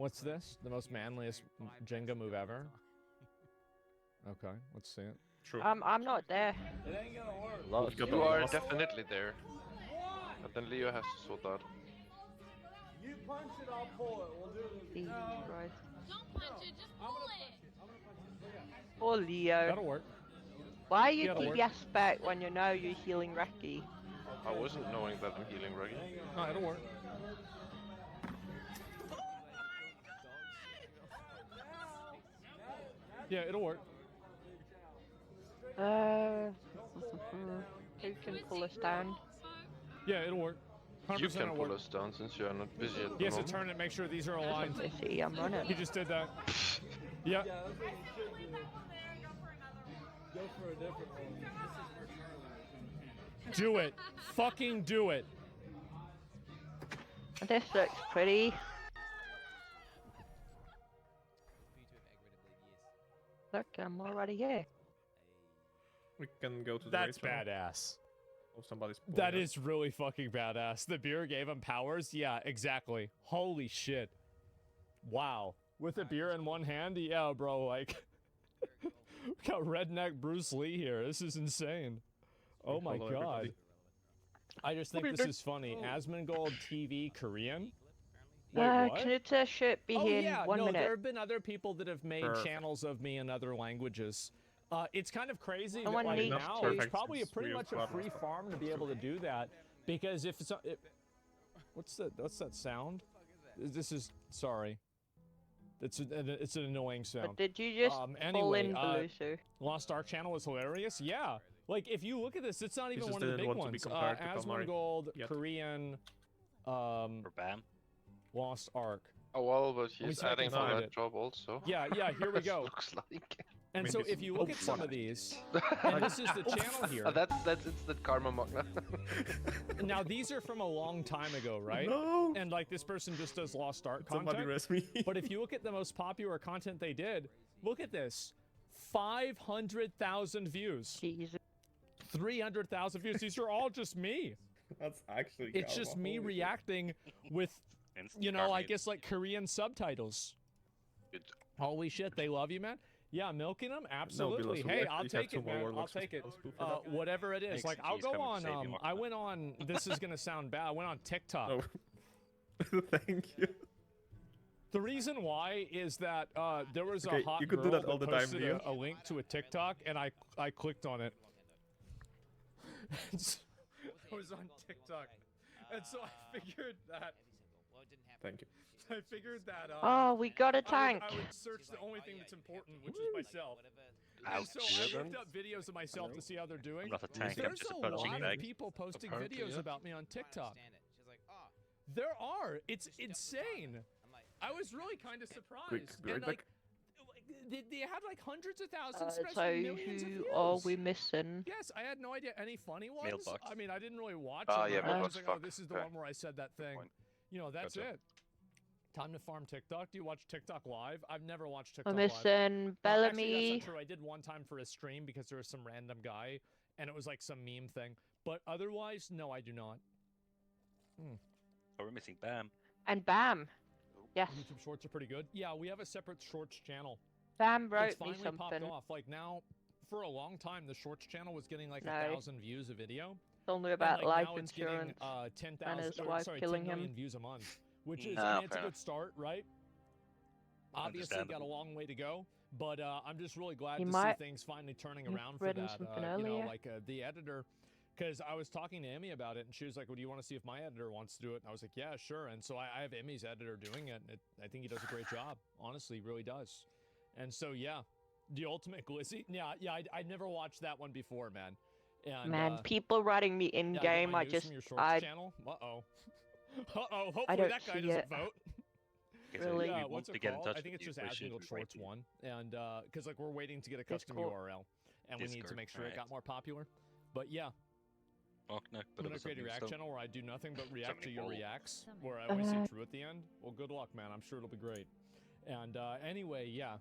What's this? The most manliest Jenga move ever? Okay, let's see it. True. I'm not there. It ain't gonna work. We've got You the are last- definitely there. But then Leo has to sort out. You punch it, I'll pull it. We'll do this. Jesus No. Christ. Don't punch it, just pull it. I'm gonna punch it. Poor Leo. That'll work. Why are you That'll work. DPS back when you know you're healing Reki? I wasn't knowing that I'm healing Ruggy. No, it'll work. Yeah, it'll work. Who can pull us down? Yeah, it'll work. 100% You can it'll pull work. us down since you are not busy at the He has to moment. turn it, make sure these are aligned. I see, I'm He running. just did that. Yeah. Yeah, that's what you should do. Go for a different one. Do it. Fucking do it. This looks pretty. Look, I'm already here. We can go to the That's race channel. badass. Oh, somebody's pulling That up. is really fucking badass. The beer gave him powers? Yeah, exactly. Holy shit. Wow. With a beer in one hand? Yeah, bro, like... we got redneck Bruce Lee here. This is insane. Oh my Hello, god. everybody. I just think this is funny. Asmongold TV Korean? Wait, what? Knutta should be Oh here in yeah, 1 no, minute. there have been other people that have made Perfect. channels of me in other languages. It's kind of crazy that Someone like needs now to- it's probably It's pretty real much a clever free stuff. farm to be able to do that because if it's what's that sound? This is sorry. It's an annoying But sound. did you just pull anyway, in Belusu? Lost Ark channel is hilarious. Yeah. Like if you look at this, it's not even just one of the didn't big want to be ones. compared to Kalmari Asmongold, yet. Korean, Or BAM. Lost Ark. Oh well, but me he's see if I can adding for find that it. job also. Yeah, here we go. Looks like. And mean, so this if is- you look oh, at some fuck. of these, and this is the channel here. That's instant karma, Magna. Now these are from a long time ago, right? No! And like this person just does Lost Ark Somebody content. rest me. But if you look at the most popular content they did, look at this. 500,000 views. Jesus. 300,000 views. These are all just me. That's actually It's just karma, me holy reacting with, Instant you know, I Carmine. guess like Korean subtitles. Good. Holy shit, they love you, man. Yeah, milking them? No, Absolutely. Belusu, we Hey, actually I'll have take two it, more man. I'll warlocks take it. let's go for that. Whatever it is. Makes Like, the I'll cheese go come and on, save you, I Mark. went on, this is gonna sound bad, I went on TikTok. Oh. Thank you. The reason why is that there was Okay, a hot you could girl do that all the time, posted Leo. a link to a TikTok, and I clicked on it. And so, I was on TikTok, and so I figured that Thank you. I figured that Oh, we got a tank. I would search the only thing that's important, which is myself. And so Ouch. I looked up videos of myself to see how they're doing. I'm not a tank, I'm There's just a a punching lot bag. of people posting Apparently, videos yeah. about me on TikTok. There are. It's insane. I was really kind of surprised. Quick, be right and, like, back. they had like hundreds of thousands, So especially millions of who views. are we missing? Yes, I had no idea any funny ones. Mailbox. I mean, I didn't really watch Ah, them. yeah, I was mailbox, like, oh, fuck. this is the Okay. one where I said that thing. point. You know, that's Gotcha. it. Time to farm TikTok. Do you watch TikTok live? I've never watched TikTok We're live. missing Actually, that's Bellamy. not true. I did one time for a stream because there was some random guy, and it was like some meme thing. But otherwise, no, I do not. Oh, we're missing BAM. And Bam. Yes. YouTube Shorts are pretty good. Yeah, we have a separate Shorts channel. Bam wrote It's me finally something. popped off. Like now, for a long time, the Shorts channel was getting like No. 1,000 views a video. Told me And, about like, life now it's insurance. getting, 10,000, and his or, wife sorry, killing 10 million him. views a month, which is, Ah, I mean, it's a fair good start, right? Obviously, got a Understandable. long way to go, but I'm just really glad He to might- see things finally turning You've around for written that. something You know, earlier. like the editor, because I was talking to Emmy about it, and she was like, "Well, do you want to see if my editor wants to do it?" And I was like, "Yeah, sure." And so I have Emmy's editor doing it, and I think he does a great job. Honestly, he really does. And so yeah, the ultimate glizzy. Yeah, I never watched that one before, man. And, Man, people writing me in yeah, I get game, my I news just from your Shorts I channel. Uh-oh. Uh-oh, hopefully don't that guy see doesn't it. vote. Okay, so Really? we Yeah, want what's to it get in called? touch I think with it's you, just where should Asmongold we Shorts write 1, and because like we're waiting to get a custom Discord. URL, and we need to Discord, make sure it got right. more popular. But yeah, Oh, no, I'm but it gonna was create a something, react so- channel where I do nothing but react to Something your bold. reacts, where I always say Uh, true at the end. Well, good luck, man. I'm sure it'll be great. And anyway, yeah.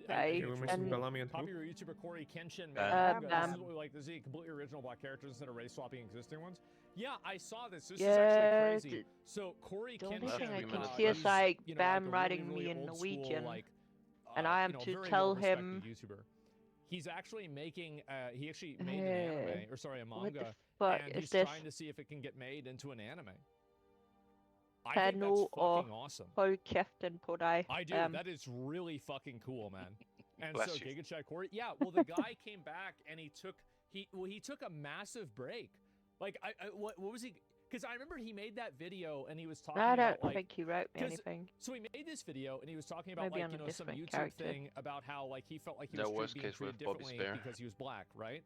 Right, Okay, we're missing and- Bellamy and who? Popular YouTuber Corey Kenshin, Bam. man. Bam. This is what we like to see. Completely original black characters instead of race swapping existing ones. Yeah, I saw this. This is Yeah, actually crazy. So Corey the only Kinship, thing I can can minutes see is left. like you know, Bam like a writing really, me really in old school, Norwegian, like, and I am you know, to very tell well-respected him. YouTuber. He's actually making, he actually made an anime, or sorry, a What the manga, fuck and is he's this? trying to see if it can get made into an anime. I think that's Panel or fucking awesome. Hold Keften på dig. I do. That is really fucking cool, man. And Bless so you. Giga Chad Corey, yeah. Well, the guy came back and he took a massive break. Like, what was he? Because I remember he made that video and he was talking I about don't like. think he wrote me 'cause- anything. So he made this video and he was talking about Maybe like, on you a know, some different YouTube character. thing about how like he felt like he Yeah, was worst being case treated with Bobby differently Spare. because he was black, right?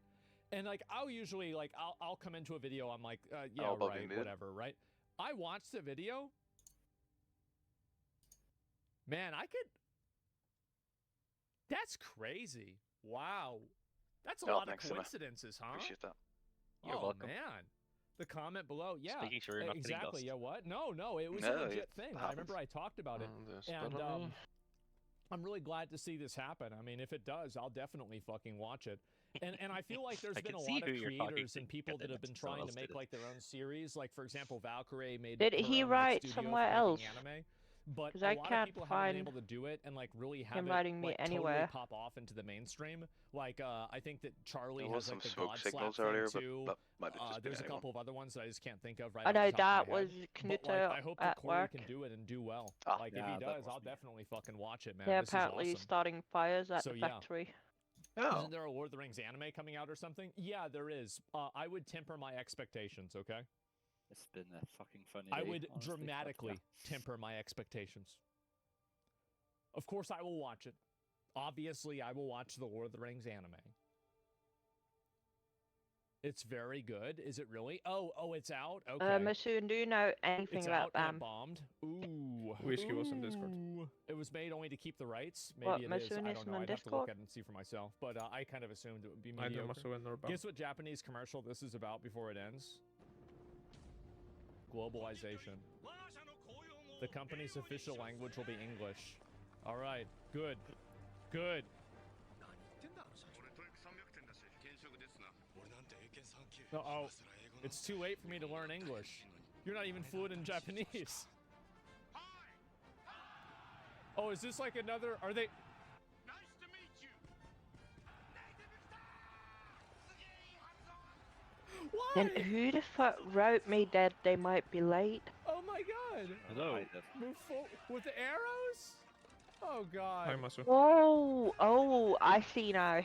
And like I'll usually like I'll come into a video, I'm like, yeah, Oh, Bobby right, mid. whatever, right? I watched the video. Man, I could. That's crazy. Wow. That's a Oh, lot of thanks, Emma. coincidences, huh? Appreciate that. You're oh, welcome. man. The comment below, yeah. making sure you're not getting exactly. lost. Yeah, what? No, it was No, a legit it thing. I happens. remember I talked about it. There's And better me. I'm really glad to see this happen. I mean, if it does, I'll definitely fucking watch it. And I feel like there's I been can a see lot of who you're talking creators to, and people that Captain, have been that's someone trying to else make did it. like their own series. Like, for example, Valkyrie made Did her he own, like, write studio somewhere for else? making anime. But 'Cause a I lot of can't people haven't been find able to do it and like really have him it writing me like totally anywhere. pop off into the mainstream. Like I think that Charlie There was has like some the smoke God Slap signals thing earlier, too. but that might have just been There's a anyone. couple of other ones that I just can't think of right I off know the top that of my was head. But Knut like, I hope that at Corey work. can do it and do well. Ah. Like if Yeah, he that does, was I'll me. definitely fucking watch it, man. Yeah, This apparently is he's awesome. starting fires at So, the yeah. factory. Oh, Isn't there a Lord of the Rings anime coming out or something? Yeah, there is. I would temper my expectations, okay? It's been a fucking funny I day, would honestly, but dramatically yeah. temper my expectations. Of course, I will watch it. Obviously, I will watch the Lord of the Rings anime. It's very good. Is it really? Oh, it's out? Okay. Masoon, do you know anything It's about out and it Bam? bombed. Ooh. Wish he was in Discord. Ooh. It was made only to keep the rights. What, Maybe it is. Masoon I isn't don't know. on I'd have to Discord? look at it and see for myself. But I kind of assumed it would be I know mediocre. Masu and Norba. Guess what Japanese commercial this is about before it ends? Globalization. The company's official language will be English. All right. Good. Good. Uh-oh. It's too late for me to learn English. You're not even fluent in Japanese. Oh, is this like another... Are they... Why? Then who the fuck wrote me that they might be late? Oh my god. Hello. Move forward with the arrows? Oh god. Hi, Masu. Oh, I see now.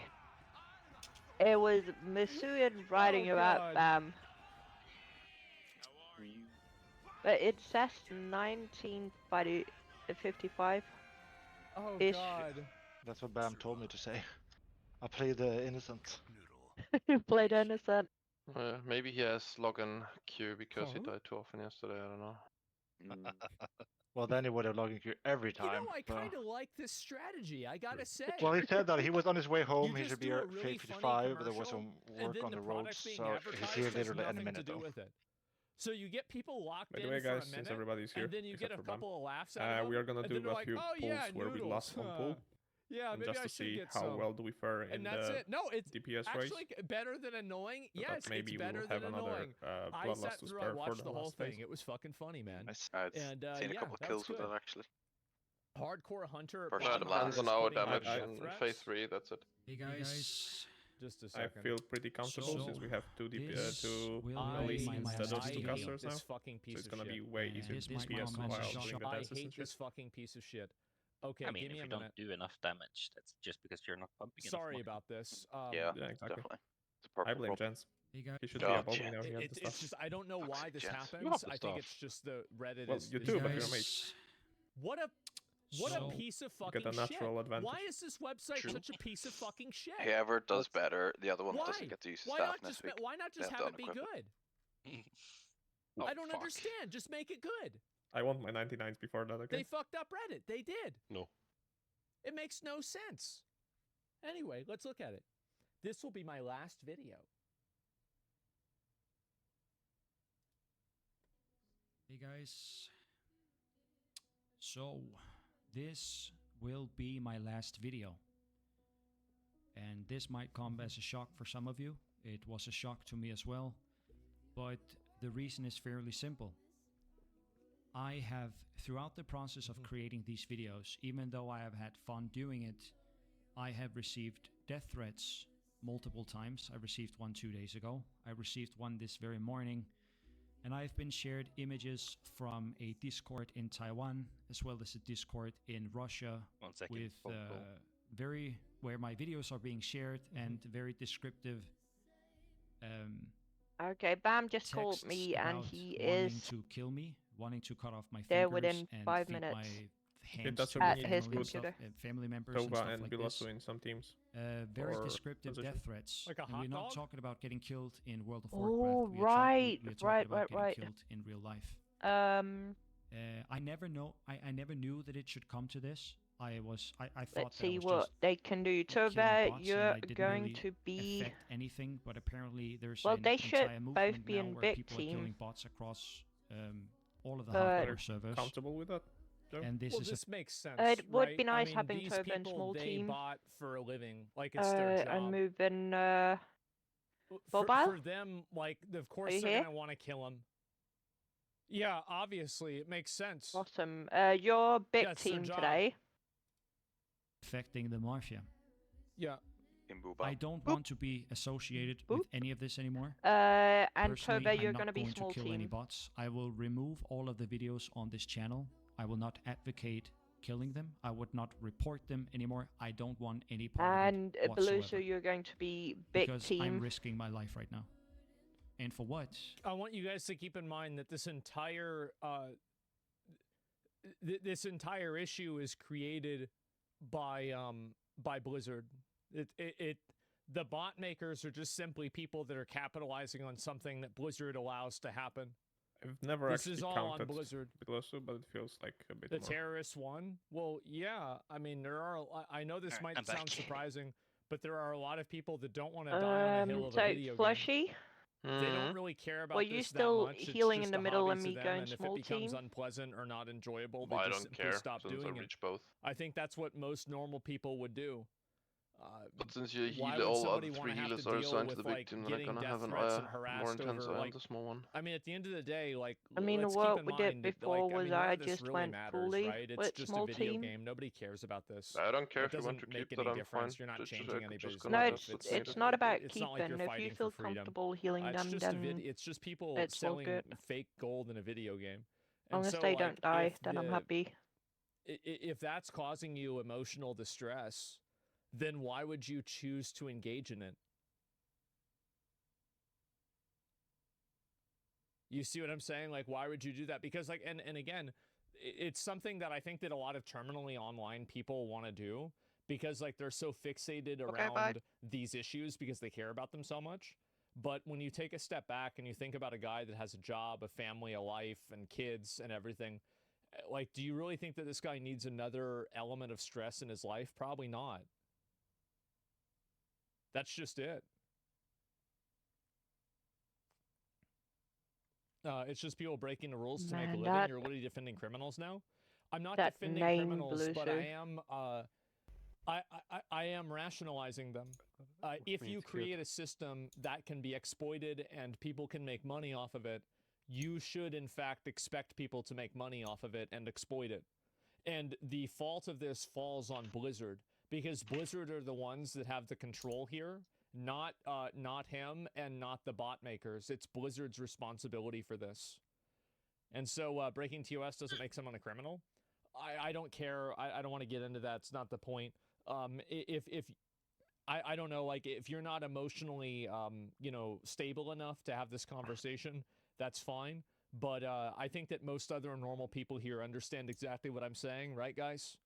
It was Masoon writing Oh, about God. Bam. But it says 1955. Oh Ish. god. That's what Bam told me to say. I played the innocent. You played innocent. maybe he has login queue because he Huh? died too often yesterday. I don't know. Well, then he would have logged in queue every You time. know, I so- kind of like this strategy, I gotta say. Well, he said that he was on his way home. He just should be do a at really funny 55, but there was commercial, some and work then on the the roads, product being so advertised he's here has literally any nothing minute to do though. with it. So you get people locked By in the way, for guys, a since minute, everybody's here, and then you except get a for Bam, couple of laughs out of them, we are gonna and do then they're a like, few oh, polls yeah, where we noodles, lost one poll, Yeah, and maybe just I to should see get how some. well do we fare in And that's the it. No, it's DPS race. actually better than annoying. So Yes, that maybe it's better we'll have than another annoying. I bloodlust sat to through, I spare for watched the the whole last thing. phase. It was fucking funny, man. Nice. I've And seen a yeah, couple that kills was with good. that actually. Hardcore Hunter. First Bottom lands Hunter on is our putting out damage death in threats. phase 3. That's it. Hey guys, Just a I second. feel pretty comfortable So, since we have two this two will I, police be my instead last of two video. casters now. this fucking So piece it's of gonna shit. be way And easier this to might DPS come as a while shock. doing the I dances hate and shit. this fucking piece of shit. Okay, I mean, give me if a you minute. don't do enough damage, that's just because you're not pumping enough Sorry money. about this. Yeah, Yeah, exactly. definitely. It's a I purple blame problem. Jens. Hey guys, He should Oh, be above me Jens. now. He has the It's stuff. just I don't know Fuck's why sake, this Jens. happens. You have the I think stuff. it's just the Reddit Well, is. you is too, just- but you're a mage. What a So, piece of You fucking get a natural shit. advantage. Why is this website True. such a piece of fucking shit? Whoever does better, the other one Why? doesn't get to use his Why staff not next just week. why not just They have have it be to unequip good? Oh, I don't fuck. understand. Just make it good. I want my 99s before that, okay? They fucked up Reddit. They did. No. It makes no sense. Anyway, let's look at it. This will be my last video. hey guys. So, this will be my last video. And this might come as a shock for some of you. It was a shock to me as well. But The reason is fairly simple. I have, throughout the process of creating these videos, even though I have had fun doing it, I have received death threats multiple times. I received one 2 days ago. I received one this very morning. And I've been shared images from a Discord in Taiwan, as well as a Discord in Russia, 1 second. with where my videos are being shared and very descriptive Okay, Bam just called texts me, and about he wanting is to kill me, wanting to cut off my there fingers within and 5 feed minutes. my hands that's to what my we at need his to family, do. and stuff, computer. and family members and Tova stuff and like this. Bilasu in some teams. Very or descriptive position. death threats. Like a And hot we're not dog? talking about getting killed in World of Oh, Warcraft. We are right, talking right, about right. getting killed in real life. Um, I never knew that it should come to this. I thought let's that see it was what just they can do. killing Tova, bots and you're it didn't going really to be. affect anything, but apparently there's Well, an they should entire movement both be now in where big people team. are killing bots across all of the But- hardcore servers. Comfortable with that? Joe? And this Well, is this makes sense. It would right? be nice I mean, having these Tova in people, small they team. bought for a living, like it's their job. I'm moving. For Mobile? them, like, of course you they're here? gonna want to kill him. Yeah, obviously, it makes sense. Awesome. Your big Yeah, it's their team job. today. affecting the mafia. Yeah. In Booba. I don't want to be associated with any of this anymore. And Personally, Tova, I'm you're not gonna be going small to kill any team. bots. I will remove all of the videos on this channel. I will not advocate killing them. I would not report them anymore. I don't want any part And of it whatsoever. Beluso, you're going to be big Because team. I'm risking my life right now. And for what? I want you guys to keep in mind that this entire this entire issue is created by Blizzard. The bot makers are just simply people that are capitalizing on something that Blizzard allows to happen. I've never This actually is all on counted Blizzard. Bilasu, but it feels like a bit The more. terrorist one? Well, yeah. I mean, there are. I know this Alright, might I'm back. sound surprising, but there are a lot of people that don't want to die on a hill of a So video game. Flushy, They don't really care about Were this you that still much. It's healing in just the a middle hobby and to me them, going and if small it becomes team? unpleasant or not enjoyable, they I just don't simply care stop since I doing it. reach both. I think that's what most normal people would do. But since you why heal would all other somebody wanna 3 have healers to are deal assigned to the with, big like, team, then I'm getting gonna death have a threats and more harassed intense over, eye on like- the small one. I mean, at the end of the day, like, I mean, let's what keep in we did mind that, before like, I was mean, none I of this just really went matters, fully right? It's with just small a video team. game. Nobody cares about this. I don't care It if you want to doesn't make keep any that, I'm difference. fine. You're not Just changing could anybody's just life. No, gonna it's that's it's needed. not about It's not like keeping. you're If you fighting feel for freedom. comfortable healing It's them, just a then it's just people it's all selling good. fake gold in a video game. as long And as so, they like, don't die, if then I'm the- happy. If that's causing you emotional distress, then why would you choose to engage in it? You see what I'm saying? Like, why would you do that? Because, like, and again, it's something that I think that a lot of terminally online people want to do because, like, they're so fixated around these issues because they care about them so much. But when you take a step back and you think about a guy that has a job, a family, a life, and kids and everything, like, do you really think that this guy needs another element of stress in his life? Probably not. That's just it. It's just people breaking the rules to make a Man, living. that- You're literally defending criminals now. I'm not that defending name, criminals, but I Beluso. am. I am rationalizing them. If you create a system that can be exploited and people can make money off of it, you should in fact expect people to make money off of it and exploit it. And the fault of this falls on Blizzard because Blizzard are the ones that have the control here, not him and not the bot makers. It's Blizzard's responsibility for this. And so breaking TOS doesn't make someone a criminal. I don't care. I don't want to get into that. It's not the point. If I don't know, like, if you're not emotionally, stable enough to have this conversation, that's fine. But I think that most other normal people here understand exactly what I'm saying, right, guys?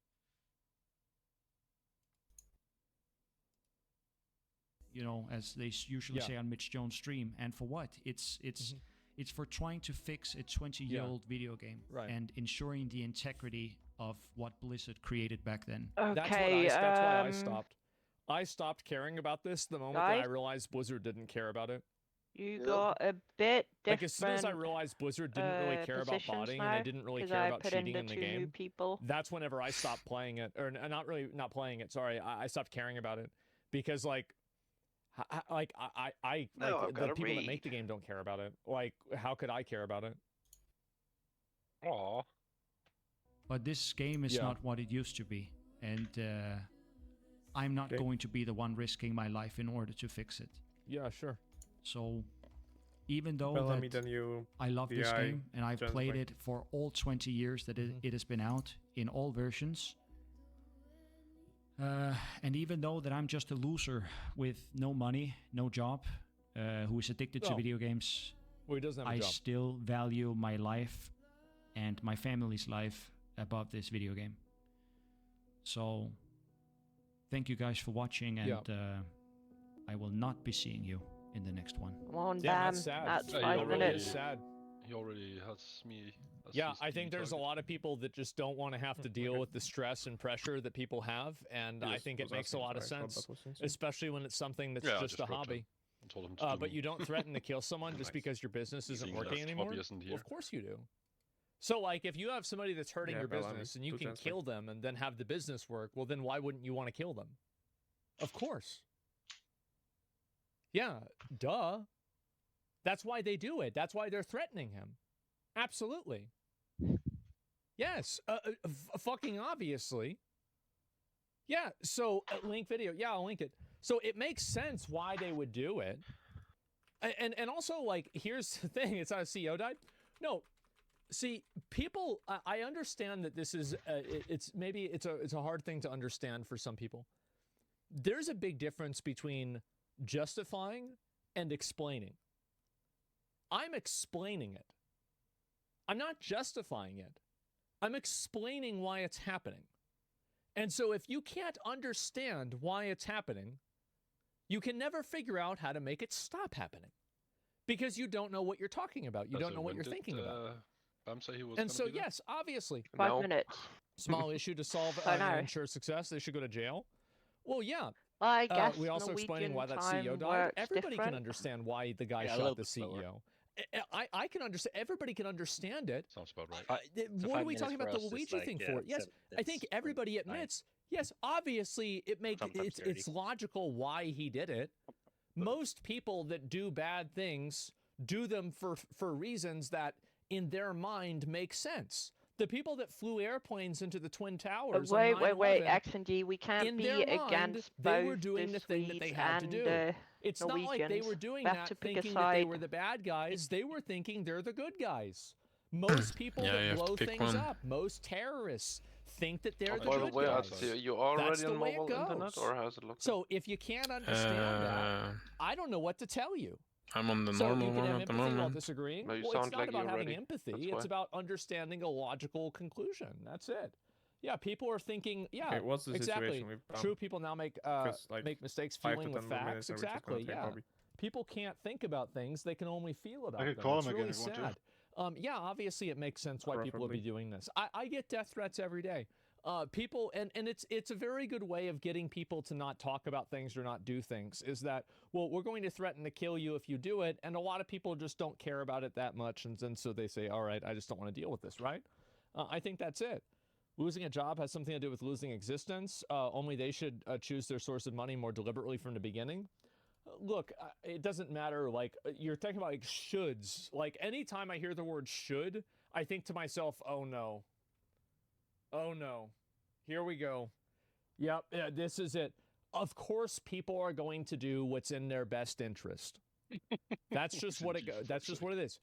You know, as they usually say on Mitch Jones' stream. And for what? It's for trying to fix a 20-year-old video game and ensuring the integrity of what Blizzard created back then. Okay, that's why I stopped. I stopped caring about this the moment that I guys? realized Blizzard didn't care about it. You got a bit different. Like, as soon as I realized Blizzard didn't really care about positions botting now, and they didn't really 'cause care I about put cheating in in the the 2 new game, people. that's whenever I stopped playing it. Or not playing it, sorry. I stopped caring about it. Because, like, No, I've the gotta people that make read. the game don't care about it. Like, how could I care about it? Aw. But this game is Yeah. not what it used to be, and I'm not Okay. going to be the one risking my life in order to fix it. Yeah, sure. So, even though Well, I mean, that then you I love this VI game and I've just played like- it for all 20 years that Mhm. it has been out in all versions, and even though that I'm just a loser with no money, no job, who is addicted to Oh. video games, Well, he doesn't have a I job. still value my life and my family's life above this video game. So, thank you guys for watching, and I will not be seeing you in the next one. Come on, Damn, Dan. that's sad. That's Yeah, 5 you're minutes. It's sad. He already has me. As Yeah, his I think key there's a target. lot of people that just don't want to have to deal Okay. with the stress and pressure that people have, and I Yes, think it was makes a asking lot of if I thought sense, that was insane. especially when it's something that's Yeah, I just a just wrote to hobby. him and told him to do But you don't threaten to kill someone just Nice. because your business isn't Being working left anymore. hobby isn't Well, here. of course you do. So, like, if you have somebody that's hurting Yeah, your well, I mean, business and you two can cents, like- kill them and then have the business work, well, then why wouldn't you want to kill them? Of course. Yeah, duh. That's why they do it. That's why they're threatening him. Absolutely. Yes, fucking obviously. Yeah, so link video. Yeah, I'll link it. So it makes sense why they would do it. And also, like, here's the thing. It's not a CEO died. No, see, people, I understand that this is, it's a hard thing to understand for some people. There's a big difference between justifying and explaining. I'm explaining it. I'm not justifying it. I'm explaining why it's happening. And so if you can't understand why it's happening, you can never figure out how to make it stop happening. Because you don't know what you're talking about. You don't know what you're thinking about. Bam say he was And gonna so, be there? yes, obviously, 5 No. minutes. small issue to solve I know. and ensure success. They should go to jail. Well, yeah. I guess We also explaining Norwegian why that time CEO died. works Everybody can different. understand why the guy Yeah, a shot little the bit slower. CEO. I can understand. Everybody can understand it. Sounds about right. So What are 5 we talking minutes about for the us is Luigi like, thing yeah, for? Yes, 7 I think minutes, everybody 9. admits. Yes, obviously it makes Sometimes it's 30. logical why he did it. Most people that do bad things do them for reasons that in their mind make sense. The people that flew airplanes into the Twin Towers on Wait, 9/11, X and D. We in can't be their mind, against they both were doing the thing that they had to Swedes do. and It's not like they were Norwegians. doing We have that to pick a thinking that they side. were the bad guys. They were thinking they're the good guys. Most people Yeah, you that have to blow pick things one. up, most terrorists think that they're the Well, good wait, guys. so you already That's the on way it mobile internet, goes. or how's it looking? So if you can't understand that, Uh, I don't know what to tell you. I'm on the So normal you can one have at the empathy while moment. disagreeing. No, you Well, it's sound not like about you're having ready. empathy. That's It's why. about understanding a logical conclusion. That's it. Yeah, people are thinking. Yeah, Okay, what's the exactly. situation with Bam? True people now make Because, like, make mistakes 5 to feeling 10 with more facts. minutes, and we're just gonna Exactly. take Yeah. Bobby. People can't think about things; they can only feel about could them. call It's him again really if you want sad. Yeah, obviously it makes sense why people would be Preferably. doing this. I get death threats every day. People and it's a very good way of getting people to not talk about things or not do things. Is that, well, we're going to threaten to kill you if you do it, and a lot of people just don't care about it that much, and then so they say, all right, I just don't want to deal with this, right? I think that's it. Losing a job has something to do with losing existence. Only they should choose their source of money more deliberately from the beginning. Look, it doesn't matter, like, you're talking about, like, shoulds. Like, anytime I hear the word should, I think to myself, oh no. Oh no. Here we go. Yep, yeah, this is it. Of course people are going to do what's in their best interest. That's just what it goes. That's just what it is.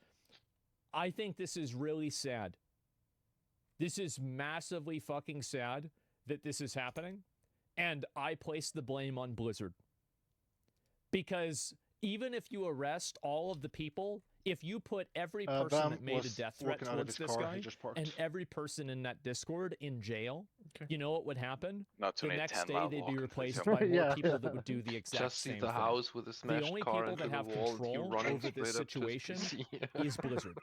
I think this is really sad. This is massively fucking sad that this is happening. And I place the blame on Blizzard. Because even if you arrest all of the people, if you put every person Bam that made a was death threat walking out of towards his this car, guy he just parked. and every person in that Discord in jail, Okay. you know what would happen? Not The only next 10 day mile they'd be walk, replaced yeah. by more Yeah. people that would do the exact Just see same the thing. house with a The smashed only car people into that the have wall, and you control running over this straight up just to situation see. is Blizzard.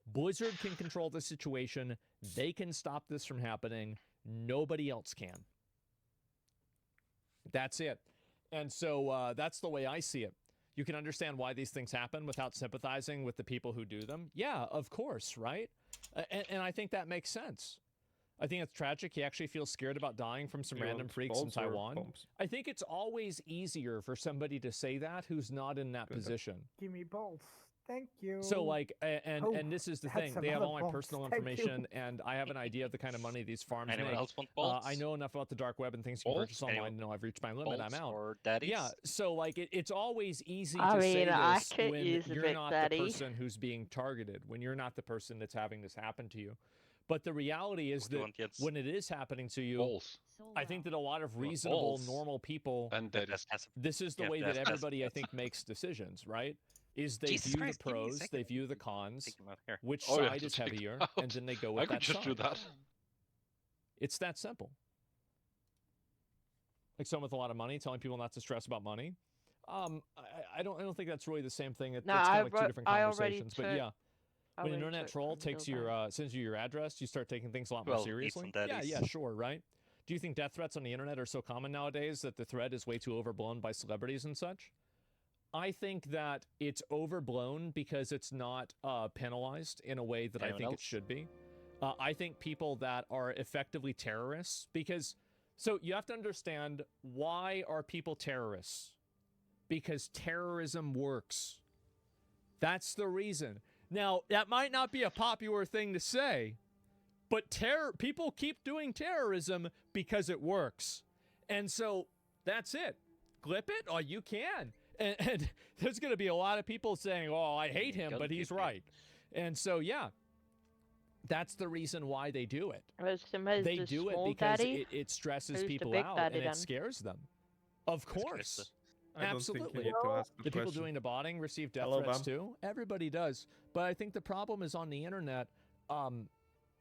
Blizzard can control the situation. They can stop this from happening. Nobody else can. That's it. And so that's the way I see it. You can understand why these things happen without sympathizing with the people who do them. Yeah, of course, right? And I think that makes sense. I think it's tragic. He actually feels scared about dying from some You random want freaks in balls or Taiwan. bombs? I think it's always easier for somebody to say that who's not in that Good. position. Give me balls. Thank you. So like, and Oh, this is the that's thing. They have another all my box. personal Thank you. information, and I have an idea of the kind of money these farms Anyone make. else want balls? I know enough about the dark web and things you can Balls? purchase online. Anyone- No, I've reached my limit. I'm Balls out. or daddies? Yeah, so like it's always easy I to say mean, I this could when use a you're big not daddy. the person who's being targeted, when you're not the person that's having this happen to you. But the reality is What do you that want, Jens? when it is happening to you, Balls I think that a lot of want reasonable, balls? normal people, and Yeah, daddy. that's passive. this is the Yeah, way that's that passive. everybody I think makes decisions, right? Is they Jesus view Christ, the give me a pros, they second. view the cons, Take him out here. which Oh, you have side to is take them heavier, out. and then they go with I could that just side. do that. It's that simple. Like someone with a lot of money telling people not to stress about money. I don't think that's really the same thing. No, That's kind of like two I different I already conversations. But took- yeah, I when an already internet took troll from takes Bill your back. sends you your address, you start taking things a lot more Well, eat seriously. some Yeah, daddies. yeah, sure, right? Do you think death threats on the internet are so common nowadays that the threat is way too overblown by celebrities and such? I think that it's overblown because it's not penalized in a way that I Anyone think else? it should be. I think people that are effectively terrorists, because so you have to understand, why are people terrorists? Because terrorism works. That's the reason. Now, that might not be a popular thing to say, but people keep doing terrorism because it works. And so that's it. Clip it? Oh, you can. And there's going to be a lot of people saying, oh, I hate him, but he's right. And so, yeah, that's the reason why they do it. They do it because it stresses Who's the people big out daddy and then? it scares them. Of Chris. course. I don't Absolutely. think you need to ask the The people question. doing the botting receive death Hello, threats Bam. too. Everybody does. But I think the problem is on the internet,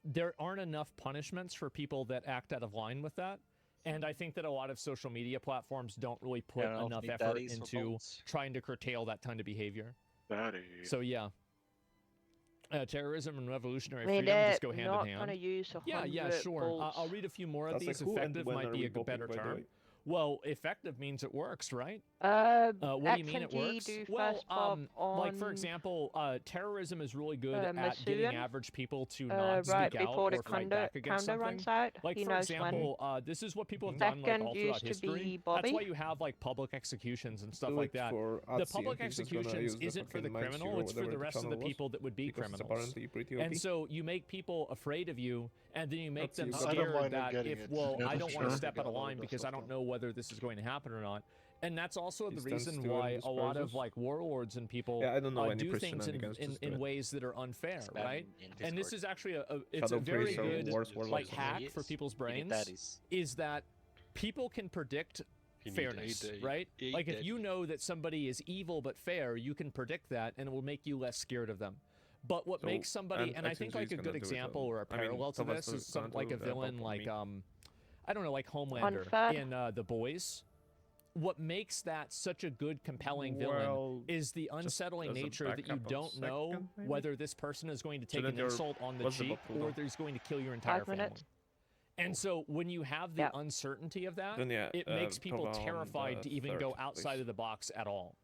there aren't enough punishments for people that act out of line with that. And I think that a lot of social media platforms don't really put Anyone else enough need effort daddies or into balls? trying to curtail that kind of behavior. Daddy. So yeah. Terrorism and revolutionary I mean, freedom they're just go hand not in hand. gonna use Yeah, yeah, 100 sure. bolts. I'll read a few more of That's these. like who and Effective when might are be we a bopping, better by the term. way? Well, effective means it works, right? What What do you mean it works? Do Well, first pop on, like for example, terrorism is really good at getting Masuyan, average people to not right speak out before or the fight back against counter something. runs out, Like he for knows when. example, this is what people have done like Second all throughout used to history. be That's why Bobby. you have like public executions and stuff Do like it that. for The Atsi, public and he's just gonna executions use the isn't for the fucking Max criminal; Hero, it's for whatever the the rest of the channel was, people that would be because it's criminals. apparently pretty And OP. so you make people afraid of you, and then you make Atsi them is- I don't scared mind him that getting if, it. well, Yeah, I don't want to sure. step out of Got all line that because I stuff don't know whether this is going to happen or not. And that's also He the stands reason to why this a lot of process. like warlords and people Yeah, I don't know any do Christian things shenanigans, just do in it. ways that are unfair, Spam right? in And this Discord. is actually it's Shadow a very Priest or good Wars Warlords like or hack Yes. for people's You get brains. daddies. Is that people can predict You need fairness, a right? a Like if you daddy. know that somebody is evil but fair, you can predict that, and it will make you less scared of them. But what So, makes somebody, and I think XNG like is a gonna good do it, example or a I mean, parallel to this Sylvester is some gonna like do a the villain pop on like me. I don't know, like Homelander Unfair. in The Boys. What makes that such a good, compelling villain Well, is the unsettling as a nature that you backup on don't know second, maybe? whether this person is going to take Shouldn't an your- insult on the what's the cheek bottle or though? there's going to kill your entire 5 family. minutes. And so when you have the Yep. uncertainty of that, Then yeah, it makes people Tova on terrified the to even third, go outside please. of the box at all.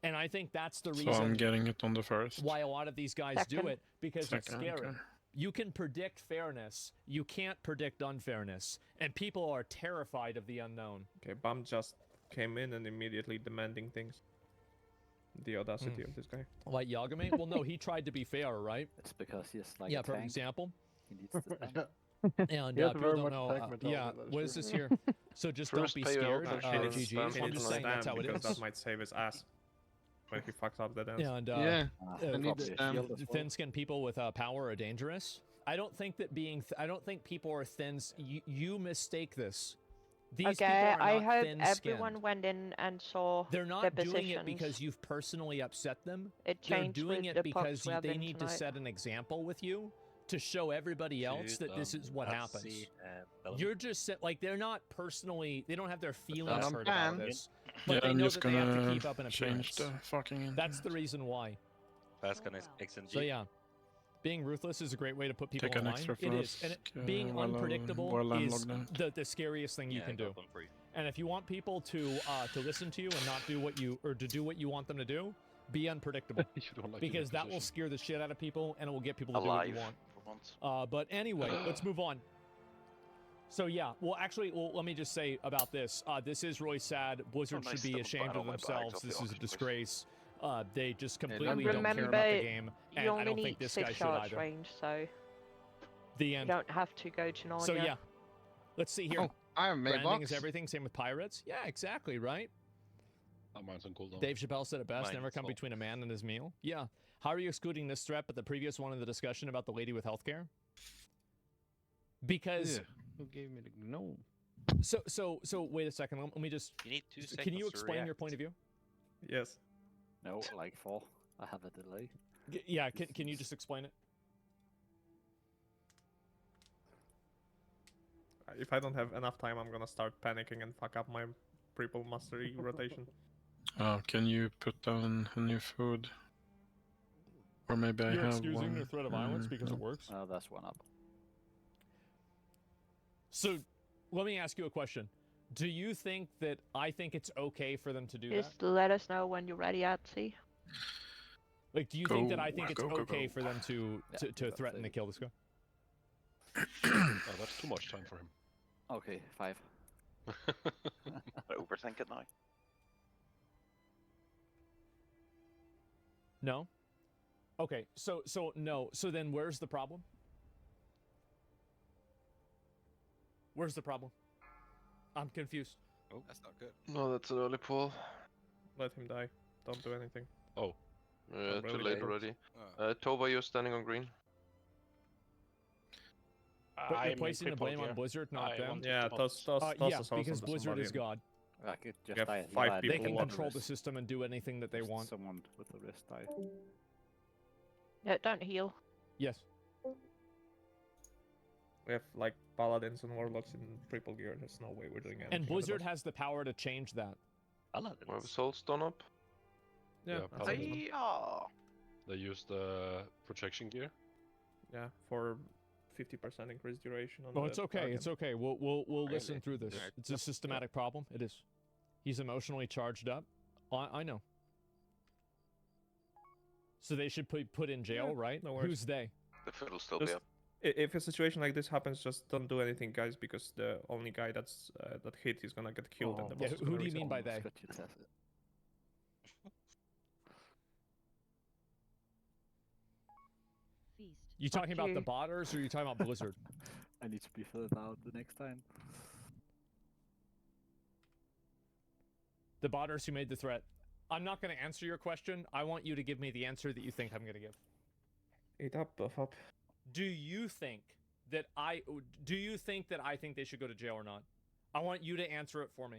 And I think that's the So I'm reason getting it on the first. why a lot of these guys do Second. it, because it's Second, scary. okay. You can predict fairness. You can't predict unfairness. And people are terrified of the unknown. Okay, Bam just came in and immediately demanding things. The audacity of this guy. Like Yagami? Well, no, he tried to be fair, right? It's because he's like Yeah, a for tank. example. He needs the tank. And He has people very don't much know. tank mentality, Yeah, that is what is true. this here? So just First don't be pay your scared. attention He Uh, needs GG. spam he I'm needs just to saying that's stand how it because is. that might save his ass when he fucks up the dance. And Yeah, uh, I need probably to a stand. shield as well. thin-skinned people with power are dangerous. I don't think that I don't think people are thin. You mistake this. These people Okay, are I not hope thin-skinned. everyone went in and saw They're not their doing it positions. because you've personally upset them. It They're changed doing with it the pops because we have they in need to tonight. set an example with you to show everybody else that this is what happens. You're just like they're not personally. They don't have their feelings I'm hurt about banned. this, but Yeah, they I'm know just that they have to gonna keep up an change appearance. the fucking. That's the reason why. Fast gun is XNG. So yeah, being ruthless is a great way to put people Take an online. extra It is, and being unpredictable is the scariest thing you Yeah, can I got do. one for you. And if you want people to listen to you and not do what you or to do what you want them to do, be unpredictable You don't like because the that will position. scare the shit out of people and it will get people to do what you Alive want. for once. But anyway, let's move on. So yeah, well, actually, let me just say about this. This is really sad. Blizzard nice should be double ashamed battle of my bags themselves. off the This is a auction place. disgrace. They just don't completely don't care about the Remember, game, you and I only don't need think this guy 6 should yards either. range, so The you end. don't have to go to Narnia. So yeah, let's see here. Oh, Iron Branding is Maybox. everything. Same with pirates. Yeah, exactly right. Mine's on cooldown. Dave Chappelle said it best. Mine Never as come well. between a man and his meal. Yeah. How are you excluding this threat, but the previous one in the discussion about the lady with healthcare? Because Who gave me the gnome? so wait a second. Let me just. You need 2 seconds Can you to explain your react. point of view? Yes. No, like 4. I have a delay. Yeah. Can you just explain it? If I don't have enough time, I'm gonna start panicking and fuck up my triple mastery rotation. Can you put down a new food? Or maybe I You're have excusing one. your threat of violence because no. it works. That's 1 up. So, let me ask you a question. Do you think that I think it's okay for them to do that? Just let us know when you're ready, Atsy. Like, do you think that I Go, think it's go, go, okay go. for them to Yeah, to that's threaten to it. kill this guy? Oh, that's too much time for him. Okay, 5. I overthink it now. No. Okay. So no. So then, where's the problem? Where's the problem? I'm confused. Oh, that's not good. No, that's an early pull. Let him die. Don't do anything. Oh, Too really late late. already. Uh, Tova, you're standing on green. But you're placing the blame on Blizzard, not them. Yeah, toss Yeah, us also because to Blizzard somebody is and- God. I could just have die. 5 Eli, people They can People control want the system and do anything that they want. Someone with the wrist die. Yeah, don't heal. Yes. We have like paladins and warlocks in triple gear. There's no way we're doing anything. And with the Blizzard boss. has the power to change that. We have Soulstone up. Yeah, Yeah, that's paladins. awesome. they used the protection gear. Yeah, for 50% increased duration on Oh, the it's okay. target. It's okay. We'll listen Really? through this. Yeah. It's a systematic problem. It is. He's emotionally charged up. I know. So they should put in jail, Yeah, right? no worries. Who's they? The fiddle still be Just- up. If a situation like this happens, just don't do anything, guys, because the only guy that's that hit is gonna get killed, and the Yeah, boss is who gonna do you reset. mean by they? Scott, you said it. You talking about the you. botters or you talking about Blizzard? I need to be filled out the next time. The botters who made the threat. I'm not going to answer your question. I want you to give me the answer that you think I'm going to give. 8 up, buff up. Do you think that I think they should go to jail or not? I want you to answer it for me.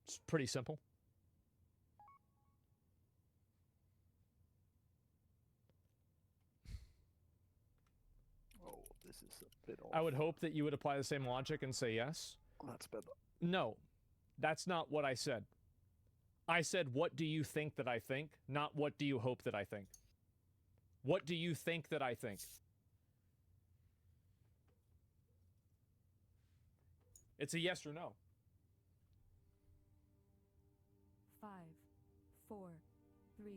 It's pretty simple. Oh, this is a bit off. I would hope that you would apply the same logic and say yes. That's better. No, that's not what I said. I said, what do you think that I think? Not what do you hope that I think. What do you think that I think? It's a yes or no. 5, 4, 3,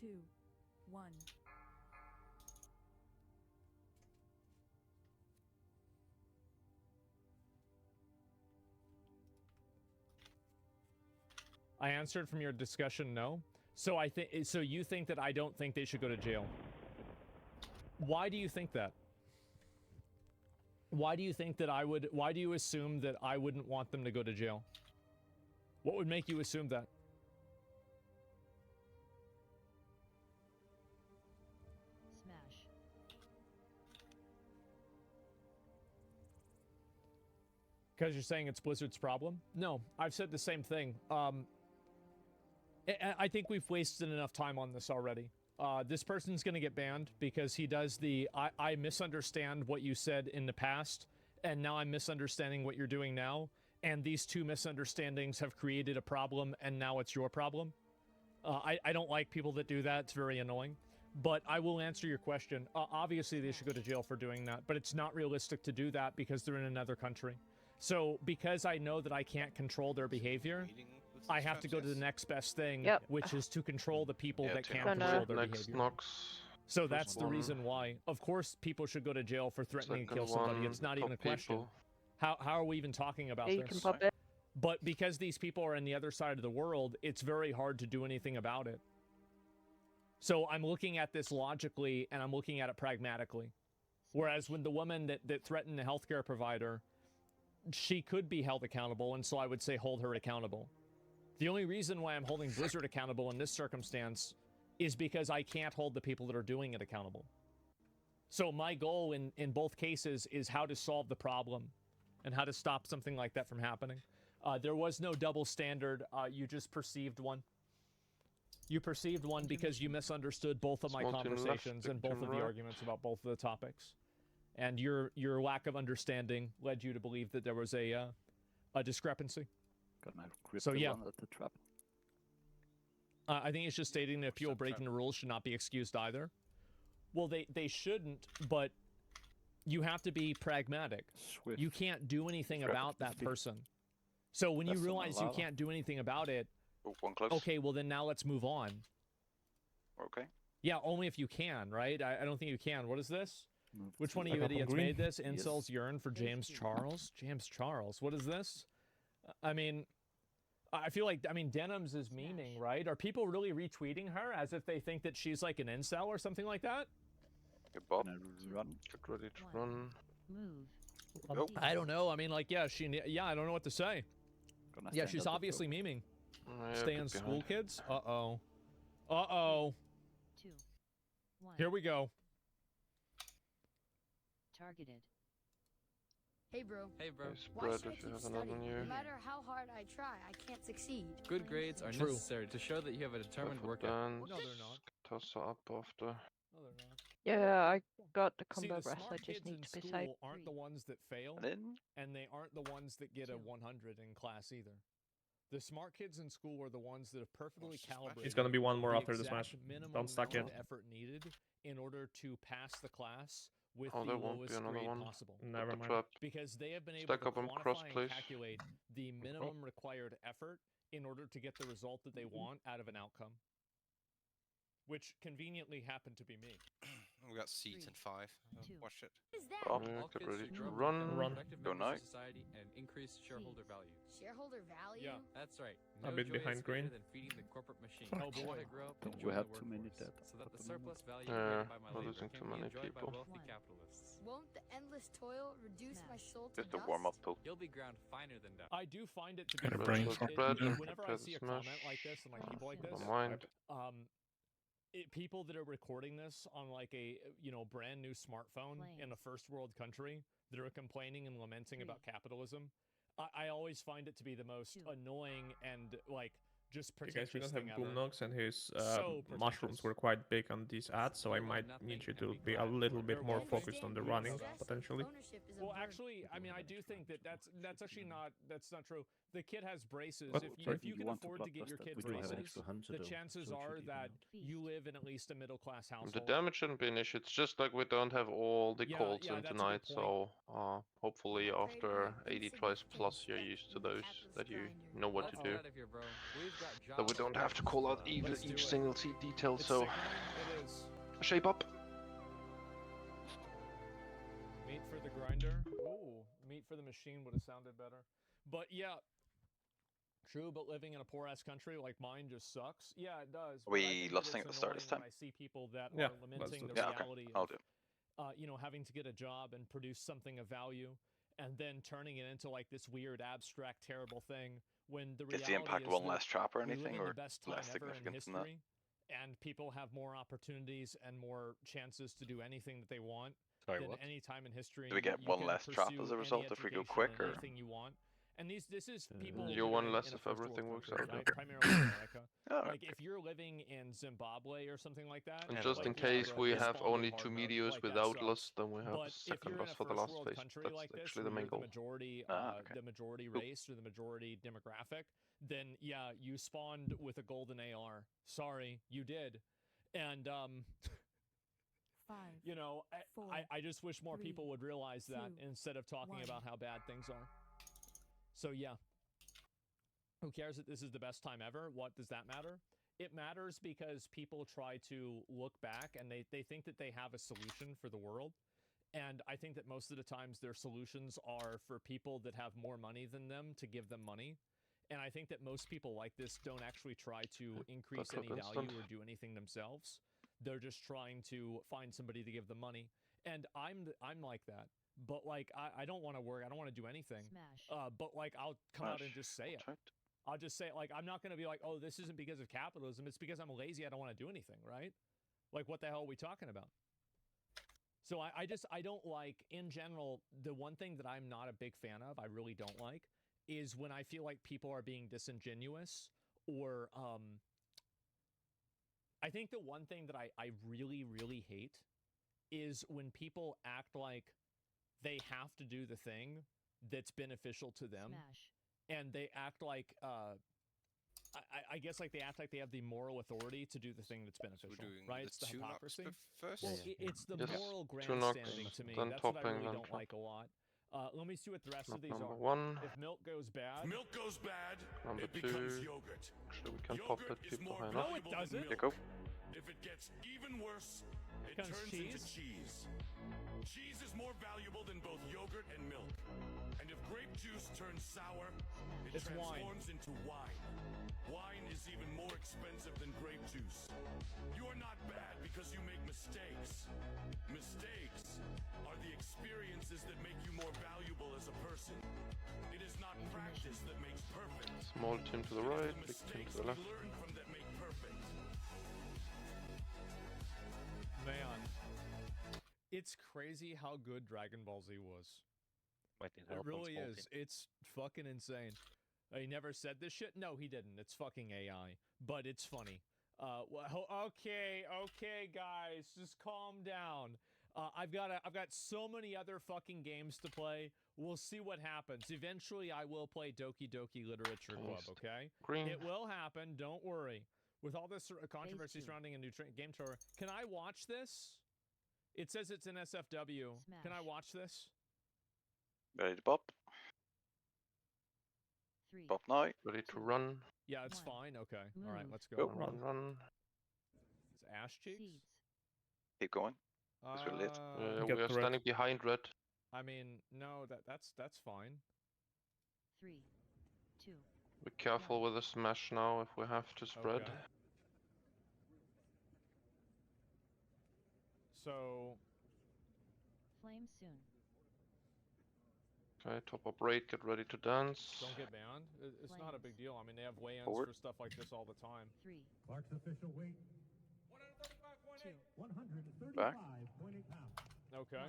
2, 1. I answered from your discussion no. So so you think that I don't think they should go to jail. Why do you think that? Why do you think that why do you assume that I wouldn't want them to go to jail? What would make you assume that? Smash. Because you're saying it's Blizzard's problem? No, I've said the same thing. I think we've wasted enough time on this already. This person's going to get banned because he does I misunderstand what you said in the past, and now I'm misunderstanding what you're doing now, and these two misunderstandings have created a problem, and now it's your problem. I don't like people that do that. It's very annoying. But I will answer your question. Obviously, they should go to jail for doing that, but it's not realistic to do that because they're in another country. So because I know that I can't control their behavior, I have to go to the next best thing, Yep. which is to control the people that Team can control their next behavior. Nox. So First that's the one. reason why. Of course, people should go to jail for threatening to Second kill somebody. one, It's not even a top question. people. How are we even talking about Yeah, you this? can pop it. But because these people are on the other side of the world, it's very hard to do anything about it. So I'm looking at this logically, and I'm looking at it pragmatically. Whereas when the woman that threatened the healthcare provider, she could be held accountable, and so I would say hold her accountable. The only reason why I'm holding Blizzard accountable in this circumstance is because I can't hold the people that are doing it accountable. So my goal in both cases is how to solve the problem and how to stop something like that from happening. There was no double standard. You just perceived one. You perceived one because you misunderstood both of my Small team left, conversations and big both team of the right. arguments about both of the topics. And your lack of understanding led you to believe that there was a discrepancy. Gonna grip So, the yeah. one at the trap. I think it's just stating that people breaking the rules should not be excused either. Well, they shouldn't, but you have to be pragmatic. Swift. You can't do anything Trap about is the that speed. person. So when you That's realize you lava. can't do anything about it, Oh, one close. okay, well then now let's move on. Okay. Yeah, only if you can, right? I don't think you can. What is this? Move Which to one of the you Back up on idiots green? made this? Yes. Incels yearn for James Charles? James Charles. What is this? I mean, I feel like, Denims is memeing, right? Are people really retweeting her as if they think that she's like an incel or something like that? Good Bob. Gonna run. Get ready to run. Move. Nope. I don't know. I mean, like, yeah, I don't know what to say. Gonna Yeah, stand she's at the obviously top. memeing. Yeah, Stay bit in school, behind. kids? Uh-oh. Uh-oh. 2. 1. Here we go. Targeted. Hey, bro. Hey, bro. Nice Why spread should I if you keep have another studying? new. No matter how hard I try, I can't succeed. Good grades are True. necessary to show that you have a determined work ethic. Dance. No, they're not. Toss up after. No, they're not. Yeah, I got the See, combo the breast. smart I just kids need in to be school safe. aren't the ones that fail, And then and they aren't the ones that get a 100 in class either. The smart kids in school are the ones that have perfectly calibrated. It's gonna be one more the after the exact smash. minimum Don't stack amount it. of effort needed in order to pass the class with Oh, the there won't be lowest another grade one. possible. Never The mind. trap. Because they have been able Stack to up on quantify cross, and please. calculate the minimum required effort in order to get the result that they want out of an outcome. Which conveniently happened to be me. We got seats in 5. Two. Watch it. What is that? Oh, All get kids ready should to grow up run. become Run. productive Go members of night. society and increase shareholder value. Shareholder value? Yeah. That's right. A No bit joy behind is greater green. than feeding the corporate machine. Oh, You boy. wanna grow up Don't and we join have the too many workforce, dead so that at the the surplus value Yeah, created by my we're labor losing can too be many enjoyed by people. wealthy One. capitalists. Won't the endless toil reduce my soul to just a dust? warm up pool. You'll be ground finer than dust. I do find it to be Got a funny. brain Let's fart spread. there. Whenever I Prepare see the a comment smash. like this and like people like Don't this, mind. people that are recording this on like a brand new smartphone in a first world country that are complaining and lamenting Three. about capitalism, I always find it to be the most Two. annoying and like just Hey guys, we pretentious don't have thing ever. Boomnox, and his So mushrooms pretentious. were quite big on these ads, so I might need you to be a little bit more focused on the running, potentially. Well, actually, I mean, I do think that's actually not true. The kid has braces. What? If Sorry? you can want to afford to get your blockbuster? kid We do have an braces, extra hunter the though, chances so it are should that even you live in at least a middle class household. The damage shouldn't be an issue. It's just like we don't have all the Yeah, colds yeah, in that's a good tonight, point. so hopefully Upgrade after my 80 tries insignificant plus you're step used to in the those, capitalist that you grinder. know what Let's to get do. out of here, bro. We've got That we jobs don't to have to do. call out Let's do each it. single seat detail, It's so sickening. It is. shape up. Meat for the grinder. Ooh, meat for the machine would have sounded better. But yeah, true. But living in a poor ass country like mine just sucks. Yeah, it does. but I We think lost that thing it's at the start this annoying time. when I see people that Yeah, are let's lamenting do the it. Yeah, okay. reality I'll of, do. having to get a job and produce something of value, and then turning it into like this weird, abstract, terrible thing. When the Is reality the impact is one that less trap or we live anything, in or the best time less ever in significant than that? history, and people have more opportunities and more chances to do anything that they want Sorry, than what? any time in history. Do we get You one can less trap pursue as a any result if we go education quick, and or? anything you want. And this is people You living one less in a if first world everything works country, out, right? okay. Primarily in America. Alright. Like if you're living in Zimbabwe or something like that. And Yeah, just like, in yeah, case bro, we you have spawned in only hard 2 mode, medios like, that without sucks. loss, then we have But a if second you're in loss a for the first last world phase. country That's like this, actually where the main you're goal. the majority, Okay. the majority Cool. race or the majority demographic, then yeah, you spawned with a golden AR. Sorry, you did. And 5. you know, Four, I just wish more three, people would realize that two, instead of talking one. about how bad things are. So yeah. Who cares that this is the best time ever? What does that matter? It matters because people try to look back and they think that they have a solution for the world. And I think that most of the times their solutions are for people that have more money than them to give them money. And I think that most people like this don't actually try to increase any value or do anything themselves. They're just trying to find somebody to give them money. And I'm like that. But like I don't want to work. I don't want to do anything. But like I'll come out and just say it. I'll just say it. Like I'm not going to be like, oh, this isn't because of capitalism. It's because I'm lazy. I don't want to do anything, right? Like what the hell are we talking about? So I don't like, in general, the one thing that I'm not a big fan of, I really don't like, is when I feel like people are being disingenuous or I think the one thing that I really, really hate is when people act like they have to do the thing that's beneficial to them. And they act like, I guess like they act like they have the moral authority to do the thing that's beneficial, right? It's the hypocrisy. Well, it's the moral grandstanding to me. That's what I really don't like a lot. Let me see what the rest of these are. One. If milk goes bad. Milk goes bad. Number it two. becomes yogurt. Actually, we can pop it. People high enough. No, it doesn't. Yeah, go. If it gets even worse, it becomes turns cheese? into cheese. Cheese is more valuable than both yogurt and milk. And if grape juice turns sour, it It's transforms into wine. Wine is even more expensive than grape juice. You are not bad because you make mistakes. Mistakes are the experiences that make you more valuable as a person. It is not practice that makes perfect. Small team to the right, big team to the left. Learn from that make perfect. Man, it's crazy how good Dragon Ball Z was. It really is. It's fucking insane. He never said this shit? No, he didn't. It's fucking AI. But it's funny. Okay, guys, just calm down. I've got so many other fucking games to play. We'll see what happens. Eventually, I will play Doki Doki Literature Club, okay? Green. It will happen, don't worry. With all this controversy surrounding a new game tour, can I watch this? It says it's an SFW. Can I watch this? Ready to pop? 3. Pop now. Ready to run. Yeah, it's fine. Okay. All right, let's go. Go. Run. It's Ash Cheeks? Seeds. Keep going. It's really lit. We are standing behind red. I mean, no, that's fine. 3, 2. Be careful with the smash now if we have to spread. Okay. So Flame soon. Okay, top up raid, get ready to dance. don't get banned. It's not a big deal. I mean, they have weigh-ins Forward. for stuff like this all the time. 3, Clark's official weight, 2, 135.8 Back. pounds. Okay.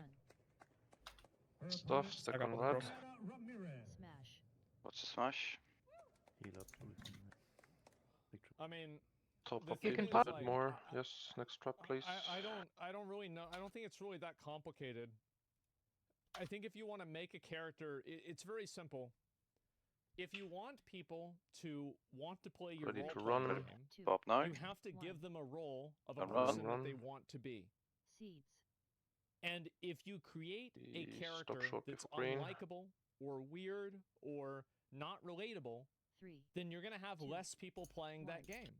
1. Stuff, stick on red. Cata Ramirez. Smash. What's the smash? Heal up. I mean, Top the up thing even is, a bit like, more. Yes, next trap, please. I don't really know. I don't think it's really that complicated. I think if you want to make a character, it's very simple. If you want people to want to play your Ready to role-playing run. game, 2. Pop now. you have to give them a role of a And run. person that they want to be. Seeds. And if you create a Stop character short that's before green. unlikable or weird or not relatable, 3, then you're going to have 2, less people playing that 1. game.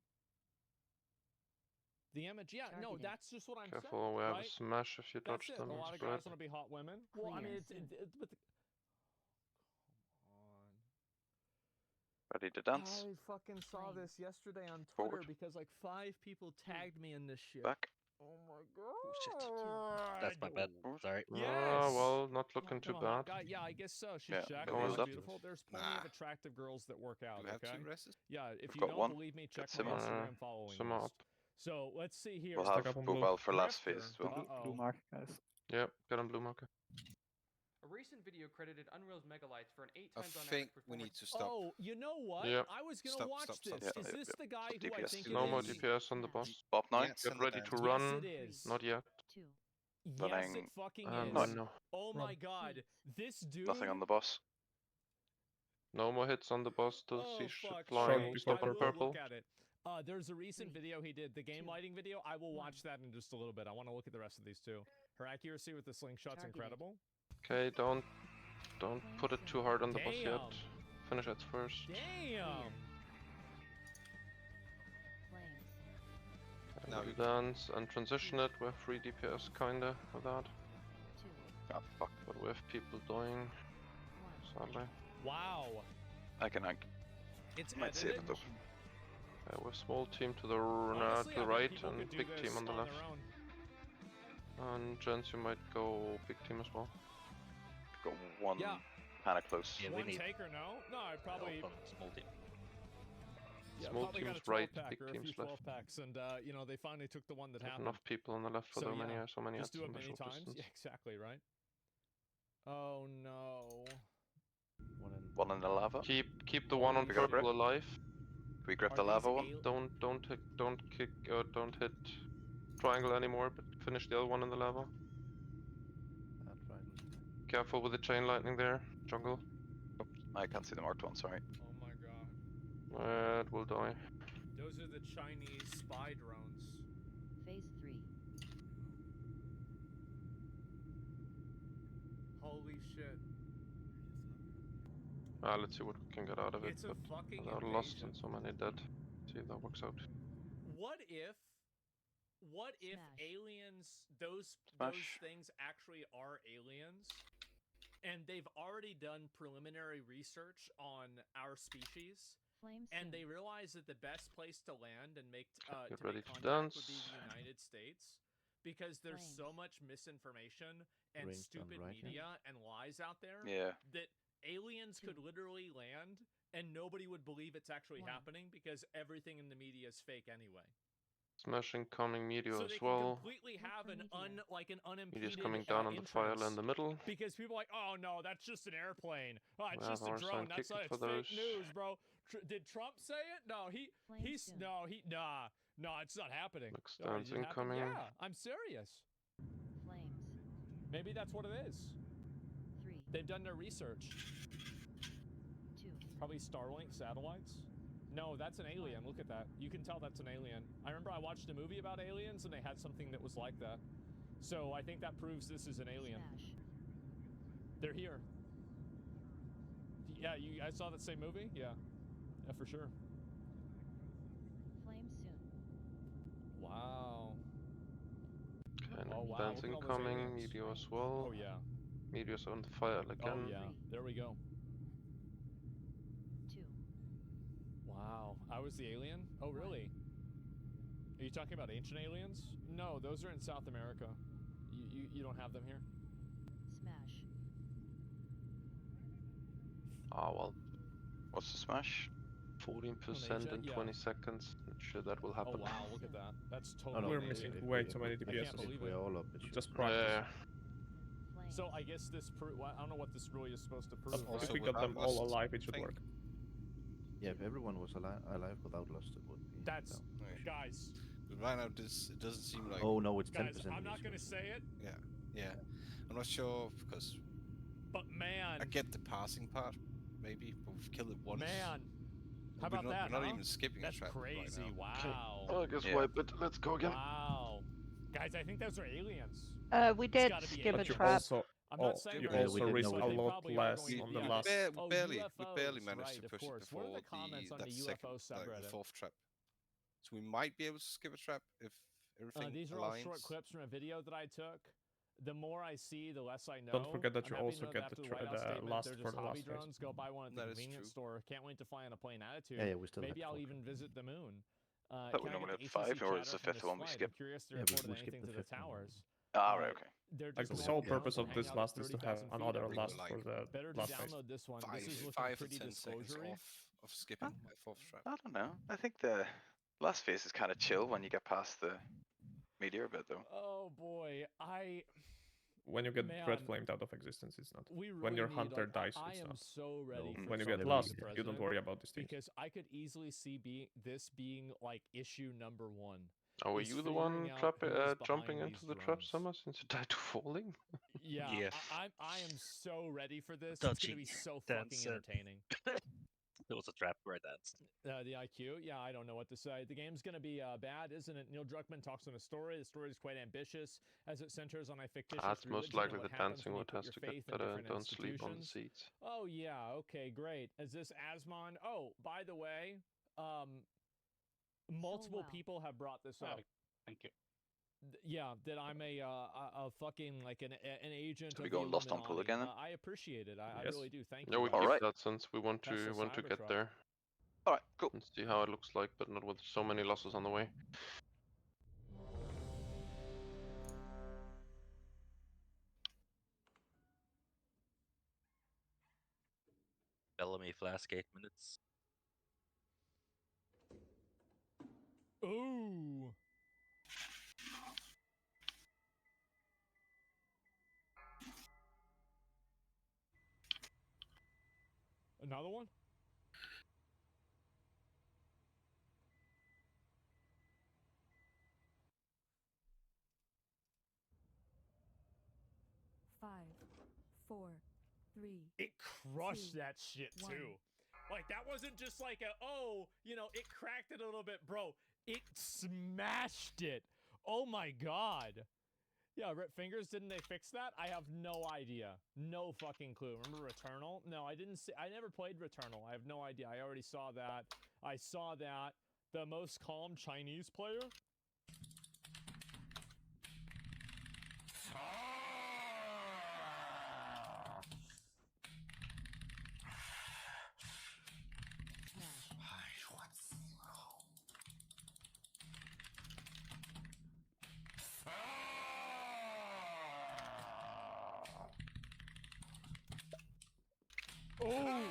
The image, yeah, no, Targeted. that's just what I'm Careful, saying, we have right? a smash if you That's touch it. them. A lot of Spread. guys want to be hot women. Well, I mean, Clear. but Ready to dance. I fucking saw Flame. this yesterday on Twitter Forward. because like 5 people tagged me in this shit. Back. Oh my shit. god. That's my bad. Sorry. Yes. Ah, well, not looking too I'm a bad. hot guy. Yeah, I guess so. She's Yeah, Jack. go on She's up. beautiful. There's plenty of attractive girls that work out. Do we have Okay. 2 resses? Yeah, if We've you got don't one. believe me, check Got my Simon. Instagram following Simmer list. up. So let's see here. We'll Stack have up on blue. profile for last Grifter. phase as well. Uh-oh. mark, guys. Yep, get on blue marker. A recent video credited Unreal's Megalites for an 8 I times on think average we performance. need to stop. Oh, you know what? Yep. I was gonna Stop, watch stop, stop, this. stop. Is Yeah, this yeah, the guy stop who I DPS. think it No more is? DPS on the boss. Pop now. Yeah, Get ready to Yes, run. it is. Not yet. 2. Yes, Running. it fucking No, is. no. Oh my Run. god, this dude. Nothing on the boss. No more hits on the boss. Still Oh see shit fuck! flying. Short Shit, before I will purple. look at it. There's a recent 3, video he did, the game 2, lighting video. I will 1. watch that in just a little bit. I want to look at the rest of these too. Her accuracy with the slingshot's Targeted. incredible. Okay, don't put it too hard on the boss yet. Damn. finish it first. Damn. Flames. Now you dance and transition it with 3 DPS kinda with that. 2. Oh fuck. But with people dying, 1. sadly. Wow. I It's might save it edited. though. With small team to the, Honestly, to the I think right people and could do big this team on the left. their own. And gents, you might go big team as well. Got one Yeah. kind of close. Yeah, we One need taker, no? No, I probably. help on small team. Yeah, Small probably got a teams 12 right, pack big or a teams few 12 left. packs, and you know they finally took the one that There's happened. enough people on the left for So, so many, yeah, so many just hits do it in the many short times. distance. Yeah, exactly right. Oh no. One in the lava. Keep the one on Holy purple shit. alive. Can we grab Are the these lava one? Don't hit triangle anymore, but finish the other one in the lava. Careful with the chain lightning there, jungle. Oh, I can't see the marked one. Sorry. Oh my god. It will die. Those are the Chinese spy drones. Phase 3. Holy shit. Let's see what we can get out of it. It's a But fucking without lost invasion. and so many dead. See if that works out. What if Smash. aliens, those Smash. things actually are aliens, and they've already done preliminary research on our species, Flames. and soon. they realize that the best place to land and make Get to ready make to contact would be dance. the United States, because there's so Flames. much misinformation and Rings done stupid right, yeah. media and lies out there Yeah. that aliens could 2. literally land and nobody would believe it's actually 1. happening because everything in the media is fake anyway. Smash incoming meteor So as they can well. completely Look have for an meteor. unimpeded Meteor's coming down on the file entrance, in the middle. because people are like, oh no, that's just an airplane. Oh, it's We just have a our drone. sign That's ticket not, it's for fake those. news, bro. Did Trump say it? No, Flames soon. nah, it's not happening. Next Oh, dance did it happen? incoming. Yeah, I'm serious. Flames. Maybe that's what it is. 3. They've done their research. 2. Probably Starlink satellites. No, that's an alien. Look at that. You can tell that's an alien. I remember I watched a movie about aliens and they had something that was like that. So I think that proves this is an alien. Smash. They're here. Yeah, you guys saw that same movie? Yeah. Yeah, for sure. Flames soon. Wow. Okay, Oh, wow. dance Look at all those incoming. aliens. Meteor as well. Oh, yeah. Meteor's on the file again. Oh, yeah. There we go. 2. Wow. I was the alien? Oh, really? Are you talking about ancient aliens? No, those are in South America. You don't have them here? Smash. Ah, well, What's the smash? 14% in yeah. 20 seconds. Not sure that will Oh, happen. wow. Look at that. That's Oh, totally no, We're an missing alien. way too many I DPS. can't believe If we're it. all up, it should Just be. practice. Yeah. Flames. So I guess this I don't know what this really is supposed to prove. But right? if we without got them all lost alive, it should thing. work. Yeah, if everyone was alive without lost, it would be. That's down. Right. guys. But right now, this it doesn't seem like. Oh no, it's Guys, 10%. I'm not gonna say it, Yeah, I'm not sure because but man, I get the passing part, maybe, but we've killed it once. man, how We're about not, that? We're not huh? even skipping That's a trap crazy. right now. Wow. I guess Yeah. wipe it. Let's go again. Wow. Guys, I think those are aliens. We It's did gotta be skip a But you trap. also I'm Oh, not saying you they're we also did- risk no, a we did. lot probably less are going on to the be- last. Oh, We barely UFOs, managed right, to of push course. it What are before the comments on that the second, UFO like subreddit? the fourth trap. So we might be able to skip a trap if everything These are aligns. all short clips from a video that I took. The more I see, the less I know. Don't forget that I'm you happy to also know get that after the White House statement, last they're for just the hobby last phase. drones. Go buy one at the That is convenience true. store. Can't wait to fly on a plane attitude. Yeah, we still Maybe had I'll four. even visit the moon. Thought we Can I normally get had the 5, ATC or it's chatter the from 5th this one we flight? skipped? I'm curious to Yeah, report we anything skipped to the the 5th one. towers. Ah, right, okay. They're Like just the a sole little purpose drone of hang this out last is to have 30,000 feet another over last the- for the Better to last phase. download this one. This is looking 5 or pretty 10 seconds disclosure-y. off skipping my fourth trap. I don't know. I think the last phase is kind of chill when you get past the meteor bit, though. Oh boy, When you get Man. Red Flamed out of existence, it's not. we really When your need, hunter like, dies, I it's am not. so ready No, for When you Trump get to be lost, the you don't president, worry about these things. because I could easily see this being like issue number 1. Oh, were is you the figuring one out who is jumping behind into these the trap, drones. Summer, since you died to falling? Yeah, Yeah. I am so ready for this. It's Dodgy gonna be so fucking dance, entertaining. There was a trap where I danced. The IQ, yeah, I don't know what to say. The game's gonna be bad, isn't it? Neil Druckmann talks in a story. The story is quite ambitious, as it centers on a fictitious That's most religion likely and what the happens dancing when you what put has your to get faith in better. different Don't sleep on the institutions. seats. Oh yeah, okay, great. Is this Asmon? Oh, by the way, multiple well. people have brought this Oh, up. thank you. Yeah, that I'm a fucking like an agent So of we the going lost on pool Illuminati. again then? I appreciate it. I Yes. really do. Thank Yeah, you. we guys. keep Alright. that since we want Tesla to get Cybertruck. there Alright, cool. and see how it looks like, but not with so many losses on the way. Bellamy Flask 8 minutes. Ooh. Another one? Five, 4, 3. It crushed 2, that shit 1. too. Like that wasn't just like a it cracked it a little bit, bro. It smashed it. Oh my god. Yeah, Rip Fingers, didn't they fix that? I have no idea. No fucking clue. Remember Returnal? No, I didn't see. I never played Returnal. I have no idea. I already saw that. I saw that. The most calm Chinese player? Oh!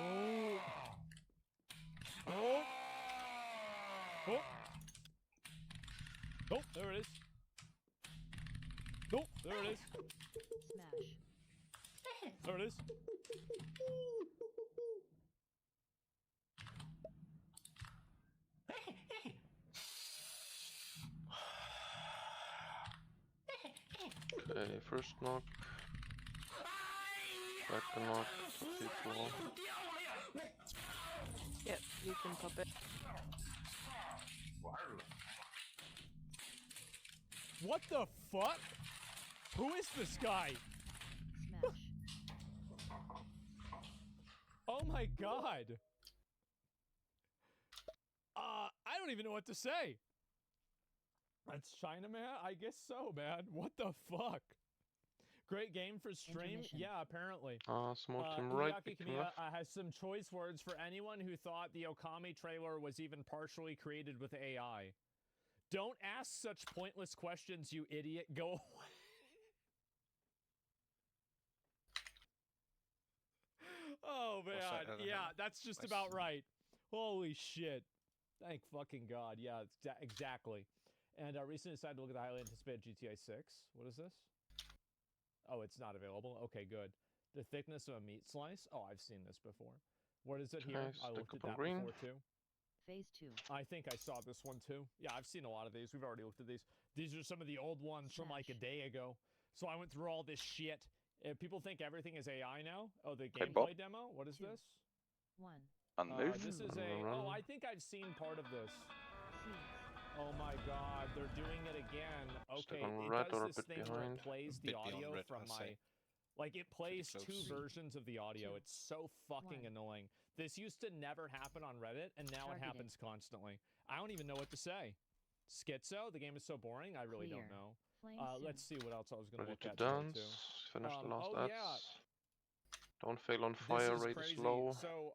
Oh! Oh! Oh! Oh, there it is. Oh, there it is. Smash. There it is. Okay, first knock. Second knock. People. Yep, you can pop it. What the fuck? Who is this guy? Smash. Oh my god. I don't even know what to say. That's China, man? I guess so, man. What the fuck? Great game for stream? Intermission. Yeah, apparently. Small team right, Hideaki big team Kamiya left. has some choice words for anyone who thought the Okami trailer was even partially created with AI. Don't ask such pointless questions, you idiot. Go away. Oh, man. Yeah, that's just about right. Holy shit. Thank fucking God. Yeah, exactly. And recently decided to look at the highly anticipated GTA 6. What is this? Oh, it's not available. Okay, good. The thickness of a meat slice. Oh, I've seen this before. What is it here? Okay, I stick looked at up on that green. before too. Phase 2. I think I saw this one too. Yeah, I've seen a lot of these. We've already looked at these. These are some of the old ones from like a day ago. So I went through all this shit. People think everything is AI now. Oh, the gameplay demo? What is 2, this? 1. Unmoved. This is a... Oh, I think I've seen part of this. Oh my god, they're doing it again. Okay, on it red or a does this bit thing where it behind. plays A the bit beyond audio red, from I'd my... say. Like, it plays close. two versions of the audio. 2, It's so fucking 1. annoying. This used to never happen on Reddit, and now it Targeted. happens constantly. I don't even know what to say. Schizo? The game is so boring, I really don't Clear. know. Flame Let's see what else I was going to Ready look to at today, dance. too. Finish the last oh, ads. yeah. Don't fail on This fire. is Rate crazy. is low. So,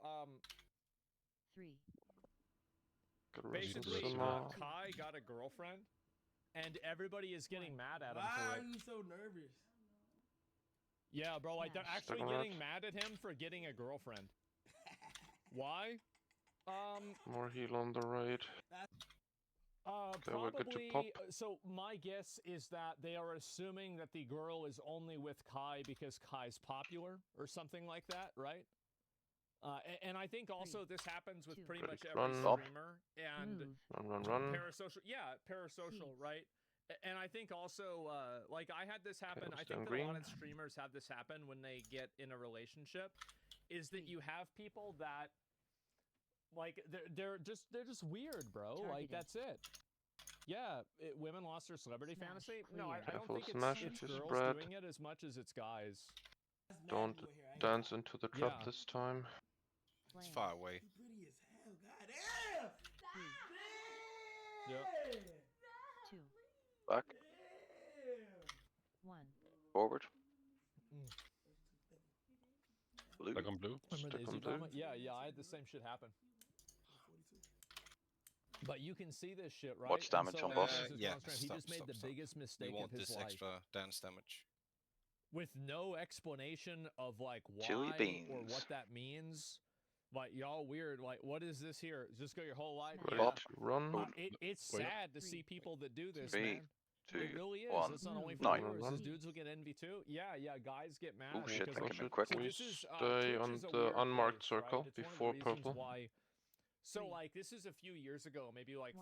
3. Got basically, resistance. Kai got a girlfriend, and everybody is getting mad at him Why for are it. you so nervous? Yeah, bro, like they're actually Second getting round. mad at him for getting a girlfriend. Why? More heal on the right. Okay, we're good to pop. Probably. So my guess is that they are assuming that the girl is only with Kai because Kai's popular or something like that, right? And I think also this happens with 2, pretty Ready much to every run. streamer and Move. Run. parasocial. Yeah, parasocial, right? And I think also, like I had this happen. Okay, I still think that a lot green. of streamers have this happen when they get in a relationship, is that you have people that, like, they're just weird, bro. Like Targeted. that's it. Yeah, women lost their celebrity Smash fantasy. clear. No, I don't Careful, think smash it's if you girls spread. doing it as much as it's guys. Don't dance into the trap Yeah. this time. It's Flames. far away. Pretty as hell, goddamn! 3, Yep. 2, Back. 1. Forward. Mm. Blue. Like on blue. Remember the Stick on Izzy drama? blue. Yeah, I had the same shit happen. But you can see this shit, right? What's And damage so on I boss? noticed this Yeah, on stream. He stop, just made stop, the stop. biggest We mistake want of his this life. extra dance damage. With no explanation of like Chili why or beans. what that means. Like y'all weird. Like what is this here? Just go your whole life. Ready Yeah. to run. It's Wait. sad to see people that do this, 3, man. 2, It really is. 1. It's not only for Nine. viewers. Run. These dudes will get envy too. Yeah, guys get mad. Oh shit, because, that like, came in quick. so We this is stay Twitch on is a the weird unmarked place, circle right? It's before one of the reasons purple. why. So like this is a few years ago, maybe like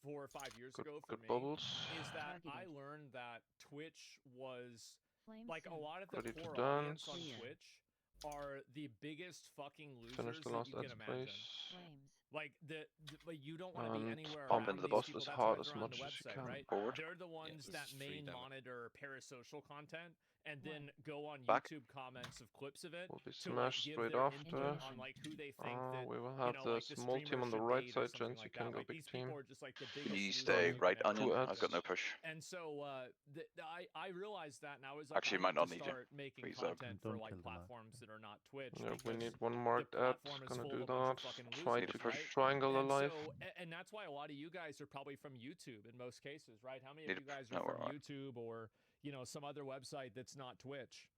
4 or 5 years ago for Good me. bubbles. Is that I Targeted. learned that Twitch was Flames. like a lot of the Ready to core audience on dance. Twitch are the biggest fucking losers Finish the that last you can edge imagine. place. Flames. Like like you don't want to be And anywhere pump around into the these boss people. as That's hard why as they're on the much as you website, can. right? Forward. They're the ones this that is free main damage. monitor parasocial content and then go on Back. YouTube comments of clips of it Will be to like smashed give straight their after. input on like who they think that We will you have know the like the small team streamer on the should right date or side, something gents. You like can that. go Like big these team. people are just like the biggest You losers stay you right can ever onion. imagine. I've got no push. And so I realized that, and I was like, Actually, I might need not to need you. start making Please, Zach. content for like platforms that are not Twitch. Yeah, we because need one marked the ad. platform is Gonna full do of a bunch of that. fucking Try losers, to right? keep triangle And alive. so, and that's why a lot of you guys are probably from YouTube in most cases, right? How many Need of a you guys no, are we're from alright. YouTube or some other website that's not Twitch?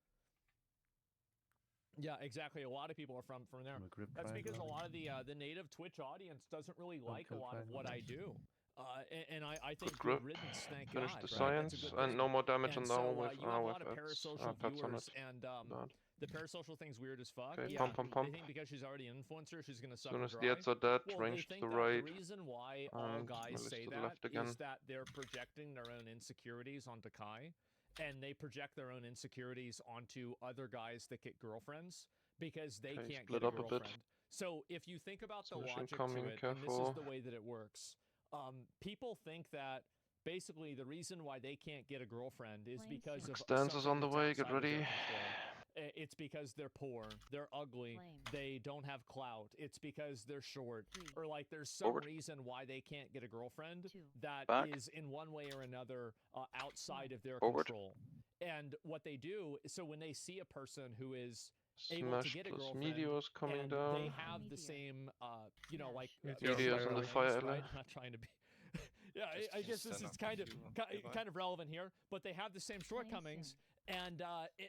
Yeah, exactly. A lot of people are from there. That's because a lot of the native Twitch audience doesn't really like a lot of what I do. And I think Good grip. riddance, thank Finish God. the Right? That's a science good and thing. no more damage on And that so, one with you have a lot of pets. parasocial Pets on viewers, it. and Bad. the parasocial thing's weird as fuck. Okay, Yeah, pump. they think because she's already an influencer, she's gonna As suck soon and as the dry. ads are dead, Well, range they to think the that right. the reason why all And guys Melis say to the that left again. is that they're projecting their own insecurities onto Kai, and they project their own insecurities onto other guys that get girlfriends because they Okay, can't split get a up a bit. girlfriend. So if you think about the Smash logic incoming, to it, and this is careful. the way that it works, people think that basically the reason why they can't get a girlfriend is because of Stance is something on the that's way, get outside of their ready. control. It's because they're poor, they're ugly, Flames. they don't have clout. It's because they're short, 3, or like there's some Forward. reason why they can't get a girlfriend 2, that Back. is in one way or another outside of their Forward. control. And what they do, so when they see a person who is able to Smash get a plus girlfriend meteors coming and down. they have the same, like Meteors on the feelings, fire right? ally. I'm not trying to be. Yeah, Just I guess this stand is up kind if of you want, kind of relevant here, but they have the same shortcomings, soon.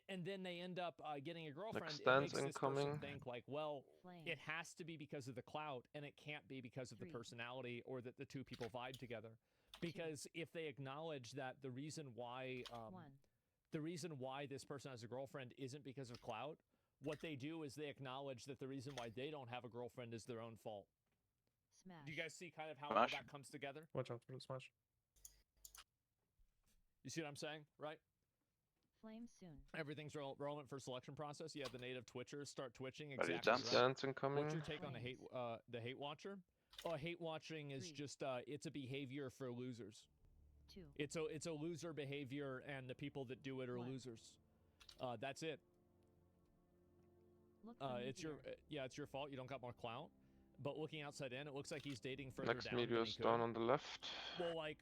and then they end up getting a girlfriend. It stance makes this person incoming. think like, well, Flames. it has to be because of the clout, and it can't be because of the 3, personality or that the two people vibe together. Because if they acknowledge that the reason why 1. this person has a girlfriend isn't because of clout, what they do is they acknowledge that the reason why they don't have a girlfriend is their own fault. Smash. Do you guys see kind of how all Smash. that comes together? Watch out for the smash. You see what I'm saying, right? Flames soon. Everything's relevant for selection process. Yeah, the native Twitchers start twitching. Ready to Exactly. dance? Right. Stance incoming. What's your take on the hate watcher? Oh, hate watching is 3, just it's a behavior for losers. 2, It's a loser behavior, and the people that do it are 1. losers. That's it. Look for It's your meteor. it's your fault. You don't got more clout. But looking outside in, it looks like he's dating further Next down than meteor he is could. down on the left. Well, like,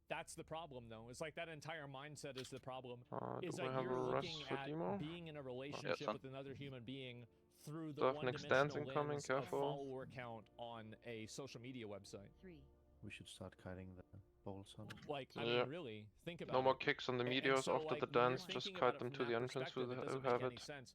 that's the problem, though. It's like that entire mindset is the problem. Do Is we that have you're a looking rest for at demo? being in a relationship son. with another human being through the Stuff next dance one-dimensional incoming, lens of careful. follower count on a social media website. 3, We should start cutting the balls on it. Like, I Yeah. mean, really, think about No more it. kicks on the And meteors so, after like, the when you're dance, just thinking kite about it them from to the that entrance perspective, who it doesn't have make any it. sense.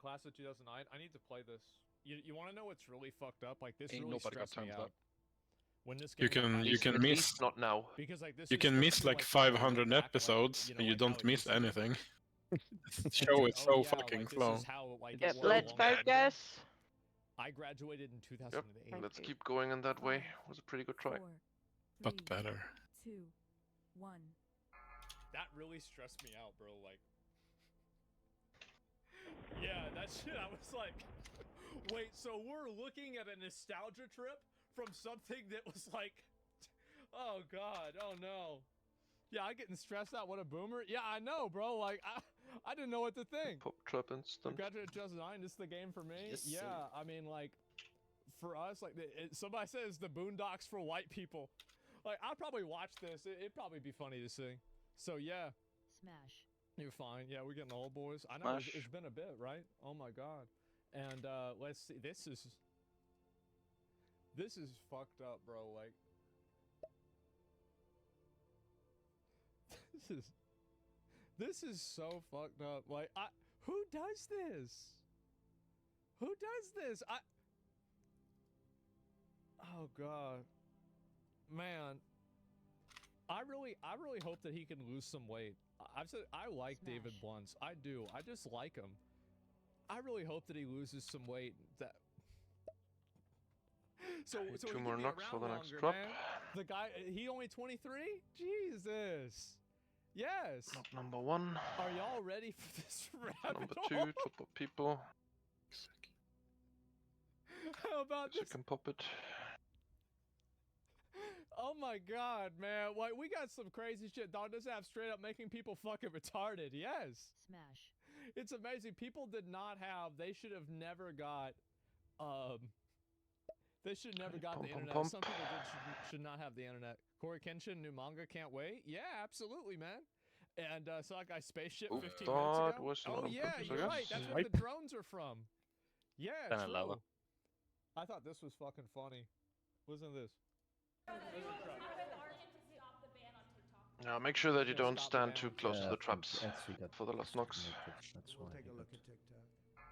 Class of 2009. I need to play this. You want to know what's really fucked up? Like this Ain't really nobody got stressed me times out. up. When this You game got can At miss. least not now. because like this You is can supposed miss to be, like the way 500 back, like, episodes and you like how don't it miss used to be. anything. The And show is so yeah, fucking like, slow. This is how like Yep, it was a let's long time ago. focus. I graduated in Yep. 2008. Let's keep going in that way. It was a pretty good try. 4, But 3, better. 2, 1. That really stressed me out, bro. Like, yeah, that shit. I was like, wait, so we're looking at a nostalgia trip from something that was like, oh god, oh no. Yeah, I'm getting stressed out. What a boomer. Yeah, I know, bro. Like, I didn't know what to think. Pop trap instant. Graduate 2009, this is the game for me. Yes, yeah, sir. I mean, like, for us, like, somebody says the Boondocks for white people. Like, I'd probably watch this. It'd probably be funny to see. So, yeah. Smash. You're fine. Yeah, we're getting old, boys. I know Smash. it's been a bit, right? Oh my god. And let's see. This is fucked up, bro. Like, this is so fucked up. Like, who does this? Who does this? Oh god, man. I really hope that he can lose some weight. I've said I like Smash. David Blunts. I do. I just like him. I really hope that he loses some weight. That so he Two can more be knocks for around the next longer, drop. man. The guy, he only 23? Jesus. Yes. Not number one. Are y'all ready for this rabbit Number hole? 2, top of people. How about You this? can pop it. Oh my god, man. Like, we got some crazy shit. Dog doesn't have straight up making people fucking retarded. Yes. Smash. It's amazing. People did not have, they should have never got, they should never got the Pump, internet. pump, Some people should not have the internet. Corey Kenshin, new manga, can't wait. Yeah, absolutely, man. And so that guy Spaceship 15 minutes Thought ago. was Oh on yeah, purpose, I you're right. guess. That's where the drones are from. Yeah, Kinda true. lower. I thought this was fucking funny. Listen to this. Now make sure that you don't Stop the stand ban too on close to Yeah, the I think traps Etsy got for the last knocks. disconnected, that's why We'll take he a look got at TikTok.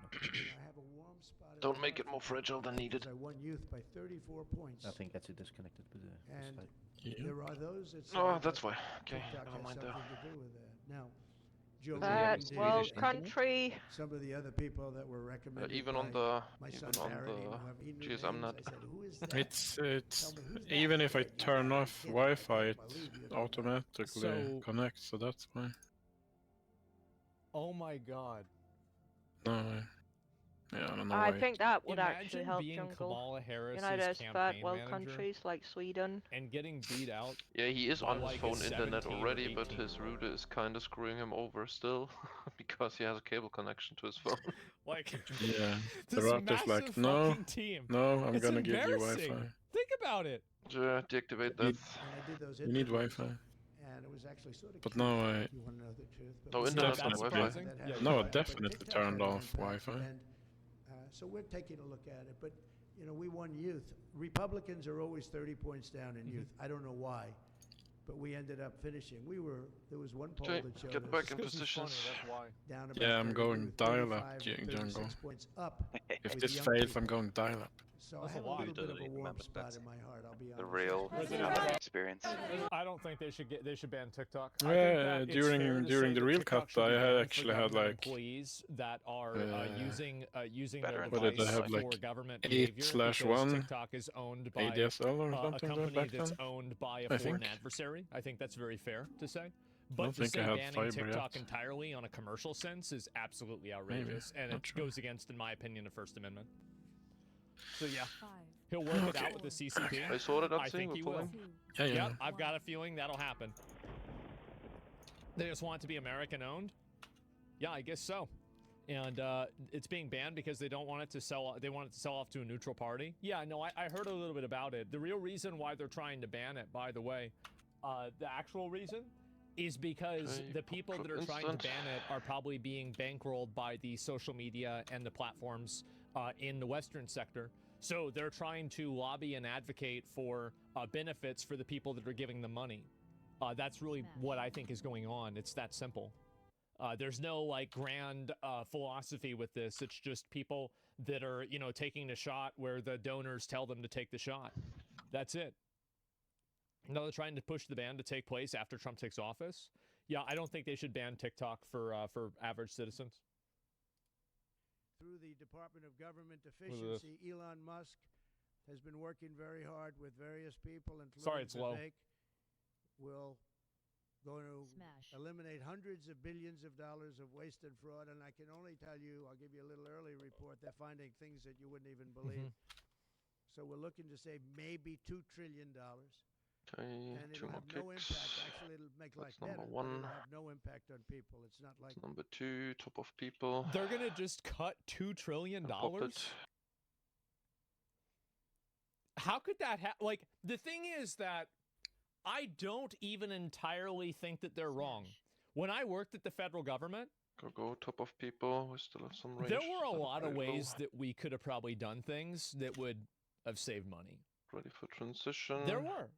knocked I have a warm spot. in Don't my make heart it more for fragile than TikTok needed. because I won youth by 34 points. I think Etsy disconnected with the And site. there are those that say Oh, that's that why. Okay, TikTok never has mind something that. to do with that. Now, Joe Third Rogan world did, country. some of the other people that were recommended Even by on the my son even on Barrett, even the whoever, he knew GSM names. net. I said, who is that? It's Tell me, who's that? even if I He's turn not a off kid. I Wi-Fi, can't it believe you don't know. automatically So- connects. So that's why. Oh my god. No, yeah, I don't know I why. think that would actually Imagine help being Jungle. Kamala Harris's You know, there's third campaign world manager countries like Sweden. and getting beat out. Yeah, he is by on his like a phone internet 17 or already, but 18 his router is kinda screwing him over still because he has a cable connection to his phone. Like, Yeah, the this router's like, massive no, fucking team. no, I'm It's gonna give you embarrassing. Wi-Fi. Think about it. Yeah, deactivate that. And I did those You need interviews, Wi-Fi. and it was actually sort of But cute, no, if you want to know the truth. But No we internet, started no with Wi-Fi. that Yeah, had no, Wi-Fi, but definitely TikTok turned had an off impact, Wi-Fi. and, so we're taking a look at it, but you know, we won youth. Republicans are always 30 points down in youth. I don't know why, but we ended up finishing. There was one poll Okay, that showed get us back in This is funny, positions. that's why. down about Yeah, I'm 30, going we were dial-up, 35 and Jungle. 36 points up. If with this young fails, people. I'm going dial-up. So That's I a have a lot. little bit of a Totally warm remember spot that. in my heart. I'll be honest. The real experience. I don't think they should ban TikTok. I Yeah, think that it's during- fair to during say the that real TikTok Cata, should be I had banned for actually had, government like, employees that are using their Veteran What did I device have, for like, government behavior because 8/1 TikTok is owned by ADSL or a something like company back that's then? owned by a I foreign think. adversary. I think that's very fair to say. don't But to think I say had banning fiber TikTok yet. entirely on a commercial sense is absolutely outrageous, and not it sure. goes against, in my opinion, the First Amendment. So yeah, 5, he'll work it Okay. out with the CCP. I saw it, I I'd think he will. 2, Yeah, yeah. Yep, I've got a feeling that'll happen. They just want it to be American owned? Yeah, I guess so. And it's being banned because they don't want it to sell. They want it to sell off to a neutral party. Yeah, no, I heard a little bit about it. The real reason why they're trying to ban it, by the way, the actual reason is because Okay, the people that are trying to instant. ban it are probably being bankrolled by the social media and the platforms in the Western sector. So they're trying to lobby and advocate for benefits for the people that are giving them money. That's really what I think is going on. It's that simple. There's no like grand philosophy with this. It's just people that are, you know, taking the shot where the donors tell them to take the shot. That's it. No, they're trying to push the ban to take place after Trump takes office. Yeah, I don't think they should ban TikTok for average citizens. Through the Department of Government Efficiency, Elon Musk has been working very hard with various people, including Sorry, it's low. Vivek. Will going to eliminate hundreds of billions of dollars of waste and fraud, and I can only tell you, I'll give you a little early report, they're finding things that you wouldn't even believe. So we're looking to save maybe $2 trillion. Okay, And it'll have no impact. Actually, it'll make life better, but it'll have no impact on people. It's not like... Number 2, top of people. They're going to just cut $2 trillion? How could that happen? Like, the thing is that I don't even entirely think that they're wrong. When I worked at the federal government, Go top of people. We still have some range. there were a lot of ways that we could have probably done things that would have saved money. Ready for transition. There were.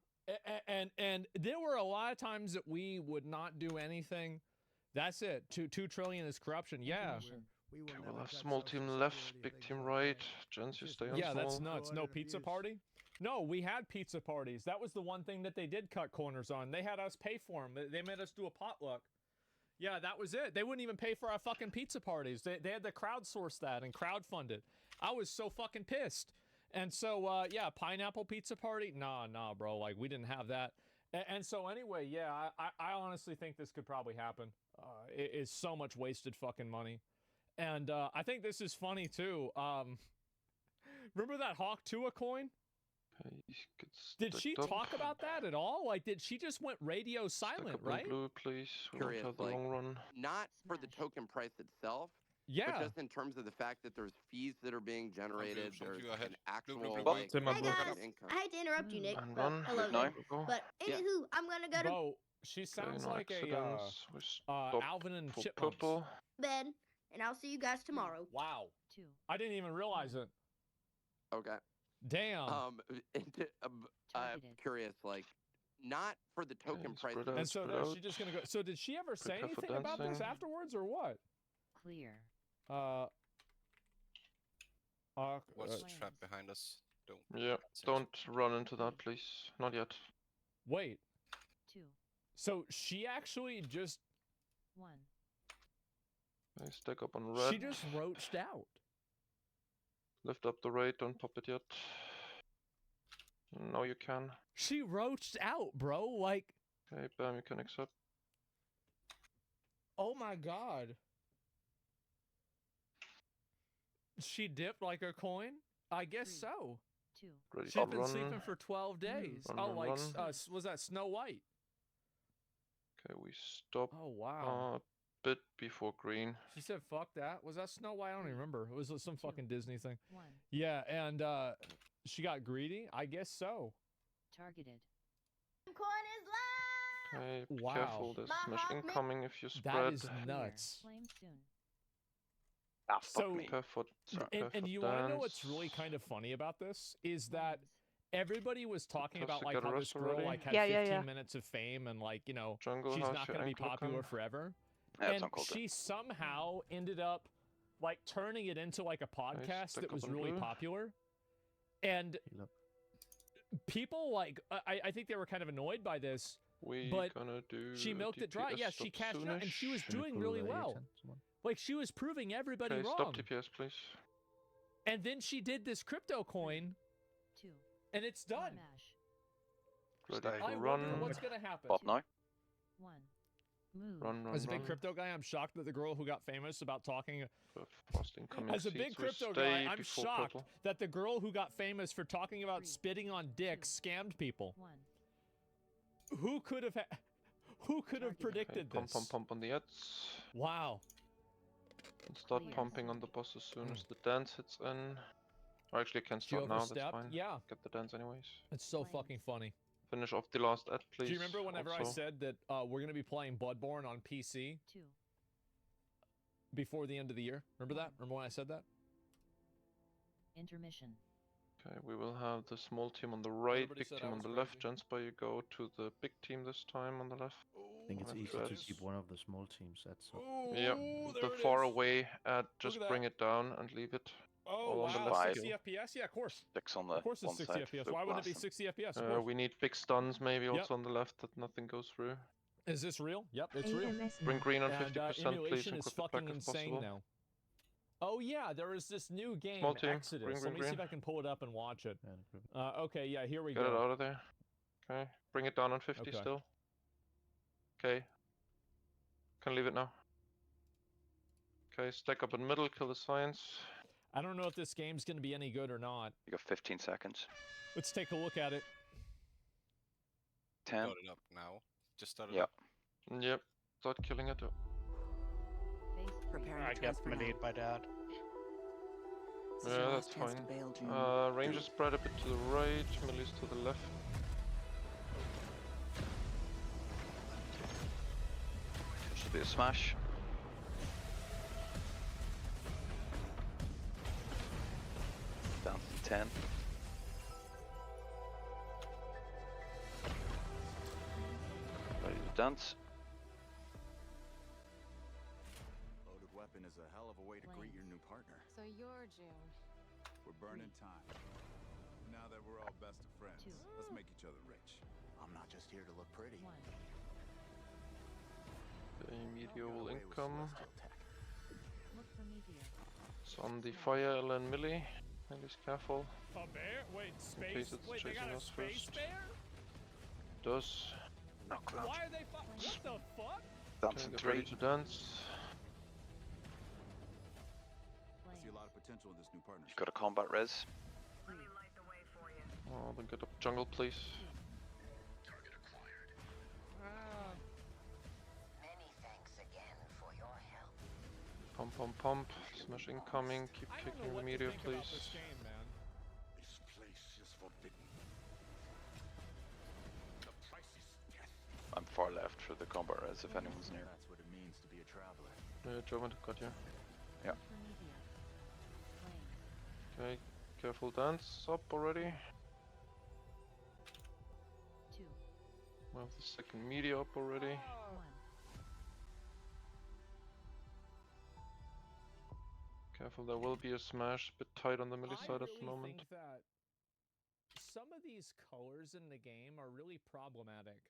And there were a lot of times that we would not do anything. That's it. $2 trillion is corruption. Yeah. Okay, we'll have small team left, big team right. Gents, you stay on yeah, small. that's nuts. No pizza party? No, we had pizza parties. That was the one thing that they did cut corners on. They had us pay for them. They made us do a potluck. Yeah, that was it. They wouldn't even pay for our fucking pizza parties. They had to crowdsource that and crowdfund it. I was so fucking pissed. And so, yeah, pineapple pizza party? Nah, bro. Like, we didn't have that. And so, anyway, yeah, I honestly think this could probably happen. It is so much wasted fucking money. And I think this is funny, too. Remember that Hawk Tua coin? Did she talk about that at all? Like, did she just went radio silent, right? Blue, please. We Curious, won't have the like, long run. not for the token price itself, yeah, but just in terms of the fact that there's fees that are being generated, there's an actual Like, like, Hi guys, income. I hate to interrupt you, Nick. And Well, run. hello, No. Nick. But anywho, I'm gonna go to Bro, she sounds like a Alvin and Chipmunks. Purple. bed, and I'll see you guys tomorrow. Wow. I didn't even realize it. Okay. Damn. I'm curious, like, not for the token price. And so is she just gonna go? So did she ever say anything about this afterwards, or what? Clear. What's the trap behind us? Don't run into that, please. Not yet. Wait. 2. So she actually just 1. Okay, stack up on red. She just roached out. Lift up the raid, don't pop it yet. No, you can. She roached out, bro. Like. Okay, bam, you can accept. Oh my god. She dipped like a coin? I guess so. 2. Ready She'd to been run. sleeping for 12 days. Run, like, run. was that Snow White? Okay, we stop. Oh, wow. A bit before green. She said, fuck that. Was that Snow White? I don't even remember. It was some fucking Disney thing. 1. Yeah, and she got greedy? I guess so. Targeted. Coin is live. Okay, be Wow. careful. There's smash incoming if you spread. That is nuts. Flame soon. Ah, fuck So, me. and you want to know what's really kind of funny about this? Is that everybody was talking about like how this girl like had 15 minutes of fame and like, you know, Jungle she's House, not your going to be ankle popular come. forever. Yeah, it's And Uncle she somehow ended up like turning it into like a podcast stick that up was on really blue. popular. And people like, I think they were kind of annoyed by this, We but gonna do she milked it dry. DPS Yeah, she stop cashed it out and she was soonish. doing really well. Like she was proving everybody Okay, wrong. stop DPS, please. And then she did this crypto coin 2. and it's done. Mash. Ready I to wonder run. what's going to happen. Bob, no? 1. Move. Run, As a big run. crypto guy, I'm shocked that the girl who got famous about talking. Fast incoming As a big seeds, we crypto stay guy, I'm before shocked purple. that the girl who got famous for talking about spitting on dicks scammed people. 1. Who could have predicted Okay, this? pump on the ads. Wow. And start Clear. pumping on the boss as soon as the dance hits in. Or actually, I can start now, that's overstepped? fine. Yeah. Get the dance anyways. It's so fucking funny. Finish off the last ad, please. Do you remember whenever I also. said that we're going to be playing Bloodborne on PC 2. before the end of the year? Remember that? Remember when I said that? Intermission. Okay, we will have the small team on the right, Everybody big said team I on was the crazy. left. Jenspa, you go to the big team this time on the left. think it's Left easy to reds. keep one of the small teams at top. Yep, the far away just bring it down and leave it. Oh all on the wow, left 60 skill. FPS? Yeah, of course. Sticks on the Of course it's one 60 side. FPS. so Why wouldn't it be blast them. 60 FPS? Of course. We need big stuns maybe Yep. also on the left that nothing goes through. Is this real? Yep, it's real. Bring green on And 50%, please, emulation and is encrypt it back fucking if insane possible. now. Oh yeah, there is this new game, Small team. Exodus. Green, Let green, me see green. if I can pull it up and watch it. Okay, yeah, here we Get it go. out of there. Okay, bring it down on 50 Okay. still. Okay. Can leave it now. Okay, stack up in middle, kill the science. I don't know if this game's gonna be any good or not. You got 15 seconds. Let's take a look at it. 10. Start it up now. Just start it Yep. up. Yep. Start killing it. Preparing I to get transfer many by dad. This is your Yeah, last that's chance fine. to bail, June. Rangers spread a bit to the right, melee's to the left. Should be a smash. Down to 10. Ready to dance. Loaded weapon is a hell of a way to greet your new partner. So you're June. We're burning time. Now that we're all best of friends, let's make each other rich. I'm not just here to look pretty. The meteor will income. Look for meteor. It's on the fire, Ellen melee. Meelee's careful. A bear? Wait, In case space? it's Wait, they chasing got a us space first. bear? Does. Knock them out. Why are they what the fuck? Dance in Get 3. ready to dance. I see a lot of potential in this new partnership. Got a combat res. Oh, then get up jungle, please. Many thanks again for your help. Pump, pump, pump. Smash incoming. Keep I don't kicking know the what meteor, to think about please. this game, man. This place is forbidden. The price is death. I'm far left for the combat res if anyone's near. That's what it means to be a traveler. Jovan got you. Yeah. For meteor. Flame. Okay, careful dance up already. 2. We have the second meteor up already. 1. Careful, there will be a smash. Bit tight on the melee I side at really the moment. think that some of these colors in the game are really problematic.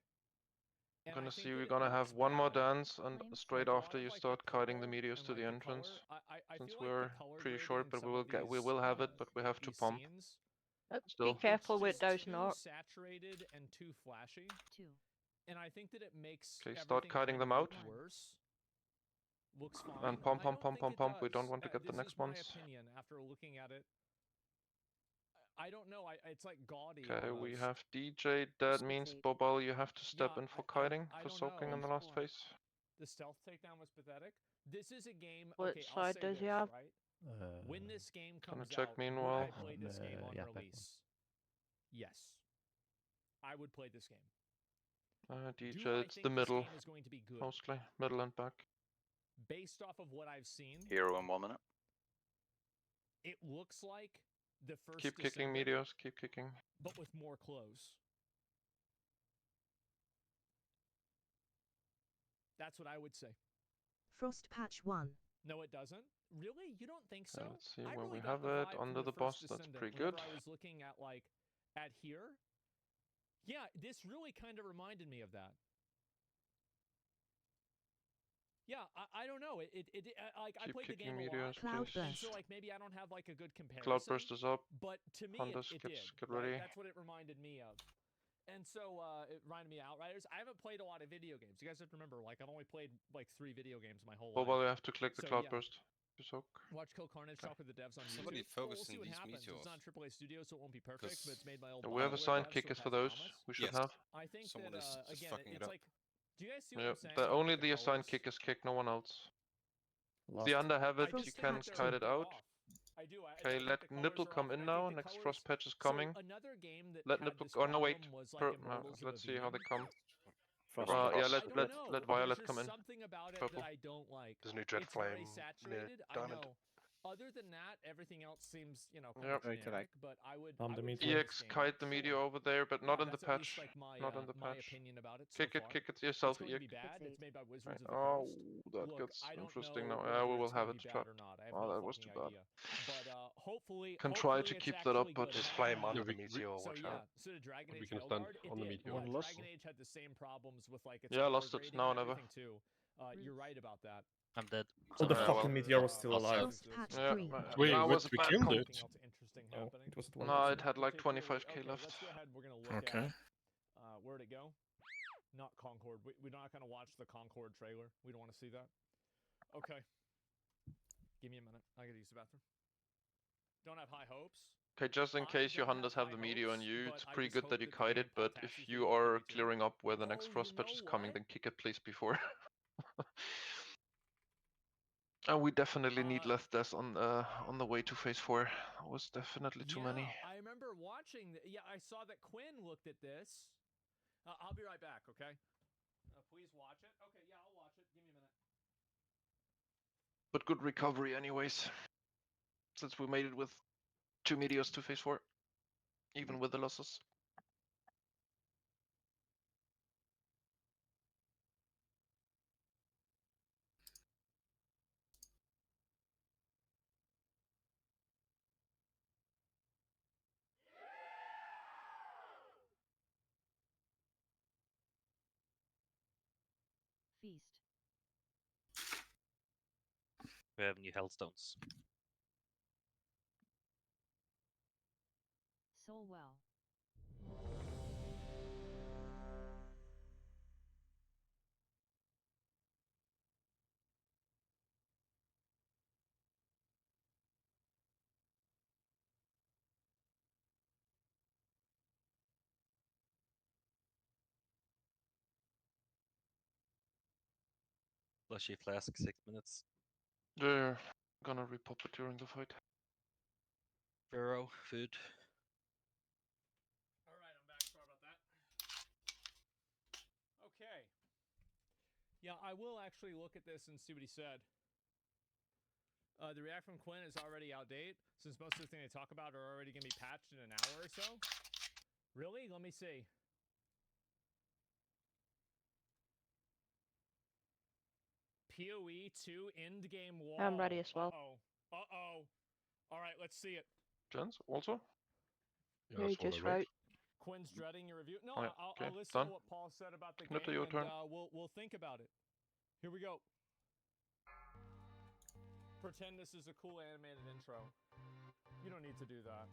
I'm And gonna I think see that we're it gonna have looks one more bad. dance, and Flame straight Like, a lot after of, you like, start kiting the purple meteors and, to the like, entrance. I Since feel like we're the color pretty grading short, in but some we of will these, have it, but we have to these pump. scenes, Still. Be careful it's with just those too knocks. saturated and too flashy. 2. And I think that it makes Okay, start everything kiting kind them of out. look worse. Looks fine. And pump, I pump, don't pump, think pump, it pump. We does. don't want to get the This next is my ones. opinion after looking at it. I don't know. It's like gaudy. Okay, we almost. have DJ. That means Bobble, you have to step Yeah, in for kiting, I for don't soaking know. in the last phase. The stealth takedown was pathetic. This is a game. What Okay, I'll side say does this, he have? right? When this game Gonna comes check out, meanwhile. would I play this game on yeah, back one. release? Yes. I would play this game. DJ, Do I it's think the this middle, game is going to be good? mostly. Middle and back. Based off of what I've seen, Hero in 1 minute. it looks like the first Keep kicking Descendant, meteors, keep kicking. but with more clothes. That's what I would say. Frost patch 1. No, it doesn't. Really? You don't think so? Let's see I where really we got have the it. vibe from Under the first boss, that's Descendant pretty whenever good. I was looking at at here. Yeah, this really kind of reminded me of that. Yeah, I don't know. I Keep played the kicking game a lot, meteors, Cloud please. and so burst. maybe I don't have a good comparison. Cloudburst is up. But to me, Hunters, it get did. ready. Right? That's what it reminded me of. And so it reminded me of Outriders. I haven't played a lot of video games. You guys have to remember, I've only played 3 video games my whole Bobble, you life. have to click the So, Cloudburst to soak. Watch Kill Carnage talk with the devs on Somebody YouTube. focus We'll see on what these happens. meteors. It's not AAA studio, so it won't be perfect, but it's made by old We have Bioware assigned devs, so it kickers for has those. promise. We should have. I think Someone that, is just again, fucking it it's up. do you guys see what Yeah, I'm saying? only with the assigned colors? kickers kick, no one else. Last. The under have it, I you just can think that kite it they're out. off. I do. I Okay, think let the colors Nipple are come off, in and I now. think the Next colors- frost patch is So coming. another game that Let had Nipple. this Oh no, wait. problem was Let's see how they come. Frost Yeah, patch. let Violet There's come in. something about it Purple. that I don't like. There's a new Dread It's Flame very near saturated. I Diamond. know. Other than that, everything else seems, you know, kind Yep. of generic. But I would. On I the would meteor. play this EX game, kite the meteor sure. over there, but not in the That's at least patch. like my Not in the my patch. opinion about it so Kick it, far. kick it It's yourself, going to EX. be bad. It's made by Wizards of the Oh, Coast. that Look, gets I don't interesting know now. whether We will it's have gonna it be bad trapped. or not. I have Oh, no that was fucking too bad. idea. But hopefully, Can try to it's keep that up, actually but good. just It flame has under the the meteor, So watch yeah, out. so the Dragon We Age can stand Veilguard, it on the did. meteor. Yeah, One loss. Dragon Age had the same problems with like its Yeah, I color lost it. grading Now or and never. everything too. You're right about that. I'm dead. Oh, the Yeah, fucking well. meteor was still alive. Yeah, Wait, that what? was a We bad killed call. it? Else interesting Oh, happening. it was at No, 1%. it had like Particularly- 25k okay, left. let's go ahead. We're gonna look Okay. at where'd it go? Not Concord. We're not gonna watch the Concord trailer. We don't want to see that. Okay. Give me a minute. I gotta use the bathroom. Don't have high hopes. Okay, just in case your hunters have the meteor on you, it's pretty good that you kite it, but if you are clearing up where the next frost patch is coming, then kick it please before. And we definitely need less deaths on the way to phase 4. It was definitely too many. I remember watching. Yeah, I saw that Quinn looked at this. I'll be right back. Okay. Please watch it. Okay, yeah, I'll watch it. Give me a minute. But good recovery anyways, since we made it with 2 meteors to phase 4, even with the losses. Feast. We have new Hellstones. Soul well. Fleshy flask, 6 minutes. They're gonna repop it during the fight. Burrow, food. All right, I'm back. Sorry about that. Okay. Yeah, I will actually look at this and see what he said. The react from Quinn is already outdated, since most of the things they talk about are already going to be patched in an hour or so. Really? Let me see. PoE 2 end game wall. I'm ready as well. Uh-oh. All right, let's see it. Jens, also? Yeah, you just wrote. Quinn's dreading your review. No, Oh, yeah. I'll Okay, listen done. to what Paul said about the Knut, game, your and turn. we'll think about it. Here we go. Pretend this is a cool animated intro. You don't need to do that.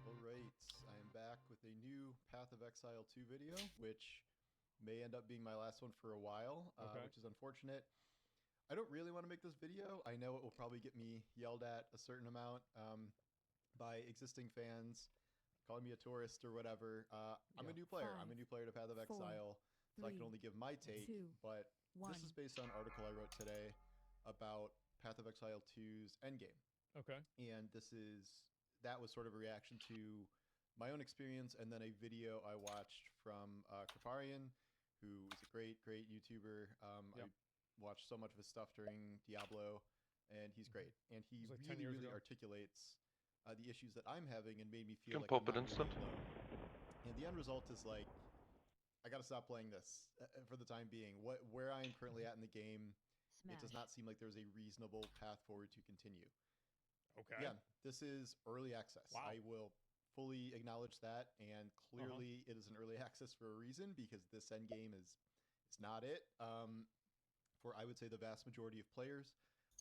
Alright, I am back with a new Path of Exile 2 video, which may end up being my last one for a while, which is unfortunate. I don't really want to make this video. I know it will probably get me yelled at a certain amount by existing fans, calling me a tourist or whatever. I'm a new player. I'm a new player to Path of Exile, so I can only give my take, but this is based on an article I wrote today about Path of Exile 2's endgame. Okay. And that was sort of a reaction to my own experience, and then a video I watched from Kriparian, who is a great YouTuber. I watched so much of his stuff during Diablo, and he's great. And he like 10 years really ago. articulates the issues that I'm having and made me feel Can like pop I'm it not really instant. alone. And the end result is like, I gotta stop playing this for the time being. Where I am currently at in the game, it does not seem like there's a reasonable path forward to continue. Okay. Yeah, this is early access. Wow. I will fully acknowledge that, and clearly it is an early access for a reason, because this end game is not it for, I would say, the vast majority of players.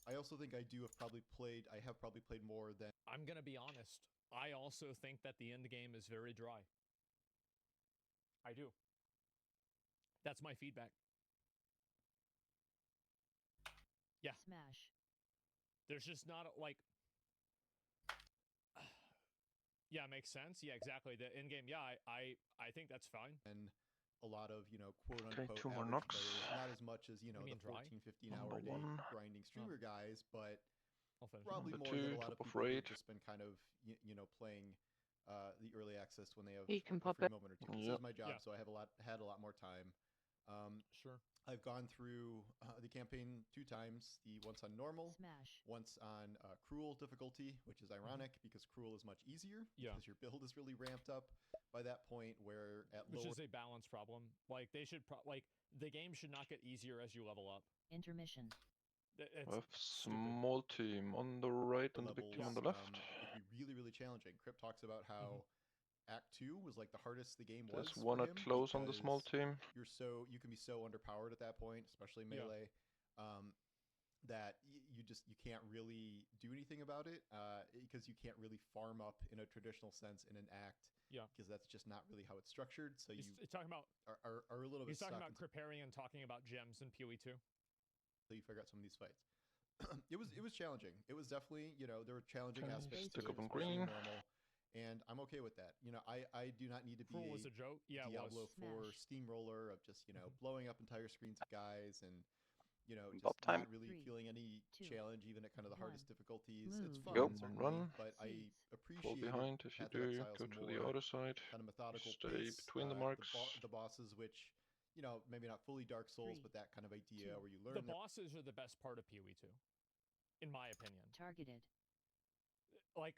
I also think I have probably played more than... I'm going to be honest. I also think that the end game is very dry. I do. That's my feedback. Yeah. Smash. There's just not like... Yeah, it makes sense. Yeah, exactly. The end game, yeah, I think that's fine. And a lot of, quote unquote, 2 more average knocks. players. Not as much as, the mean dry? 14, 15 hour a day Number 1. grinding streamer guys, but I'll finish. probably Number more than 2, a lot of top of people who've raid. just been kind of, playing the early access when they have You can a pop free it. moment or two. This Yep. is my job, Yeah. so I have had a lot more time. Sure. I've gone through the campaign 2 times. The once on normal, once on cruel difficulty, which is ironic because cruel is much easier because your build is really ramped up by that point. Where at which lower is a balance problem. Like they should like the game should not get easier as you level up. Intermission. We have small team on the right and the big team on the left. It can be really, really challenging. Crypt talks about how Act 2 was like the hardest the game was. There's one for at him close on the small because team. You can be so underpowered at that point, especially melee, that you can't really do anything about it because you can't really farm up in a traditional sense in an act. Because that's just not really how it's structured. So he's talking about are a little bit. He's talking about Kriparian talking about gems in PoE 2. So you figure out some of these fights. It was challenging. It was definitely, there were challenging aspects to it, especially normal, and I'm okay with that. I do not need to be was a joke. Yeah, Diablo 4 steamroller of just blowing up entire screens of guys and just time. not really feeling any challenge even at kind of the hardest difficulties. It's fun, Go certainly, run. but I Fall appreciate behind if you do. Go to the other side. Kind of methodical Stay pace, between the marks. The bosses, which maybe not fully Dark Souls, but that kind of idea where you learn. The bosses are the best part of PoE 2, in my opinion. Targeted. Like.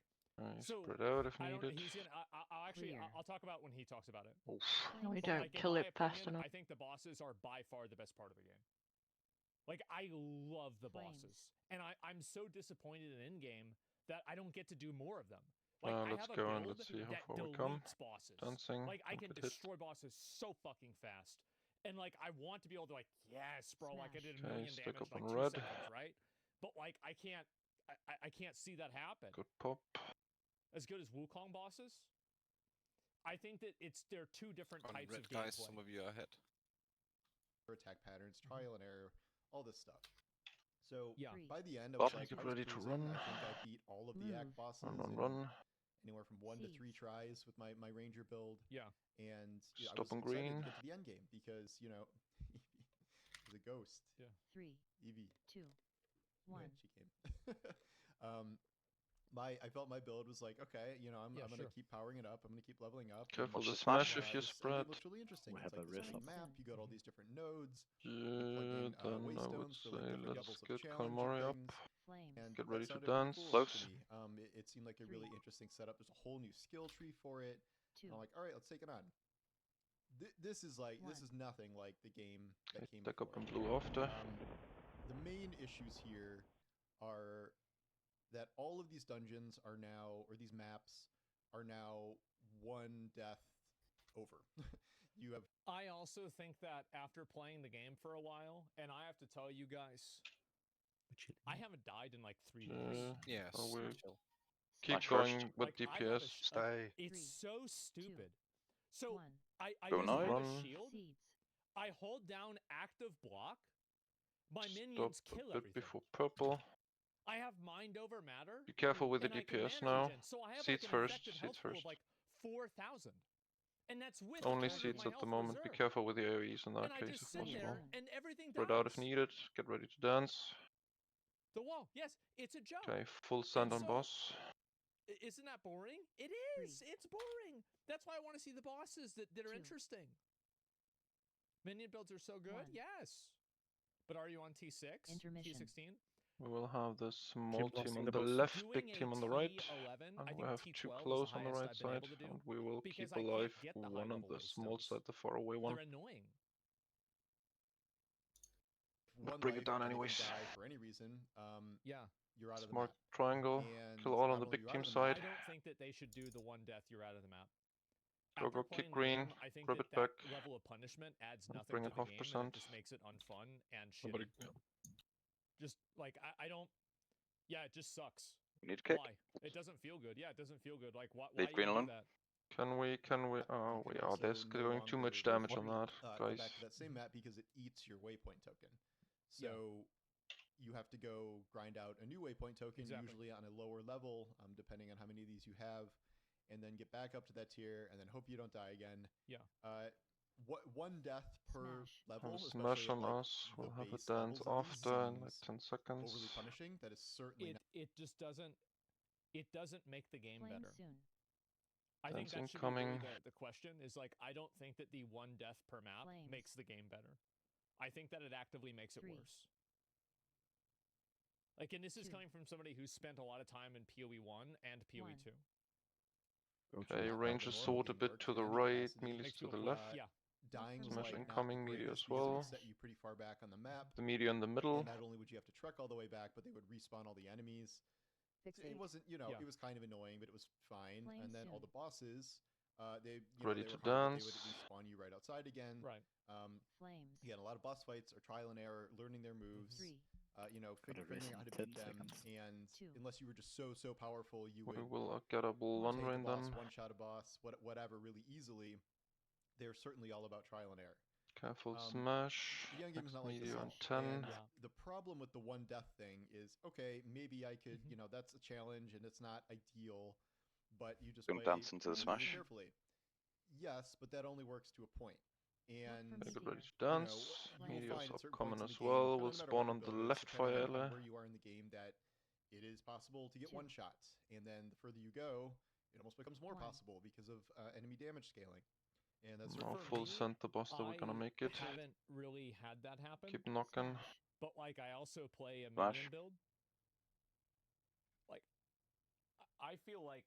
So spread out if needed. I'll talk about when he talks about it. We don't kill it fast enough. I think the bosses are by far the best part of the game. Like I love the bosses, and I'm so disappointed in game that I don't get to do more of them. Like I let's have a go and build let's see how that far we come. deletes bosses. Dancing. Like I can destroy bosses so fucking fast, and like I want to be able to yes, bro. Like I did a million damage stick up in on like 2 red. seconds, right? But like I can't see that happen. Good pop. As good as Wukong bosses. I think that they're 2 different On types red of guys, gameplay. some of you are ahead. Attack patterns, trial and error, all this stuff. So yeah, by the end, I was like, get I was ready to cruising. run. I think I beat all of the act bosses in anywhere from 1 to 3 tries with my ranger build. Yeah, and Stop I was on excited green. to get to the end game because he's a ghost. Yeah. 3, Evie. 2, 1. She came. I felt my build was like, okay, I'm gonna keep powering it up. I'm gonna keep leveling up. Careful And, the smash if you this spread. looks really interesting. We It's have like a this riff big up. map. You got all these different nodes. Yeah, then I would waystones for like say different let's levels of get challenge Kalmari and up. things. Flames. And Get that ready to sounded pretty dance. cool Close. to me. It seemed like a really interesting setup. There's a whole new skill tree for it. And I'm like, all right, let's take it on. This is nothing like the game that came Deck up before. and blue after. The main issues here are that all of these dungeons are now, or these maps are now 1 death over. You have. I also think that after playing the game for a while, and I have to tell you guys, I haven't died in like 3 days. Yes. Keep Smash going first. with Like, I have DPS. Stay. It's so stupid. So 1. I Go just now. have a Run. shield. Seeds. I hold down active block. My Stop minions a kill bit everything. before purple. I have mind over matter. Be careful with the and I can DPS manage now. regen. So I have Seeds like an first. effective Seeds health pool first. of like 4,000. And that's with Only all of seeds my at the health moment. Be reserve. careful with the AoEs in that And I case just if sit possible. there and everything Spread out if dies. needed. Get ready to dance. The wall. Yes, it's a joke. Okay, full send And on so- boss. Isn't that boring? It is. It's boring. That's why I want to see the bosses that are 2. interesting. Minion builds are so good. 1. Yes. But are you on T6? Intermission. T16? We will have the small Keep team losing on the the boss. left, Doing big a team on the right. T11, And I we think have T12 two is close the on the highest right I've been side, able to do and we will because keep I can't alive get the one on high-level the small waystones. side, the far away one. They're annoying. One Bring life, it down and if you anyways. die for any reason, Yeah. you're out of the Smart map. triangle. And Kill all not on the only big you out team of the map, side. I don't think that they should do the 1 death you're out of the map. Go, After kick playing the green. game, I think Grab that it back. level of punishment adds And nothing bring to it the half game, and percent. it just makes it unfun and Nobody. shitty. Just like I don't. Yeah, it just sucks. We need to kick. Why? It doesn't feel good. Yeah, it doesn't feel good. Like why Leave even green do alone. that? Can we? Oh, you we can are. also There's no going too much longer damage on that, go guys. back to that same map because it eats your waypoint token. So you have to go grind out a new waypoint token, Exactly. usually on a lower level, depending on how many of these you have, and then get back up to that tier, and then hope you don't die again. Yeah. One death per level, Have a smash especially at, on like, us. We'll the have a base dance levels of these, after in like seems 10 seconds. overly punishing. That is certainly not. It just doesn't. It doesn't make the game Flame better. soon. I think that Dance should be really incoming. the question. Is like I don't think that the one death per map makes the game better. I think that it actively makes it worse. Like, and this is coming from somebody who's spent a lot of time in PoE 1 and PoE 2. Okay, ranger sword a bit to the right, melee's to the left. Yeah. Dying was Smash like not the incoming, meteor greatest as because it well. would set you pretty far back on the map. The meteor in the middle. And not only would you have to trek all the way back, but they would respawn all the enemies. It wasn't, you know, it was kind of annoying, but it was fine. And then all the bosses, they Ready they to were hard, but dance. they would respawn you right outside again. Right. Flames. Again, a lot of boss fights are trial and error, learning their moves. 3. You know, Gotta figuring race out how to in 10 beat them, seconds. and 2. unless you were just so powerful, you We would will get a ball take a rain boss, then. one-shot a boss, whatever, really easily. They're certainly all about trial and error. Careful smash. The young game is Next not like this meteor at on all. 10. And the problem with the one death thing is, okay, maybe I could, you know, that's a challenge and it's not ideal, but you just Boom play dance into the really smash. carefully. Yes, but that only works to a point. And Get ready to you know, dance. you will Meteors find at are certain coming points in as the game, well. kinda We'll no matter spawn what on your the build is, left depending fire on area. where you are in the game, that it is possible to get one shots, and then the further you go, it almost becomes more possible because of enemy damage scaling. And that's No, For full me, center buster, we're gonna make it. I haven't really had that happen. Keep knocking. But like, I also play a Smash. minion build. Like, I feel like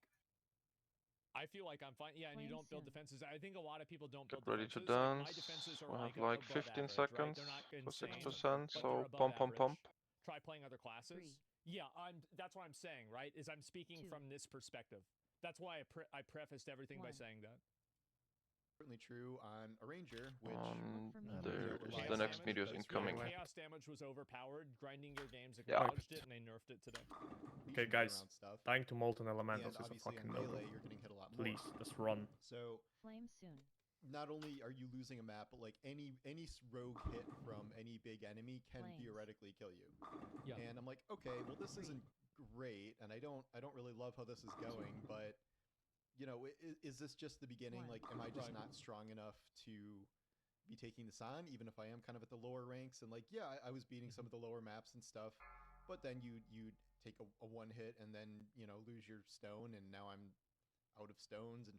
I'm fine. Yeah, and you don't build defenses. I think a lot of people don't Get build ready to defenses. Like, my dance. defenses are We like have like above 15 average, right? seconds They're not for insane, 6%, but so they're above pump. average. Try playing other classes. Yeah, that's what I'm saying, right? Is I'm speaking from this perspective. That's why I prefaced everything by saying that. certainly true on a ranger, which There is relies the on next damage, meteor's but it's incoming. really Chaos damage was overpowered. Grinding your games Yeah. acknowledged it, and they nerfed it today. Okay, guys. stuff. Dying to Molten And Elementals is a obviously fucking on no melee, you're getting hit a lot more. Please, just run. So Flame soon. not only are you losing a map, but like any rogue hit from any big enemy can theoretically kill you. Yeah. And I'm like, okay, well this isn't great, and I don't really love how this is going, but you know, is this just the beginning? Like, am I just not strong enough to be taking this on, even if I am kind of at the lower ranks? And like, yeah, I was beating some of the lower maps and stuff, but then you take a one hit and then, you know, lose your stone, and now I'm out of stones and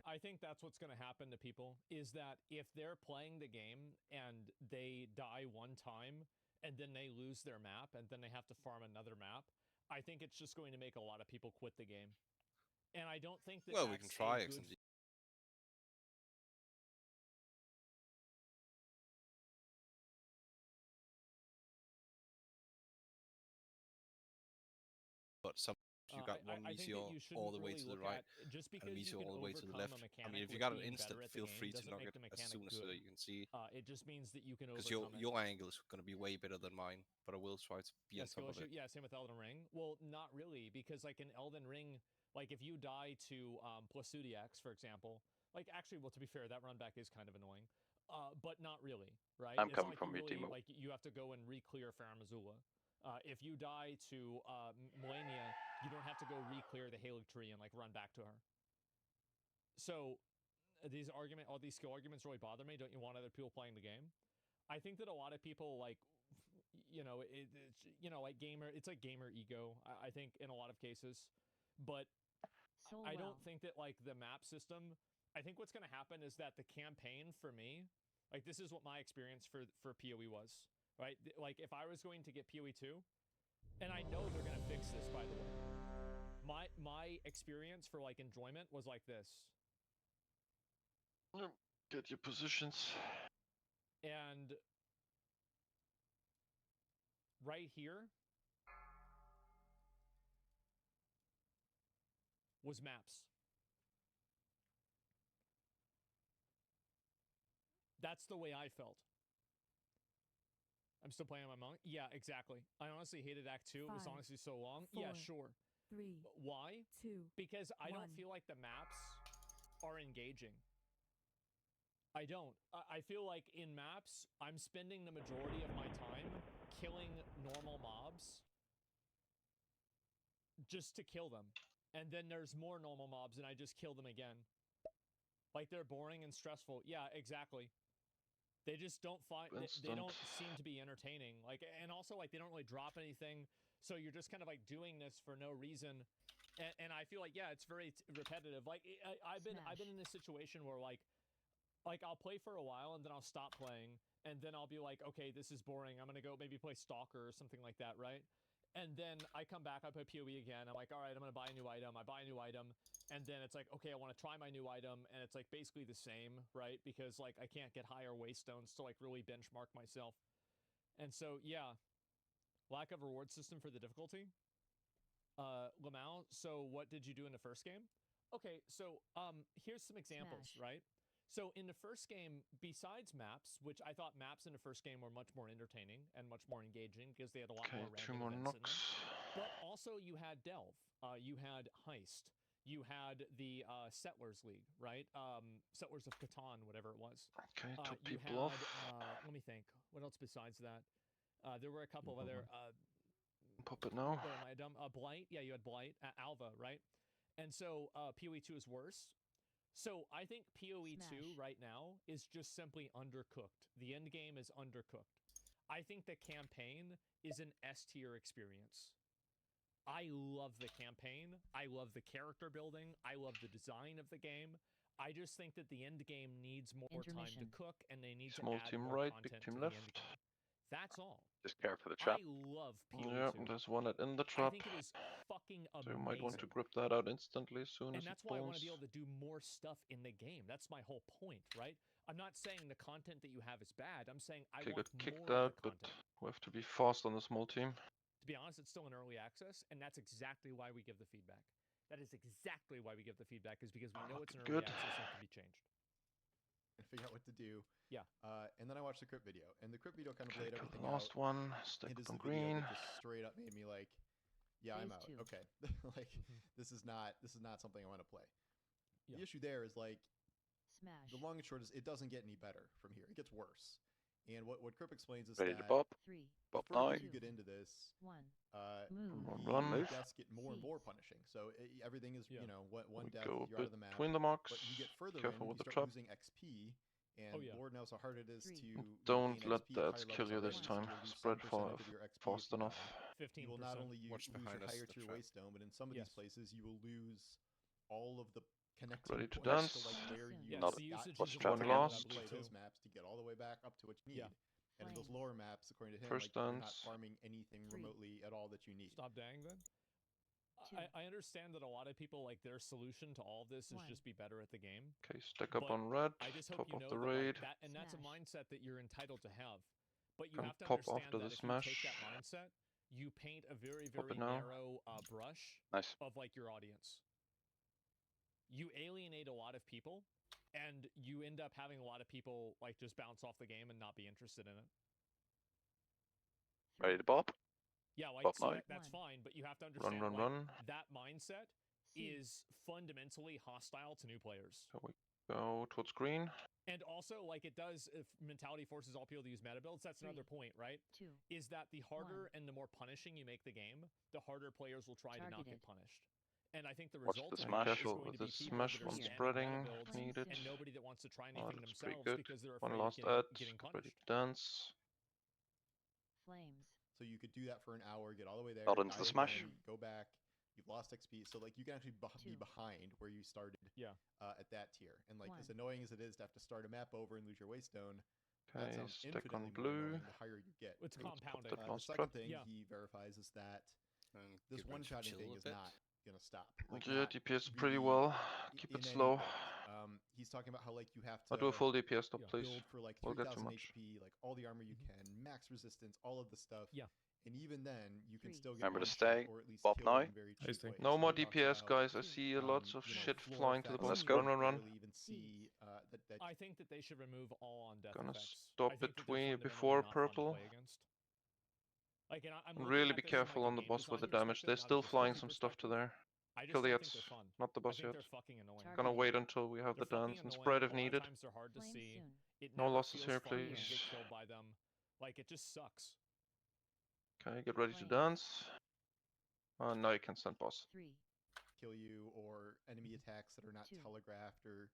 I think that's what's going to happen to people, is that if they're playing the game and they die one time and then they lose their map and then they have to farm another map, I think it's just going to make a lot of people quit the game. And I don't think that Well, we can that's try a good XMG. But some you got one I think meteor that you shouldn't all the way really to the look right, at, just and because a you meteor can all the way to the overcome left. a I mechanic mean, if you with got an being instant, better at the feel game free to doesn't knock make it the as mechanic soon as good. you can see. It just means that you can Because overcome your angle is going to be way better than mine, but I will try to be on top of it. Yeah, same with Elden Ring. Well, not really, because like in Elden Ring, like if you die to Plasudiax, for example, like actually, well, to be fair, that run back is kind of annoying, but not really, right? I'm It's coming not like from you, Timo. like you have to go and re-clear Farum Azula. If you die to Melania, you don't have to go re-clear the Halig tree and like run back to her. So all these skill arguments really bother me. Don't you want other people playing the game? I think that a lot of people like, you know, it's you know, like it's like gamer ego. I think in a lot of cases, but I don't think that like the map system. I think what's going to happen is that the campaign for me, like this is what my experience for PoE was. Right? Like, if I was going to get PoE 2, and I know they're going to fix this, by the way. My experience for, like, enjoyment was like this. Get your positions. And right here was maps. That's the way I felt. I'm still playing on my monk. Yeah, exactly. I honestly hated Act 2. It was honestly so long. 4, Yeah, sure. 3. Why? 2. Because I don't 1. feel like the maps are engaging. I don't. I feel like in maps, I'm spending the majority of my time killing normal mobs just to kill them. And then there's more normal mobs and I just kill them again. Like they're boring and stressful. Yeah, exactly. They just don't find, they don't seem to be entertaining. Like, and also like they don't really drop anything. So you're just kind of like doing this for no reason. and I feel like it's very repetitive. Like I've been in this situation where like I'll play for a while and then I'll stop playing and then I'll be like, okay, this is boring. I'm gonna go maybe play Stalker or something like that, right? And then I come back, I play PoE again. I'm like, all right, I'm gonna buy a new item. I buy a new item, and then it's like, okay, I want to try my new item, and it's like basically the same, right? Because like I can't get higher waystones to like really benchmark myself, and so yeah, lack of reward system for the difficulty. Lamau, so what did you do in the first game? Okay, so here's some examples, right? So in the first game, besides maps, which I thought maps in the first game were much more entertaining and much more engaging because they had a lot more random events in them. But also you had Delve, you had Heist, you had the Settlers League, right? Settlers of Catan, whatever it was. Okay, took you people had, off. let me think, what else besides that? There were a couple of other... Pop it now. What am I dumb? Blight, yeah, you had Blight, Alva, right? And so PoE 2 is worse. So I think PoE 2 right now is just simply undercooked. The end game is undercooked. I think the campaign is an S tier experience. I love the campaign. I love the character building. I love the design of the game. I just think that the end game needs more time to cook, and they need to Small add team more right, content big team to the left. end game. That's all. Just care for the trap. I love PoE 2. Yeah, there's one in the trap. I think it is fucking amazing. So you might want to grip that out instantly as soon as and it that's why I want to spawns. be able to do more stuff in the game. That's my whole point, right? I'm not saying the content that you have is bad. I'm saying I Okay, want got kicked more out, of the but content. we have to be fast on the small team. To be honest, it's still in early access, and that's exactly why we give the feedback. That is exactly why we give the feedback, is because we know it's in early access and it can be changed. And figure out what to do. Yeah. And then I watched the crypt video, and the crypt video kind of laid Got everything the last out. one, stick It is on the video green. that just straight up made me like, yeah, I'm out. Phase 2. Okay, like this is not something I want to play. Yeah. The issue there is like, Smash. the long and short is it doesn't get any better from here. It gets worse. And what Crip explains is Ready that to bop? 3, Bop the further nine. you get into this, 1. the Move. deaths get more and more punishing. So everything is, you know, one death, Go you're out of the map. between the marks. But you get further Careful in, with you the start trap. losing XP, and Lord knows how hard it is to Don't gain let XP at that higher kill you levels this already. time. So you'll lose Spread some percentage of your XP fast if you enough. die. You will not only lose your higher tier waystone, but in some of these places you will lose all of the connecting Ready to points dance. to like where you Not got watch to trap one last. play those maps to get all the way back up to what you need. And in those lower maps, according to him, First like, you're not dance. farming anything remotely at all that you need. Stop dying then? I understand that a lot of people, like, their solution to all of this is just be better at the game. Okay, stack up But on red. I just hope Top you of know the that, like, raid. that, and that's a mindset that you're entitled to have. But you Gonna have to pop understand after that the if you take smash. that mindset, you paint a very, Pop very it now. narrow brush Nice. of, like, your audience. You alienate a lot of people, and you end up having a lot of people, like, just bounce off the game and not be interested in it. Ready to bop? Yeah, like, Bop so nine. that's fine, but you have to understand, Run, like, run. that mindset is fundamentally hostile to new players. So we go towards green. And also, like, it does, if mentality forces all people to use meta builds, that's another point, right? 2. Is that the harder and the more punishing you make the game, the harder players will try to not get Targeted. punished. And I think the Watch result the of smash. that is Careful going with to the be people smash that are one spamming spreading. meta builds Needed. and nobody that wants to try Oh, anything that's pretty themselves good. because they're One afraid last of ad. getting Ready punished. to dance. Flames. So you could do that for an hour, get all the way there, Not into die the smash. again, go back. You've lost XP, so like you can actually be behind where you started. Yeah. At that tier, and like as 1. annoying as it is to have to start a map over and lose your waystone, that Okay, sounds stick on infinitely more blue. annoying the higher you get. It's compounding. that The last second trap. thing Yeah. he verifies is that And this give Rich a one-shotting chill thing a is bit. not gonna stop. Like, Yeah, not DPS pretty really well. Keep in it any slow. build. He's talking about how like you have to I'll do a full DPS stop, Yeah. please. build for like We'll get too 3,000 much. HP, like all the armor you can, max resistance, all of the stuff. Yeah. And even then, you can 3. still get Remember to one-shot stay. or at least Bop kill now. it in very cheap ways. No So more he talks DPS, about, guys. I see lots of you know, shit floor flying to the effects boss. that Let's you go. Run, run. barely even see, that I think that they should remove all on death Gonna effects. stop I think that they're between fundamentally before not fun to purple. play against. Like, and I'm looking Really at be this from, careful like, a on the game boss with the design damage. perspective, They're not a still flying difficulty some stuff to perspective. there. I just Kill the don't think Ets, they're fun. not the I boss think yet. they're fucking annoying. Gonna wait until we have They're the dance fucking and annoying. spread if A lot of needed. times they're hard to Flames see. soon. It No never losses feels here, fun when you please. get killed by them. Like, it just sucks. Okay, get ready to Flames. dance. Now you can send boss. 3. kill you, or enemy attacks that are not 2. telegraphed, or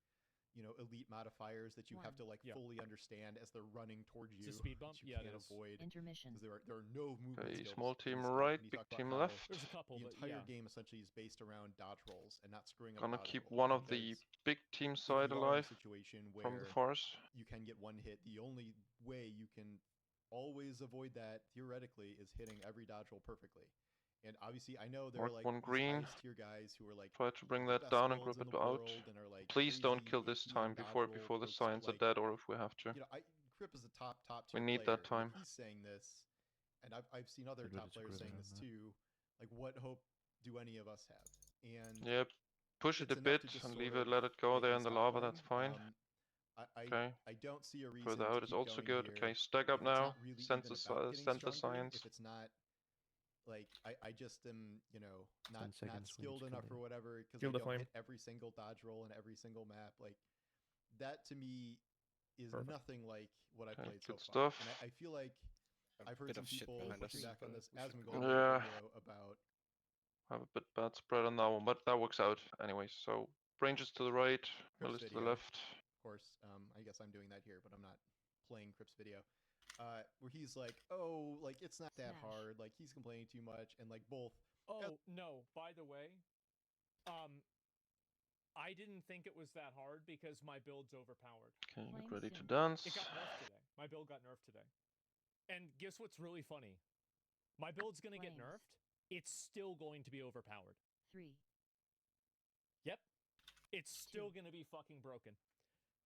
elite modifiers that you have to like fully understand as they're running towards you. It's a speed bump. You Yeah, can't it is. avoid Intermission. because there are no movement Okay, skills. small in team this game. right, And you big talk about team how left. There's a couple, the but entire yeah. game essentially is based around dodge rolls and not screwing up. Gonna dodge keep rolls, one of the because big team if side you are in a alive situation from the where force. you can get one hit, the only way you can always avoid that theoretically is hitting every dodge roll perfectly. And obviously, I know there are Mark like one these green. highest tier guys who are like Try to bring the that best down and builds group in it the out. world and are like Please don't crazy kill this AP time and dodge before roll the folks, signs are like, dead, or if we have to. Crip is a top We tier need player. that time. If he's saying this, and I've seen other I do top players disagree saying with this that. too. Like, what hope do any of us have? And Yep. Push it it's a enough bit to just and sort leave of it, let it go make there me in the stop lava, playing. that's fine. Okay. I don't see a reason Further to out is keep also going good. here Okay, stack up if it's now. not really Send even the, about getting send the stronger, science. if it's not like I just am, not 10 seconds, we need skilled to enough kill or whatever because Kill I the don't flame. hit every single dodge roll in every single map. Like that to me is Perfect. nothing like what I Okay, played so good far. stuff. And I feel like I've heard bit some of shit people behind us, pushing back on but this we should Asmongold go. Yeah. video about Have a bit bad spread on that one, but that works out anyway. So ranges to the right, Crip's Miller's to the video. left. Of course, I guess I'm doing that here, but I'm not playing Crip's video. Where he's like, oh, like it's not that hard. Like he's complaining too much, and like both. Oh no! By the way, I didn't think it was that hard because my build's overpowered. Okay, get ready to dance. It got nerfed today. My build got nerfed today. And guess what's really funny? My build's gonna get nerfed. It's still going to be overpowered. 3. Yep. It's still gonna be fucking broken.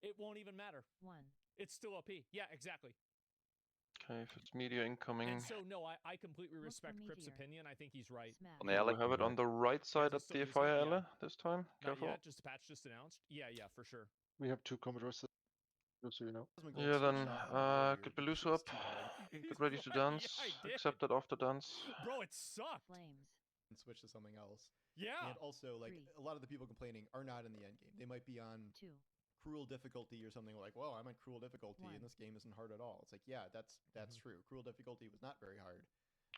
It won't even matter. 1. It's still OP. Yeah, exactly. Okay, if it's media incoming. And so no, I completely Look respect for Crip's meteor. opinion. I think he's right. On the We alley. have it on the right side Is it at still the using fire it? alley this time. Not Careful. yet. Just a patch just announced. Yeah, for sure. We have 2 Commodores, just so you know. Asmongold Yeah, then switched off on the warrior get because Beluso it was up. too hard. Get ready to dance. Yeah, I did. Accept it after dance. Bro, it sucked. Flames. And switch to something else. Yeah. And also, like 3. a lot of the people complaining are not in the end game. They might be on 2. cruel difficulty or something like, well, I'm on cruel difficulty and 1. this game isn't hard at all. It's like, yeah, that's true. Cruel difficulty was not very hard.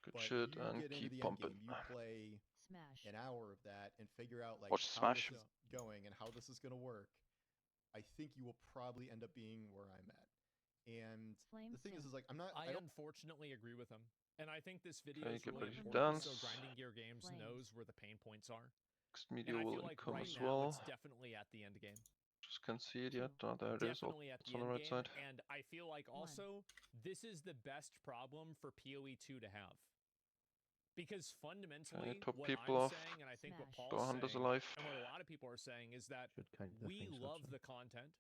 Good But shit, you and get into keep the end bumping. game, you play Smash. an hour of that and figure out like Watch the how smash. this is going and how this is going to work. I think you will probably end up being where I'm at. And the thing is like, I unfortunately agree with him. And I think this video Okay, is get really ready to important so dance. Grinding Gear Games knows where the pain points are. Next And media I will feel like come right as now well. it's definitely at the end game. Just can't see it yet. Oh, there it is. Oh, Definitely at it's the on the end right game. side. And I feel like also this is the best problem for PoE 2 to have. Because fundamentally, top what people I'm off. saying, and I think what Go Paul's Hunters saying, alive. and what a lot of people are saying is that kind of we things love also. the content.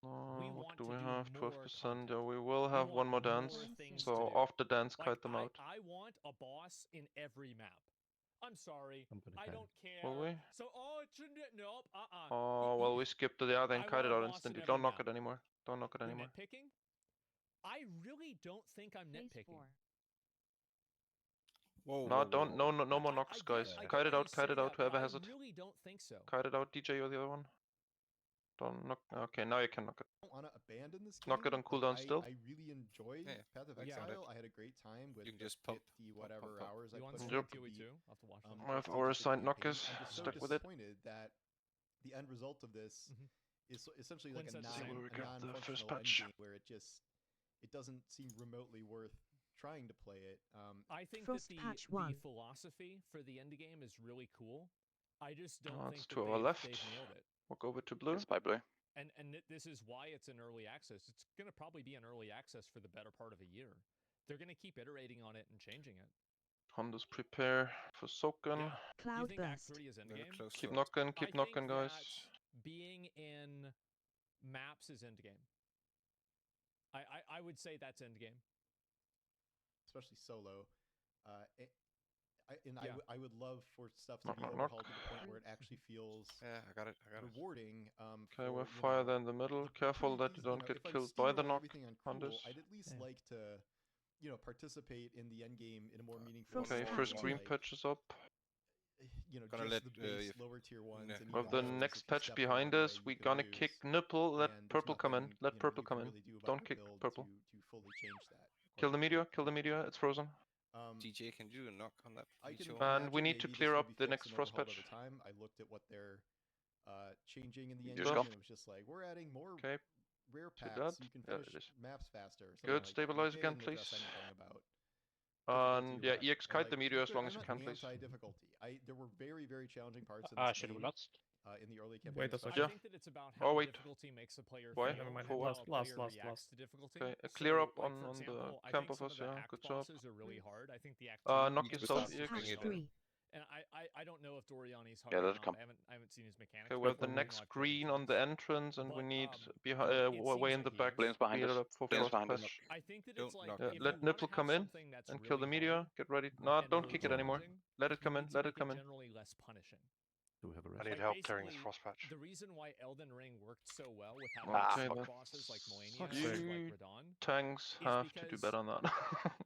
What want do to we do have? more 12%. Yeah, we will have one more dance. things So to do. after dance, Like, kite them out. I want a boss in every map. I'm sorry. I'm gonna I kite don't care. Will we? So, it shouldn't. Nope. Oh, well, we skipped to the other and I kite it want a out boss in instantly. every Don't knock map. it anymore. Don't knock it We're anymore. nitpicking? I really don't think I'm Phase nitpicking. 4. Whoa, No, whoa, don't. whoa. No more knocks, guys. Kite it out. Kite it out. Whoever has it. I really don't think so. Kite it out, DJ, or the other one. Don't knock. Okay, now you can knock it. I don't want to abandon this game. Knock it on cooldown still. I really enjoy Yeah, Path of yeah. Exile. I had a great time with You can the just pump, 50 whatever hours You I want put to in see to PoE beat, 2? I'll have to watch that. I have 15 our to assigned 50 knockers. I'm just so Stick with it. disappointed that the end result of this is essentially like a Quinn said the same. Where we got the first non-functional end patch. game where it doesn't seem remotely worth trying to play it. I think Frost that patch the 1. philosophy for the end game is really cool. I just don't Oh, think it's that to our left. they've nailed it. Walk over to blue. It's by blue. And this is why it's in early access. It's going to probably be in early access for the better part of a year. They're going to keep iterating on it and changing it. Hunters prepare for soaking. Do you think Act Cloudburst. 3 is They're endgame? close Keep to it. knocking, I keep knocking, think guys. that being in maps is endgame. I would say that's endgame. especially solo. Yeah. I would love for stuff to Knock, be knock, knock. overhauled to the point where it actually feels Yeah, I got it. rewarding. Okay, for, we're you fire know, there in the middle. the Careful pretty that you easy- don't know, get if I'm killed by the steamrolling knock. everything on Hunters. I'd at least like to, participate in the end game in a more meaningful Frost way. Okay, patch first two. green like, patch is up. Gonna just let, the base you- lower tier ones. yeah. And With even the those, next if you patch step the behind wrong us, way, we you can gonna lose. kick Nipple. Let And there's purple come in. nothing, Let purple you come can in. really do about Don't your kick build purple. to fully change that. Kill the meteor. Kill the meteor. It's frozen. DJ can do a knock on that. I can Leech over. And we imagine need to maybe this clear will up be the fixed next and frost overhauled patch. over time. I looked at what their changing in the Just engine. go. And it was just like, we're adding more Okay. rare to packs that. so you can Yeah, finish it is. maps faster. Or something Good, like that. stabilize They again, didn't please. address anything about And difficulty yeah, or whatever. EX And, kite like, the meteor as good, long I'm as you not can, please. anti-difficulty. There were very, very challenging parts in Ah, this should we game. lost? In the early campaign. Wait a especially. second. I think that it's about how Oh, wait. difficulty makes a player Why? feel Never mind. and For how what? a player Last. reacts to difficulty. Okay, clear So, up like, on for the example, I camp think of some us, of the yeah, act good job. bosses are really hard. I think the act 2 Knock bosses yourself, are EX. pretty Next hard. And I don't know if Doriani's hard Yeah, or let it not. come. I haven't seen his mechanics. Okay, we have before, the even next though I've played him green on the twice. entrance, and we But, need it way seems in the like he back. is. Bloons behind Speed it us. up for Bloons frost behind us. push. I think that Don't it's like knock Yeah, if it. let you want Nipple to have come in something that's and kill the really meteor. hard Get ready. No, and don't really kick it anymore. challenging, Let it come you in. need to Let it make come in. generally less punishing. Do we have a I rest? need Like, help during this basically, frost patch. the reason why Elden Ring worked so well with having Okay, super then. bosses like Millennia Fuck's and sake. like You Radon tanks is have to do because better on that.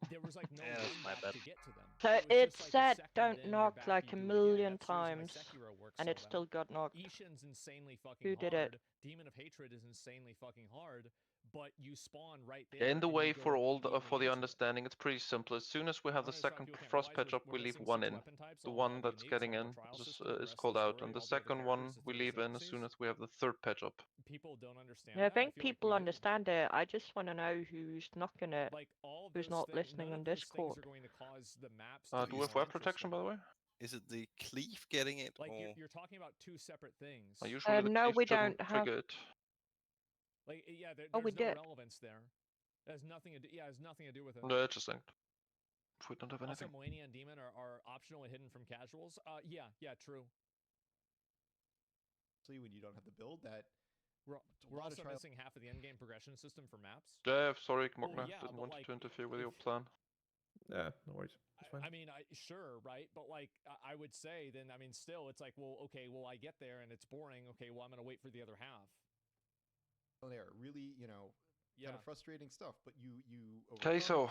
there was like no Yeah, that's run my back bad. to get to them. So It was it just like a said second don't in, you're knock back, like you a do it again. million That's the reason why times, Sekiro works and so it well. still got knocked. Ishin's insanely fucking Who hard. did it? Demon of Hatred is insanely fucking hard, but you spawn right there. Yeah, in the and way you go for all the, immediately for the into it. understanding, it's pretty simple. As soon as we have the 100 second people can't frost realize patch up, we we're leave missing one 6 in. weapon types, The all one have that's uniques, getting all have in a trial is, system, the is rest of called the out, story, and the all the other second one characters, it's we really leave in as simplesies. soon as we have the third patch up. People don't understand Yeah, I that. think feel like people we do. understand it. I just want to know who's knocking it, Like all who's those not things, listening none on of those Discord. things are going to cause the maps So to be Do we have more web protection, by the way? Is it the cleave getting it, Like or you're talking about two separate things. Usually the No, cleave we shouldn't don't have. trigger it. Like yeah, Oh, we there's no did. relevance there. It has nothing to do. Yeah, it has nothing to do with it. No, it's just linked. If we don't have Also, anything. Millennia and Demon are optionally hidden from casuals. Yeah, true. When you don't have the build, that We're also missing half of the endgame progression system for maps. Yeah, sorry, Well, Mogna. yeah, Didn't but, want like, to interfere with if- your plan. Yeah, no worries. It's fine. I mean, sure, right? But like, I would say then, I mean, still, it's like, well, okay, well, I get there and it's boring. Okay, well, I'm gonna wait for the other half. There, really, kind of frustrating stuff. But you. Okay, so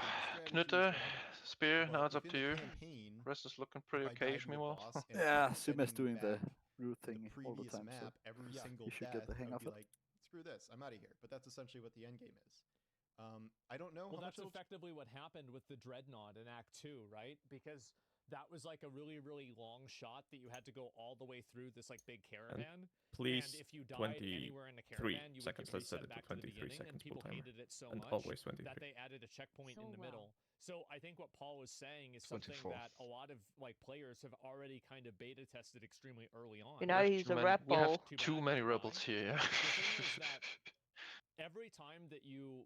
Knutte, But Spear, now it's up to within you. the campaign, Rest is looking pretty if I okay, died to a meanwhile. boss and Yeah, kept Suma's sending doing the back root thing the all the previous time, so map every Yeah. single you should death, get the hang I of would be it. like, screw this, I'm out of here. But that's essentially what the end game is. I don't know Well, how that's much effectively what happened with the Dreadnought in Act 2, right? Because that was like a really, really long shot that you had to go all the way through this like big caravan. Please, and if you died anywhere in the 23 caravan, you would seconds. get Let's set reset it to back to the 23 beginning, and seconds full people timer. hated it so And much always 23. that they added a checkpoint in the well. middle. So I think what Paul was saying is something 24. that a lot of like players have already kind of beta tested extremely early on. You know, he's a We have rebel. too many rebels here. Yeah. The thing is that every time that you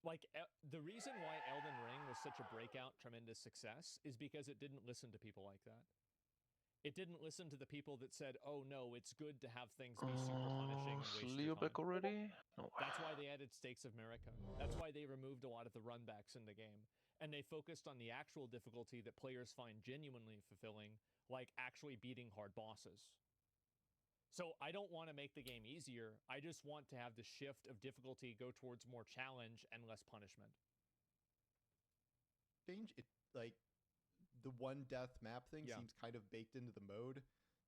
like the reason why Elden Ring was such a breakout tremendous success is because it didn't listen to people like that. It didn't listen to the people that said, "Oh no, it's good to have things be super punishing and waste your Leobeck time." already? No. That's why they added Stakes of America. That's why they removed a lot of the runbacks in the game. And they focused on the actual difficulty that players find genuinely fulfilling, like actually beating hard bosses. So I don't want to make the game easier. I just want to have the shift of difficulty go towards more challenge and less punishment. change. It like the one death map thing seems kind of baked into the mode.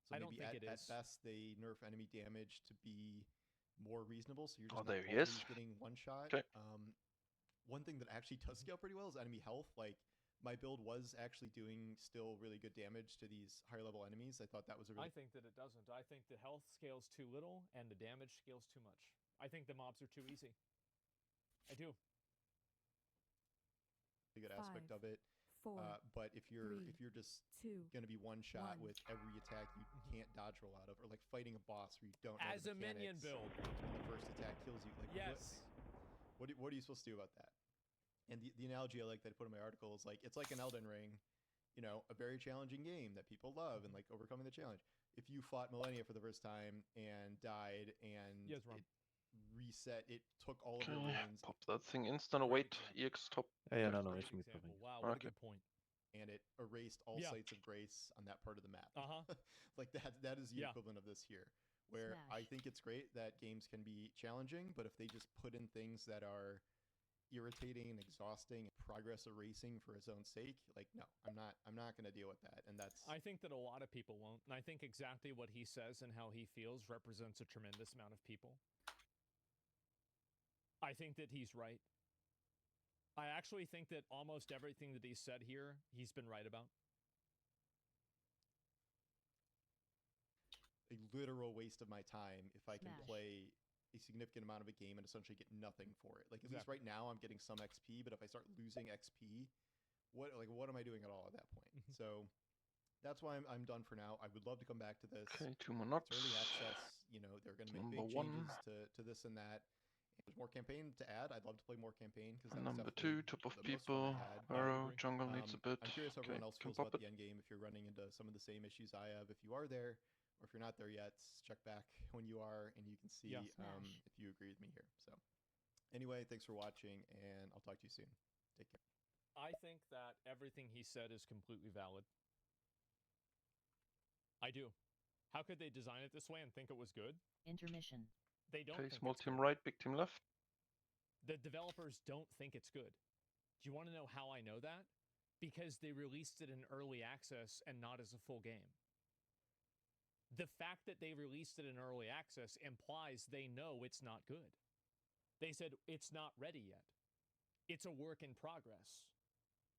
So I don't maybe think it at is. best they nerf enemy damage to be more reasonable. So you're just Oh, not there he always is. getting one shot. Okay. One thing that actually does scale pretty well is enemy health. Like my build was actually doing still really good damage to these higher level enemies. I thought that was a really I think that it doesn't. I think the health scales too little and the damage scales too much. I think the mobs are too easy. I do. good aspect of it. But if you're just going to be one shot with every attack you can't dodge roll out of, or like fighting a boss where you don't know As the a minion mechanics, build. and the first attack kills you. Like Yes. what are you supposed to do about that? And the analogy I like that I put in my article is like it's like an Elden Ring, you know, a very challenging game that people love and like overcoming the challenge. If you fought Millennia for the first time and died and it reset, it took all of your runes. Pop that thing instant await. EX top. Yeah, no, it's me popping. Wow, what a Okay. good point. And it erased all sites of grace on that part of the map. Like that is the equivalent of this here. Where I think it's great that games can be challenging, but if they just put in things that are irritating and exhausting, progress erasing for its own sake, like no, I'm not going to deal with that. And that's I think that a lot of people won't. And I think exactly what he says and how he feels represents a tremendous amount of people. I think that he's right. I actually think that almost everything that he said here, he's been right about. literal waste of my time if I can Smash. play a significant amount of a game and essentially get nothing for it. Like at least right now I'm getting some XP, but if I start losing XP, what am I doing at all at that point? So that's why I'm done for now. I would love to come back to this. Okay, 2 more It's knocks. early access. You know, they're going to make Number big 1. changes to this and that. If there's more campaign to add, I'd love to play more campaign because that was Number definitely 2, top of the most fun people. I had. Arrow, jungle needs a bit. I'm curious how everyone else can feels pop about it. the end game. If you're running into some of the same issues I have, if you are there, or if you're not there yet, check back when you are, and you can see if you agree with me here. So, anyway, thanks for watching, and I'll talk to you soon. Take care. I think that everything he said is completely valid. I do. How could they design it this way and think it was good? Intermission. They don't Okay, think small it's team good. right, big team left. The developers don't think it's good. Do you want to know how I know that? Because they released it in early access and not as a full game. The fact that they released it in early access implies they know it's not good. They said it's not ready yet. It's a work in progress.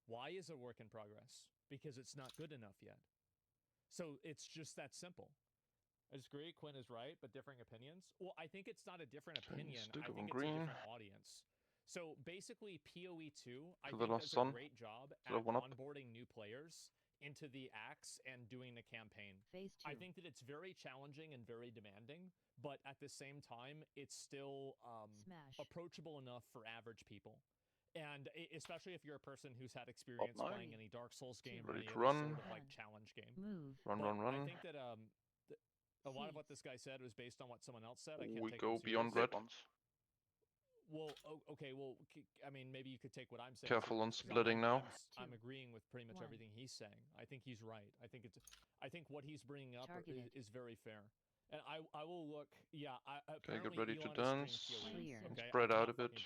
Why is it a work in progress? Because it's not good enough yet. So it's just that simple. I disagree, Quinn is right, but differing opinions. Well, I think it's not a different opinion. I think it's a different audience. So basically, PoE2, I think does a great job at onboarding new players into the acts and doing the campaign. Phase 2. I think that it's very challenging and very demanding, but at the same time, it's still approachable enough for average people. And especially if you're a person who's had experience playing any Dark Souls game or any other sort of like challenge game. Run. I think that a lot of what this guy said was based on what someone else said. I can't take go it beyond red. Well, okay, well, I mean, maybe you could take what I'm saying. Careful on seriously. splitting now. I'm agreeing with pretty much everything he's saying. I think he's right. I think what he's bringing up is very fair. And I will look. Yeah. Okay, get ready to Elon dance. okay, Spread out a bit.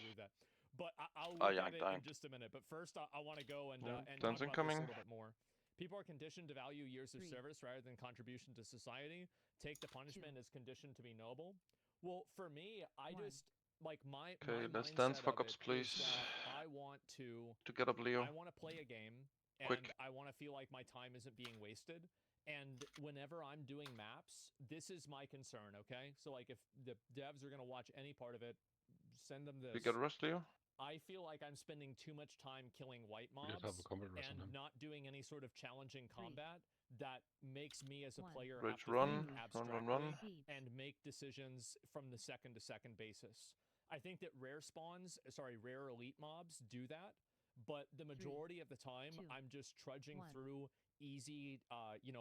But I'll look at it in just a minute. But first, I want to go and talk about this a little bit more. People are conditioned to value years of service rather than contribution to society. Take the punishment as conditioned to be noble. Well, for me, I just like my let's dance fuck ups, please. I want to get up, Leo. I want to play a game, and Quick. I want to feel like my time isn't being wasted. And whenever I'm doing maps, this is my concern. Okay, so like if the devs are gonna watch any part of it, send them this. You get a rest, Leo? I feel like I'm spending too much time killing white mobs and not doing any sort of challenging combat that makes me as a player have to think abstractly and make decisions from the second to second basis. I think that rare elite mobs do that, but the majority of the time I'm just trudging through easy,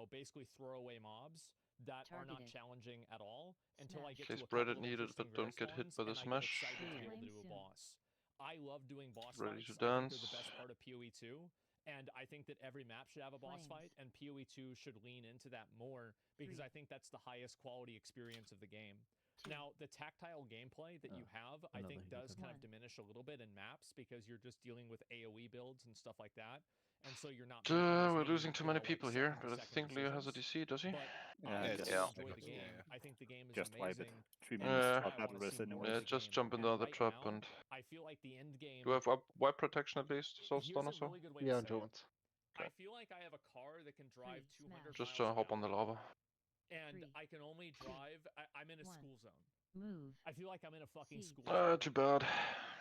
basically throwaway mobs that are not challenging at all until I get to a couple of needed, but don't get hit by the and I smash. get excited to be able to do a boss. I love doing boss Ready fights. to I dance. think they're the best part of PoE2, and I think that every map should have a boss fight, and PoE2 should lean into that more because I think that's the highest quality experience of the game. Now, the tactile gameplay that you have, I think, does kind of diminish a little bit in maps because you're just dealing with AoE builds and stuff like that, and so you're not. We're losing too many people here, but I think Leo has a DC, does he? I enjoy the game. I think the game is just amazing. wipe it. 3 minutes I battle wanna rest see more anyway. of the just game. jump into And the right trap now, and. I feel like the end game. Do you have wipe protection at least? Soulstone Here's a also? really good way to say it. Okay. I feel like I have a car that can drive 200 Just miles hop an on the hour, lava. and I can only drive. I'm in a school zone. Move. I feel like I'm in a fucking school zone. Too bad.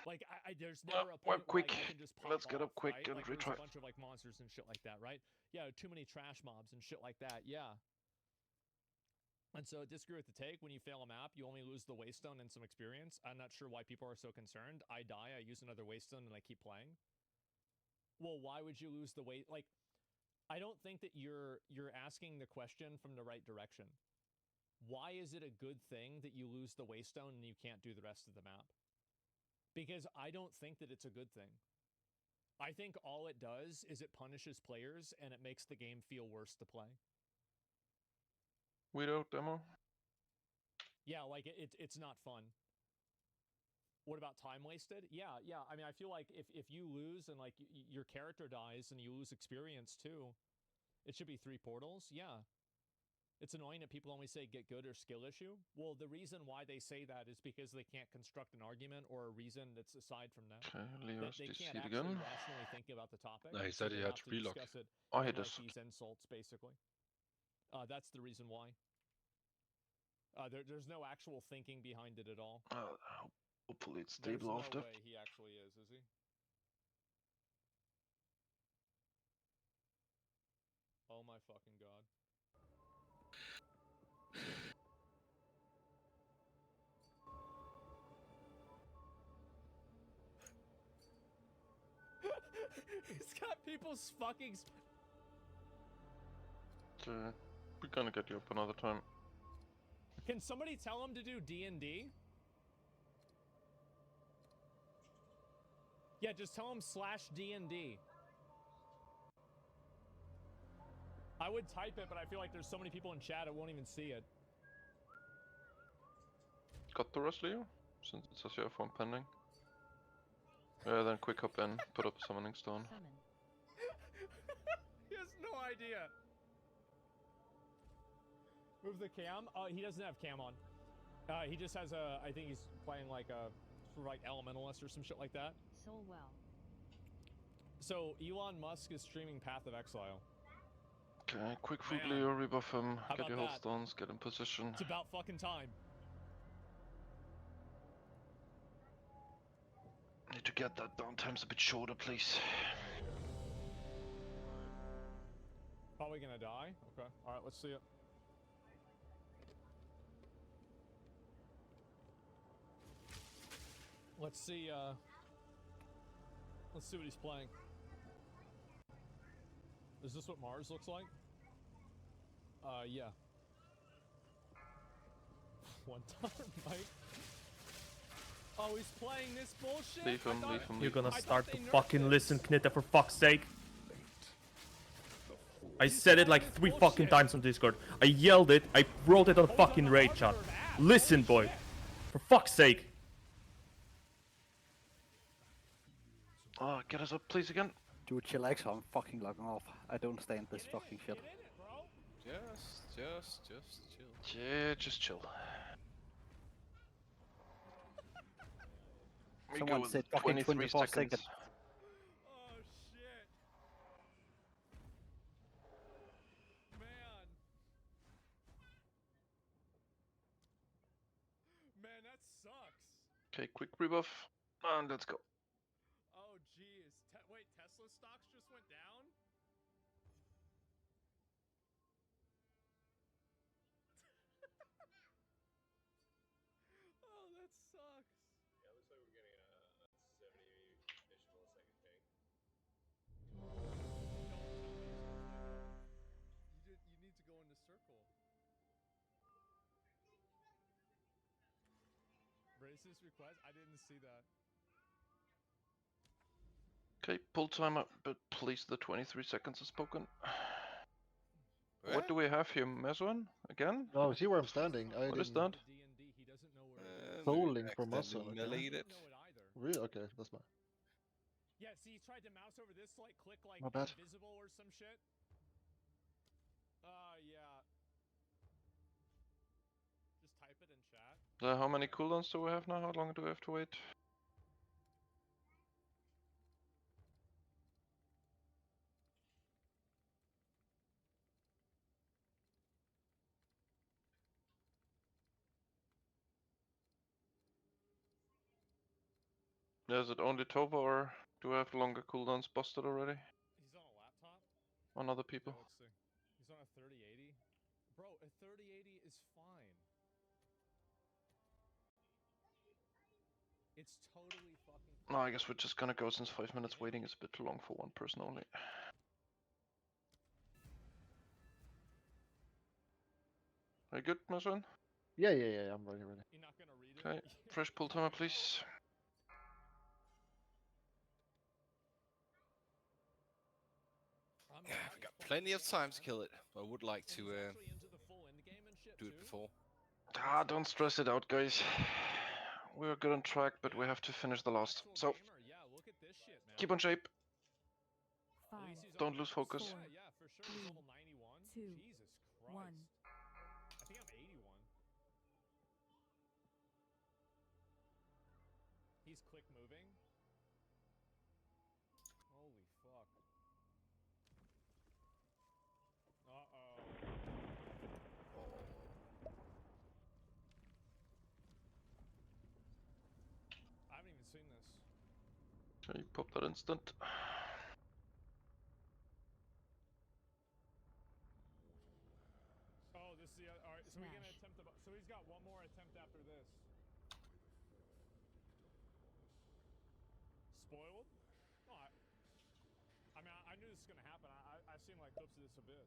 Like there's never a point Wipe quick. where like, I can just pop Let's get off, up quick right? and Like there's retry. a bunch of like monsters and shit like that, right? Yeah, too many trash mobs and shit like that. Yeah. And so, disagree with the take. When you fail a map, you only lose the waystone and some experience. I'm not sure why people are so concerned. I die, I use another waystone, and I keep playing. Well, why would you lose the way? Like, I don't think that you're asking the question from the right direction. Why is it a good thing that you lose the waystone and you can't do the rest of the map? Because I don't think that it's a good thing. I think all it does is it punishes players and it makes the game feel worse to play. Widow demo? Yeah, like it's not fun. What about time wasted? Yeah. I mean, I feel like if you lose and like your character dies and you lose experience too, it should be 3 portals. Yeah. It's annoying that people only say get good or skill issue. Well, the reason why they say that is because they can't construct an argument or a reason that's aside from that. Okay, Leo's They can't DC'd actually again. rationally think about the topic. No, he so said he they had have to relock. discuss it Oh, he in, like, does. these insults, basically. That's the reason why. There's no actual thinking behind it at all. Hopefully it's There's stable no after. way he actually is he? Oh my fucking god. He's got people's fucking... We're gonna get you up another time. Can somebody tell him to do D&D? Yeah, just tell him /D&D. I would type it, but I feel like there's so many people in chat, it won't even see it. Got the rest, Leo? Since it says you have one pending. Yeah, then quick hop in, put up a summoning stone. He has no idea. Move the cam? He doesn't have cam on. He just has a, I think he's playing like a, sort of like Elementalist or some shit like that. Soul well. So, Elon Musk is streaming Path of Exile. Okay, quick food, Man. Leo, rebuff him, How get about your that? health stones, get in position. It's about fucking time. Need to get that downtime's a bit shorter, please. Probably gonna die? Okay. Alright, let's see it. Let's see what he's playing. Is this what Mars looks like? Yeah. One time, Mike. Oh, he's playing this bullshit? Leave him, leave him. You're gonna I start thought to they nerfed fucking this. listen, Knitta, for fuck's sake. I said it like 3 fucking times on Discord. I yelled it, I wrote it on fucking raid chat. Listen, boy. For fuck's sake. Oh, get us up, please, again. Dude, chillax, I'm fucking logging off. I don't stand this fucking shit. Just chill. Yeah, just chill. We go Someone with said fucking 23 24 seconds. seconds. Oh shit. Man. Man, that sucks. Okay, quick rebuff, and let's go. Oh jeez. Wait, Tesla stocks just went down? Oh, that sucks. Yeah, looks like we're getting a 70-ish millisecond ping. You need to go into circle. Braces request? I didn't see that. Okay, pull timer, but please the 23 seconds is spoken. Where? What do we have here, Meson? Again? Oh, see where I'm standing? I What is didn't... that? He doesn't know where it is. Soul link from us. accidentally Okay. meleeed it. Really? Okay, that's fine. Yeah, see, he tried to mouse over this to like click like My bad. invisible or some shit. Yeah. Just type it in chat. How many cooldowns do we have now? How long do we have to wait? Is it only Tova, or do we have longer cooldowns busted already He's on a laptop? on other people? Yeah, let's see. He's on a 3080. Bro, a 3080 is fine. It's totally fucking No, I guess we're just gonna go since 5 minutes waiting is a bit too long for one person only. Are you good, Meson? Yeah, I'm ready. You're not gonna read it? Okay, fresh pull timer, please. Yeah, I've got plenty of time to kill it. I would like to do it before. Ah, don't stress it out, guys. We're good on track, but we have to finish the last. So, keep on shape. 5. Don't lose focus. Yeah, for sure. He's level 91. 2, Jesus Christ. 1. I think I'm 81. He's click moving. Holy fuck. Uh-oh. seen this. Okay, pop that instant. Oh, this is the all right. So we're gonna attempt the. So he's got one more attempt after this. Spoiled? No, I mean, I knew this was gonna happen. I've seen like clips of this a bit.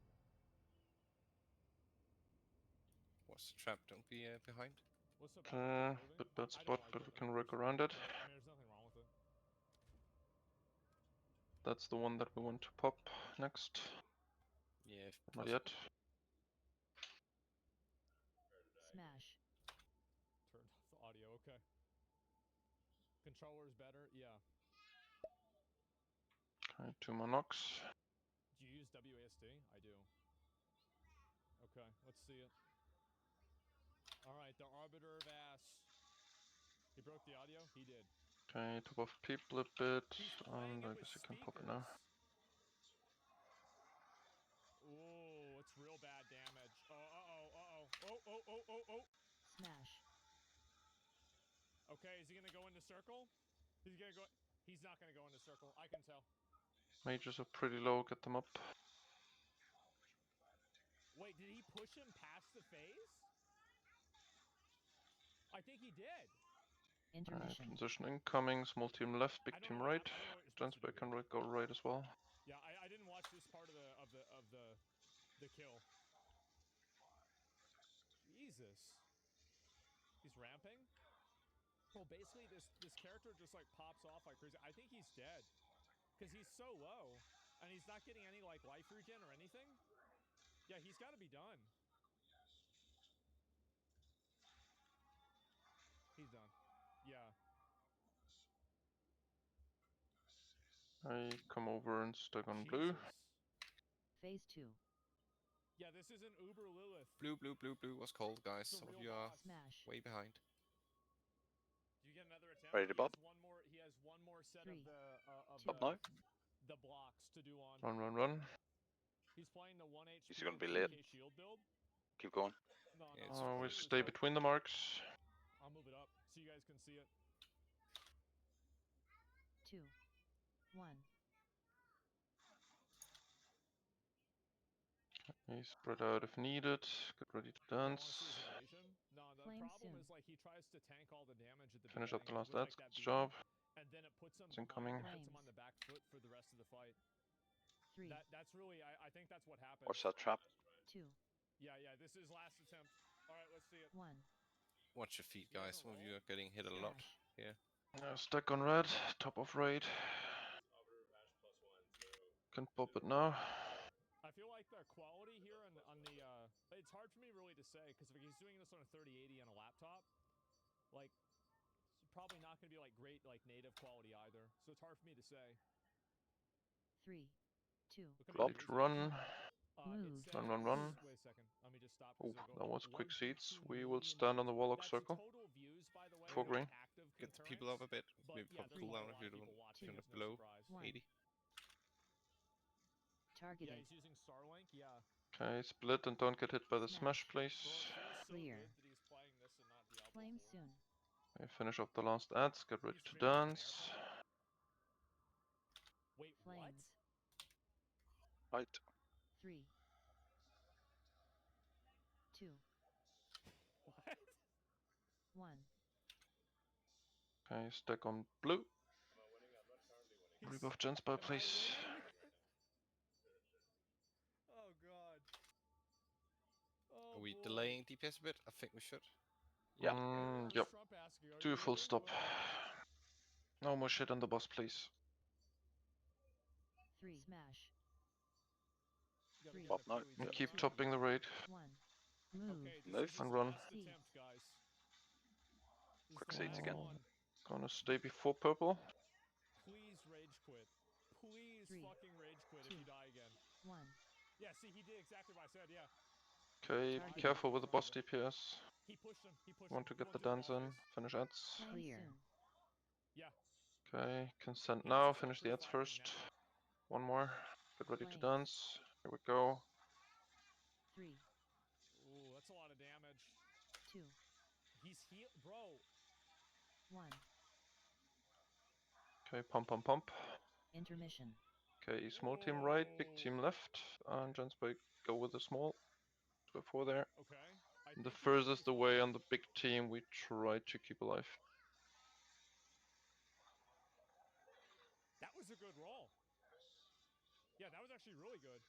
What's the trap? Don't be behind. What's the bad Bit bad spot, but we can work around it. I mean, there's nothing wrong with it. That's the one that we want to pop next. Yeah, if Not possible. yet. Smash. Turned off the audio. Okay. Controller's better. Yeah. Okay, 2 more knocks. Do you use WASD? I do. Okay, let's see it. All right, the Arbiter of Ass. He broke the audio? He did. Okay, top of people a bit, and it I with guess I can pop it now. Ooh, it's real bad damage. Oh, oh. Smash. Okay, is he gonna go into circle? He's gonna go. He's not gonna go into circle. I can tell. Mages are pretty low, get them up. Wait, did he push him past the phase? I think he did. Transition incoming, small team left, big team right. Transfer can go right as well. Yeah, I didn't watch this part of the kill. Jesus. He's ramping? Well, basically this character just like pops off like crazy. I think he's dead. Cause he's so low and he's not getting any like life regen or anything. Yeah, he's gotta be done. He's done. Yeah. I come over and stuck on blue. Phase 2. Yeah, this is an Uber Lilith. Blue was cold, guys. Some of you are Smash. way behind. Do you get another attempt? Ready to bob? He has one more set of the blocks to do on. Run. He's playing the 1 HP He's gonna be lit. shield build. Keep going. No, We stay between the marks. I'll move it up so you guys can see it. 2, 1. Okay, spread out if needed. Get ready to dance. No, the problem is like he tries to tank all the damage at the Finish up the beginning last with, ads. like, that Good beam, job. and then it puts him It's incoming. puts him on the back foot for the rest of the fight. 3. That's really I think that's what happened. Watch that trap. 2. Yeah, this is last attempt. All right, let's see it. 1. Watch your feet, guys. Some of you are getting hit a lot here. Stack on red, top of raid. Can pop it now. I feel like the quality here on the it's hard for me really to say because if he's doing this on a 3080 on a laptop, like it's probably not going to be like great like native quality either. So it's hard for me to say. 3, 2. Ready to run. Move. Run. Wait a second. Let me just stop. Oh, that was quick seats. We will stand on the Warlock circle. Total views, by the way, For green. Get the people up a bit. Maybe pop cooldown if you don't want it below 80. Targeted. Yeah, he's using Starlink. Yeah. Okay, split and don't get hit by the smash, please. Clear. Flame soon. Okay, finish up the last ads. Get ready to dance. Wait, Flames. Right. 3, 2. What? 1. Okay, stack on blue. Rebuff Genspell, please. Oh god. Oh, Are we boy. delaying DPS a bit? I think we should. Yeah. Yep. Do a full stop. No more shit on the boss, please. 3. Smash. 3. Pop now. And keep topping the raid. 1. Move. Okay, this Move. is his And run. last attempt, guys. This is Quick the seats last again. one. Gonna stay before purple. Please rage quit. Please 3, fucking rage quit 2, if you die again. 1. Yeah, see, he did exactly what I said, yeah. Okay, Target. be careful with the boss DPS. He pushed him. Want to He get won't the do dance all in. this. Finish ads. Clear. Yeah. Okay, consent He now. needs to Finish the start ads pre-firing first. now. One more. Get ready to Flames. dance. Here we go. 3, Ooh, that's a lot of damage. 2, He's heal, bro. 1. Okay, pump, pump, pump. Intermission. Okay, small team right, big team left, and Jensberg go with the small. Go for there. Okay. The furthest away on the big team we try to keep alive. That was a good roll. Yeah, that was actually really good.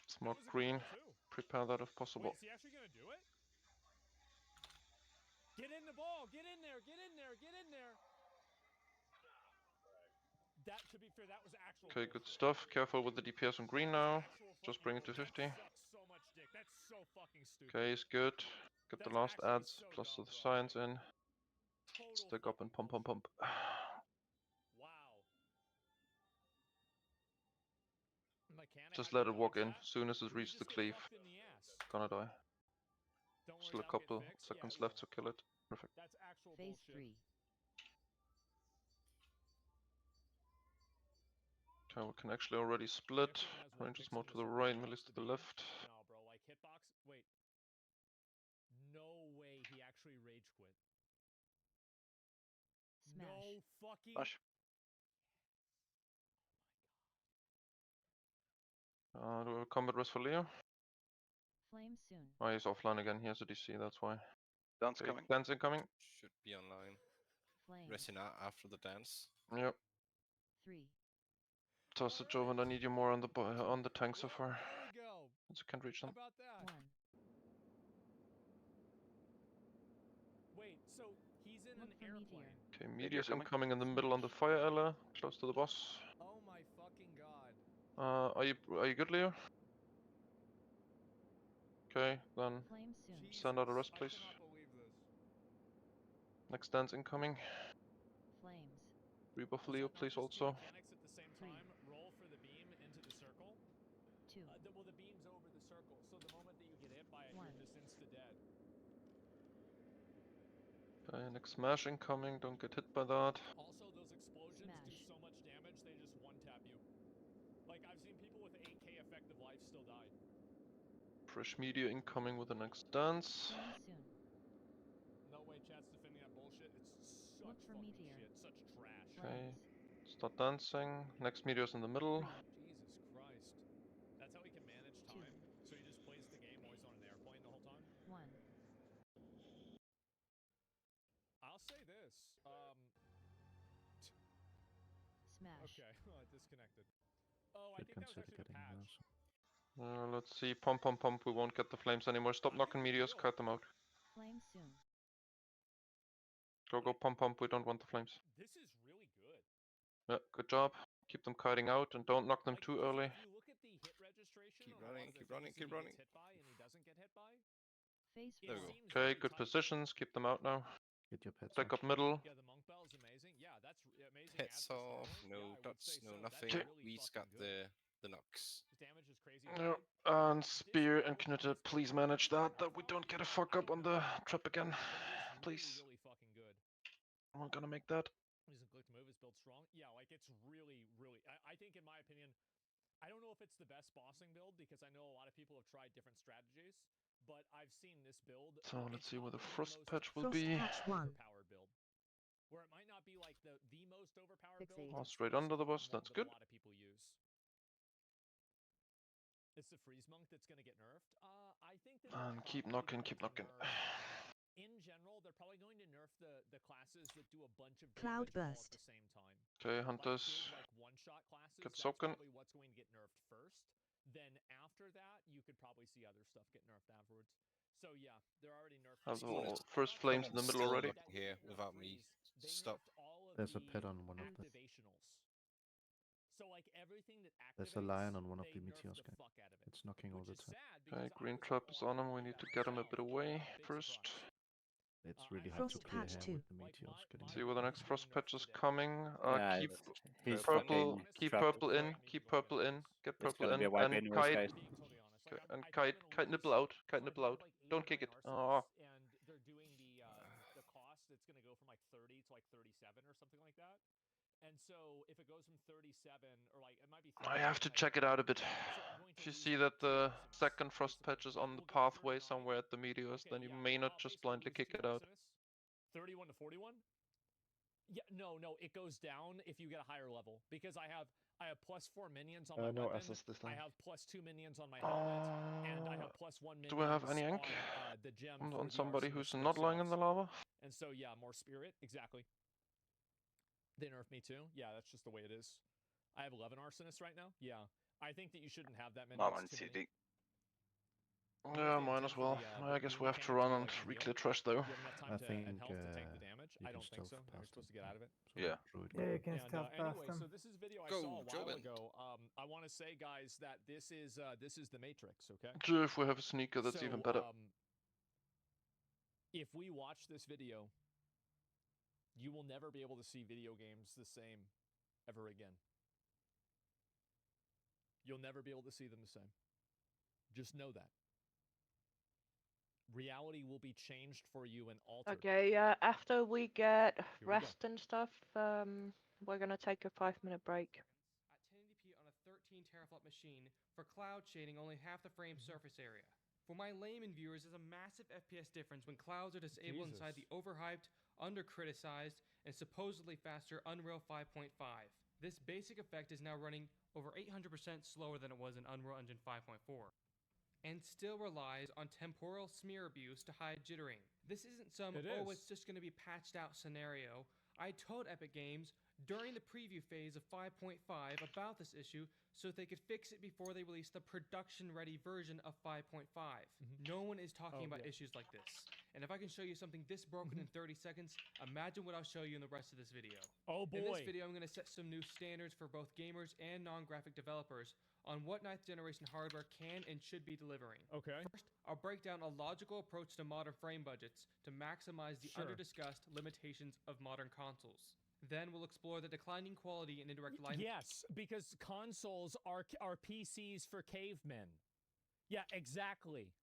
Smoke green. Prepare that if possible. Wait, is he actually gonna do it? Get in the ball! Get in there! Get in there! Get in there! That, to be fair, that was actual. Okay, good stuff. Careful with the DPS on green now. Just bring it to 50. Sucks so much dick. That's so fucking stupid. Okay, it's good. Get the last ads plus the science in. Stick up and pump, pump, pump. Wow. Just let it walk in. Soon as it reaches the cleave, gonna die. Still a couple seconds left to kill it. Perfect. That's actual Phase bullshit. 3. Okay, we can actually already split. Rangers more to the right, Millie's to the left. No, bro, like hitbox. Wait. No way he actually rage quit. Smash. No fucking. Smash. Do we have a combat rest for Leo? Flame soon. Oh, he's offline again. He has a DC, that's why. Dance Okay, coming. dance incoming. Should be online. Flame. Resting out after the dance. Yep. 3. Toss it, Joe, and I need you more on the tank so far. There we go. Since you can't reach them. How about that? 1. Wait, so he's in Look an for airplane. meteor. Okay, Meteor's incoming in the middle on the fire ella, close to the boss. Oh my fucking god. Are you good, Leo? Okay, then Flame soon. send out a rest, please. I cannot believe this. Next dance incoming. Flames. Rebuff Leo, please also. Mechanics at the same 3. time. Roll for the beam into the circle. 2. Well, the beam's over the circle, so the moment that you get hit by it, 1. you're just insta dead. Okay, next smash incoming. Don't get hit by that. Also, those explosions Smash. do so much damage, they just one-tap you. Like, I've seen people with 8k effective life still die. Fresh Meteor incoming with the next dance. Flame soon. No way chat's defending that bullshit. It's such Look for fucking meteor. shit. Such trash. Okay, Flames. start dancing. Next Meteor's in the middle. 3. Jesus Christ. That's how he can manage time. So he just plays the game always on an airplane the whole time? 1. I'll say this. Smash. Okay, disconnected. Oh, I think that was actually the patch. Let's see. Pump, pump, pump. We won't get the flames anymore. Stop knocking Meteors. Cut them out. Flame soon. Go, go, pump, pump. We don't want the flames. This is really good. Yeah, good job. Keep them kiting out and don't knock them too early. If you look at the hit registration Keep on a lot running, of the keep running, things keep that he running. gets hit by and he doesn't get hit by, Phase There 4. we go. seems Okay, really good tight. positions. Keep them out now. Get your pets Take off. up middle. Yeah, the monk bell is amazing. Yeah, that's amazing. Hits ads for off, Stormwind. no Yeah, I would dots, say no so. nothing. That's really We's fucking got good. the knocks. His damage is crazy. Yep. high. And Spear and Knutta, please manage that we don't get a fuck up on the trap again. But it is Please. really fucking good. We're gonna make that. Using click to move is built strong. Yeah, like it's really. I think, in my opinion, I don't know if it's the best bossing build because I know a lot of people have tried different strategies, but I've seen this build. So let's see where the frost most patch will be. overpowered build, where it might not be like the most overpowered build. Oh, but it's straight most under the common boss. one That's that good. A lot of people use. It's the freeze monk that's gonna get nerfed. I think that And keep knocking, keep knocking. in general, they're probably going to nerf the classes that do a bunch of Cloud damage all at burst. the same time. Okay, Like Hunters. big, like one-shot classes, Get that's soaking. probably what's going to get nerfed first. Then after that, you could probably see other stuff get nerfed afterwards. So yeah, they're already nerfed. Have the Someone is- first flames in the middle still already. knocking here without me. Stop. There's a pet on one of the. Activationals. So like everything that activates, There's a lion on one of they the nerf meteors, the guy. fuck out of it. It's knocking all the Which is time. sad Okay, because I green was trap like, is oh, on him. I'm We gonna need do to that get him a myself. bit away Big first. surprise. It's really I hard to Frost clear patch here 2. with the meteors getting. See where the next frost patch is coming. Yeah, Keep he's purple. fucking Keep trapped. purple in. Keep purple in. Get It's purple gonna be in. a wipe And anyways, kite. guys. Being totally honest, Okay, like and I think kite nipple out. Kite nipple out. Don't kick it. Oh. And they're doing the cost. It's gonna go from like 30 to like 37 or something like that. And so if it goes from 37 or like it might be. I have to check it out a bit. If you see that the second frost patch is on the pathway somewhere at the meteors, then you may not just blindly kick it out. 31 to 41. Yeah, no, it goes down if you get a higher level because I have +4 minions on my No weapon. SS this I time. have +2 minions on my helmet, and I have +1 minions Do I have any ink on the gem for on the somebody who's arsonist not lying in the themselves. lava? And so yeah, more spirit, exactly. They nerfed me too. Yeah, that's just the way it is. I have 11 arsonists right now. Yeah, I think that you shouldn't have that many. I'm It's on too CD. many. Yeah, mine as well. I guess we have to run and re-clear trash though. Do you have enough time and health to tank the damage? I don't think so. You're supposed to get out of it. Yeah. Yeah, you can And stealth past anyway, them. so this is video I Go, saw a while Jobin. ago. I want to say, guys, that this is the Matrix. Okay. So if we have a sneaker, that's even better. If we watch this video, you will never be able to see video games the same ever again. You'll never be able to see them the same. Just know that. Reality will be changed for you and altered. Okay, after we get Here we go. rest and stuff, we're gonna take a 5-minute break. At 1080p on a 13 teraflop machine for cloud shading only half the frame surface area. For my layman viewers, there's a massive FPS difference when clouds are disabled inside the overhyped, under-criticized, and supposedly faster Unreal 5.5. This basic effect is now running over 800% slower than it was in Unreal Engine 5.4. And still relies on temporal smear abuse to hide jittering. This isn't some, it's just going to be patched out scenario. I told Epic Games during the preview phase of 5.5 about this issue so that they could fix it before they release the production-ready version of 5.5. No one is talking about issues like this. And if I can show you something this broken in 30 seconds, imagine what I'll show you in the rest of this video. Oh boy. In this video, I'm going to set some new standards for both gamers and non-graphic developers on what 9th generation hardware can and should be delivering. Okay. First, I'll break down a logical approach to modern frame budgets to maximize the under-discussed limitations of modern consoles. Then we'll explore the declining quality and indirect lighting. Yes, because consoles are PCs for cavemen. Yeah, exactly.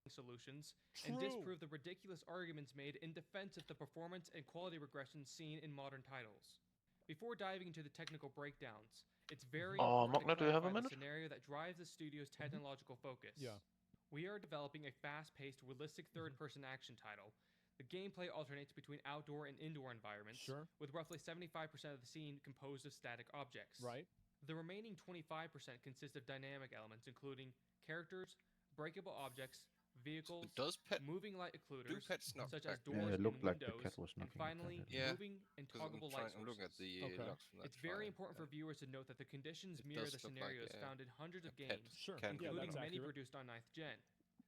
Solutions True. and disprove the ridiculous arguments made in defense of the performance and quality regression seen in modern titles. Before diving into the technical breakdowns, it's very important to clarify the scenario that drives the studio's technological focus. Yeah. We are developing a fast-paced, realistic third-person action title. The gameplay alternates between outdoor and indoor environments, with roughly 75% of the scene composed of static objects. Right. The remaining 25% consist of dynamic elements, including characters, breakable objects, vehicles, moving light occluders, such as doors and windows, and finally, moving and toggleable light sources. It's very important for viewers to note that the conditions mirror the scenarios found in hundreds of games, including many produced on 9th Gen.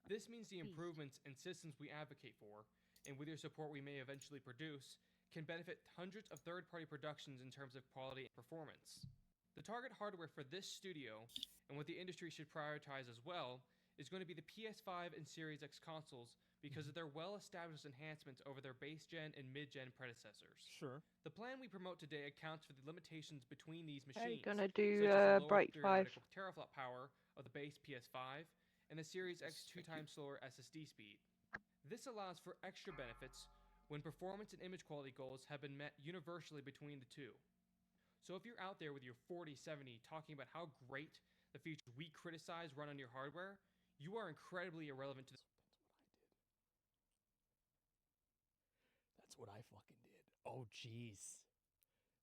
This means the improvements and systems we advocate for, and with your support we may eventually produce, can benefit hundreds of third-party productions in terms of quality and performance. The target hardware for this studio, and what the industry should prioritize as well, is going to be the PS5 and Series X consoles because of their well-established enhancements over their base-gen and mid-gen predecessors. Sure. The plan we promote today accounts for the limitations between these Hey, machines, gonna do such as the lower break 5. theoretical teraflop power of the base PS5 and the Series X 2 times slower SSD speed. This allows for extra benefits when performance and image quality goals have been met universally between the two. So if you're out there with your 4070 talking about how great the features we criticize run on your hardware, you are incredibly irrelevant to That's what I fucking did. Oh, jeez.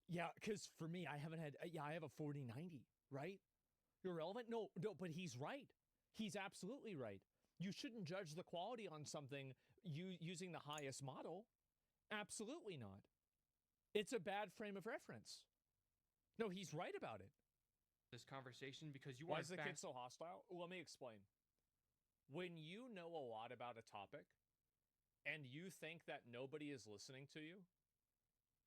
Yeah, because for me, I haven't had... I have a 4090, right? Irrelevant? No, but he's right. He's absolutely right. You shouldn't judge the quality on something using the highest model. Absolutely not. It's a bad frame of reference. No, he's right about it. This conversation because you Why are is the kid so hostile? Let me explain. When you know a lot about a topic and you think that nobody is listening to you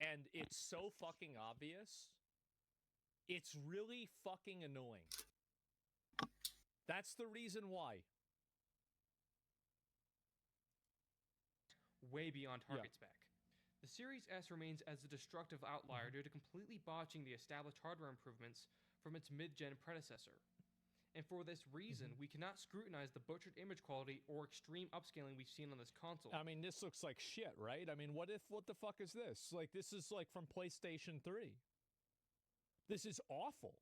and it's so fucking obvious, it's really fucking annoying. That's the reason why. Way beyond target spec. The Series S remains as a destructive outlier due to completely botching the established hardware improvements from its mid-gen predecessor. And for this reason, we cannot scrutinize the butchered image quality or extreme upscaling we've seen on this console. I mean, this looks like shit, right? I mean, what the fuck is this? Like, this is like from PlayStation 3. This is awful.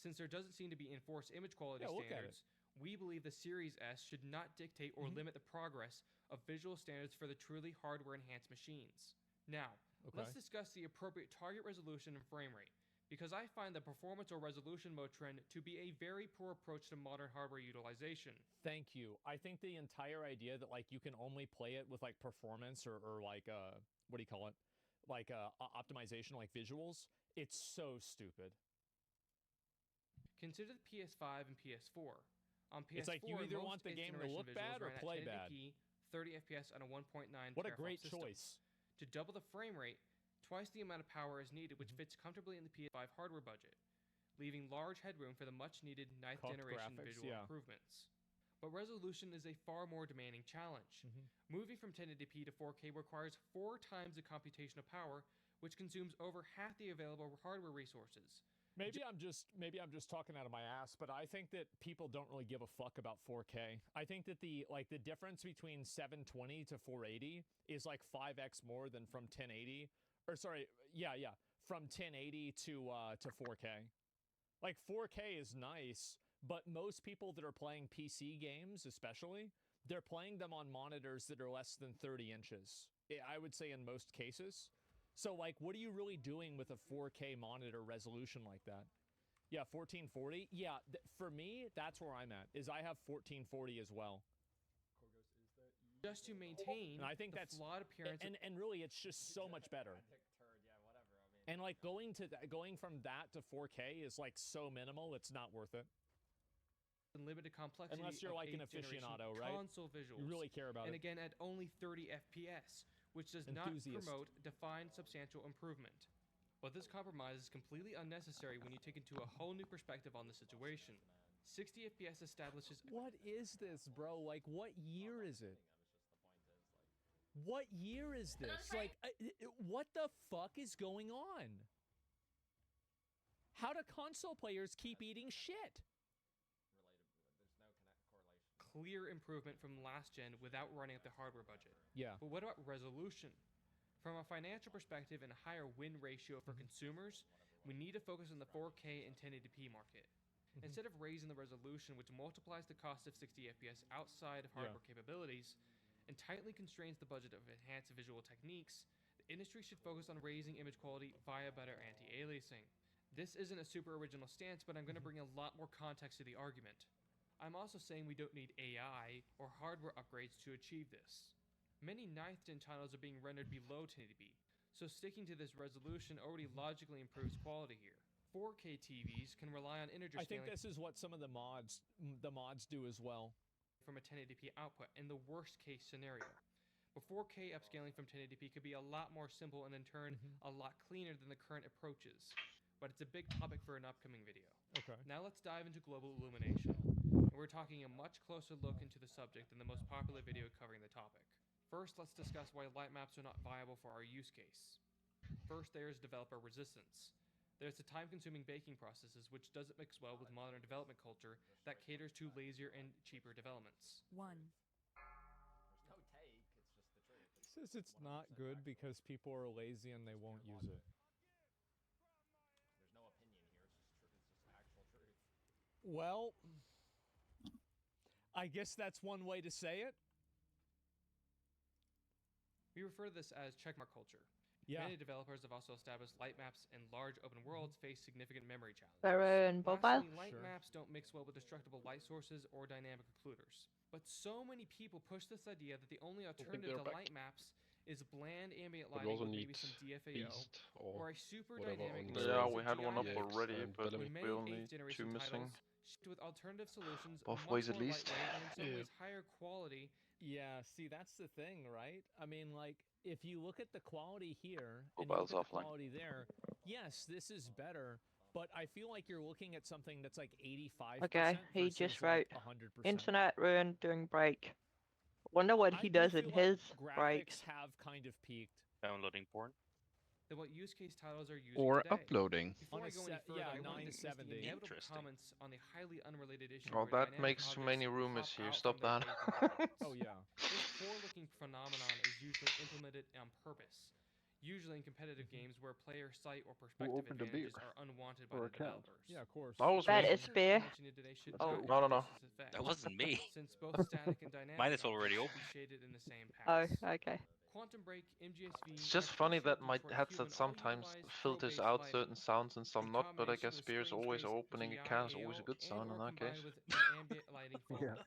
Since there doesn't seem to be enforced image quality standards, We believe the Series S should not dictate or limit the progress of visual standards for the truly hardware-enhanced machines. Now, let's discuss the appropriate target resolution and frame rate, because I find the performance or resolution mode trend to be a very poor approach to modern hardware utilization. Thank you. I think the entire idea that like you can only play it with like performance or like what do you call it? Like optimization, like visuals, it's so stupid. Consider the PS5 and PS4. On PS4, It's like you either want the game to look bad or play bad. 30 FPS on a 1.9 What a teraflop great system. choice. To double the frame rate, twice the amount of power is needed, which fits comfortably in the PS5 hardware budget, leaving large headroom for the much-needed 9th Cooked generation graphics, visual improvements. But resolution is a far more demanding challenge. Moving from 1080p to 4K requires 4 times the computational power, which consumes over half the available hardware resources. Maybe I'm just talking out of my ass, but I think that people don't really give a fuck about 4K. I think that the difference between 720 to 480 is like 5x more than from 1080, or sorry, from 1080 to 4K. Like 4K is nice, but most people that are playing PC games, especially, they're playing them on monitors that are less than 30 inches. I would say in most cases. So, like, what are you really doing with a 4K monitor resolution like that? Yeah, 1440? Yeah, for me, that's where I'm at, is I have 1440 as well. Just to maintain and I think that's flawed appearance. And really, it's just so much better. And, like, going from that to 4K is, like, so minimal, it's not worth it. And limited complexity Unless you're of like an 8th generation aficionado, right? console visuals. You really care about and it. again, at only 30 FPS, which does not promote defined substantial improvement. But this compromise is completely unnecessary when you take into a whole new perspective on the situation. 60 FPS establishes... What is this, bro? Like, what year is it? What year is this? Like, what the fuck is going on? How do console players keep eating shit? Clear improvement from last gen without running up the hardware budget. Yeah. But what about resolution? From a financial perspective and a higher win ratio for consumers, we need to focus on the 4K and 1080p market. Instead of raising the resolution, which multiplies the cost of 60 FPS outside of hardware capabilities and tightly constrains the budget of enhanced visual techniques, the industry should focus on raising image quality via better anti-aliasing. This isn't a super original stance, but I'm going to bring a lot more context to the argument. I'm also saying we don't need AI or hardware upgrades to achieve this. Many 9th gen titles are being rendered below 1080p, so sticking to this resolution already logically improves quality here. 4K TVs can rely on integer scaling. I think this is what some of the mods do as well. From a 1080p output in the worst case scenario. But 4K upscaling from 1080p could be a lot more simple and in turn a lot cleaner than the current approaches. But it's a big topic for an upcoming video. Okay. Now let's dive into global illumination. We're taking a much closer look into the subject than the most popular video covering the topic. First, let's discuss why light maps are not viable for our use case. First, there's developer resistance. There's the time-consuming baking processes, which doesn't mix well with modern development culture that caters to lazier and cheaper developments. Says it's not good because people are lazy and they won't use it. There's no opinion here. It's just actual truth. Well, I guess that's one way to say it. We refer to this as checkmark culture. Yeah. Many developers have also established light maps and large open worlds face significant memory challenges. Pharaoh and Boba. Lastly, light maps don't mix well with destructible light sources or dynamic occluders. But so many people push this idea that the only alternative to light maps is bland ambient lighting with maybe some DFAO or a super dynamic. Yeah, we had one up already, but when we many only 8th generation 2 missing. titles shipped with alternative solutions, Both much ways at more least. lightweight and in some ways higher quality. Yeah, see, that's the thing, right? I mean, like, if you look at the quality here and you Mobile's look at the offline. quality there, yes, this is better, but I feel like you're looking at something that's like 85%. Okay, he versus just like wrote 100%. internet ruined during break. Wonder what he I do does in feel his like breaks. graphics have kind of peaked. Downloading porn. Than what use case titles are using Or today. uploading. Before On I a go any set- further, yeah, I want to dismiss the 970. inevitable Interesting. comments on the highly unrelated issue. Oh, where that dynamic makes too objects many rumors pop here. out Stop from their that. baking components. Oh, yeah. This poor-looking phenomenon is usually implemented on purpose, usually in competitive games where player sight or perspective opened a beer? advantages are unwanted by Or the a can? developers. Yeah, of course. That was That me. is spear. Mentioned today should Oh. not No, no, no. produce this effect. That wasn't me. Since both static and dynamic Mine is already objects open. should be shaded in the same Oh, paths. okay. Quantum Break, MGSV, It's just and funny that Shelter my Detroit headset Human all sometimes utilize filters pro-based out lighting. certain sounds and some A not, but I combination guess of Spears always strange-based opening a GI can is always a AO good sign and in or that case. combined with an ambient lighting Yeah. fallback.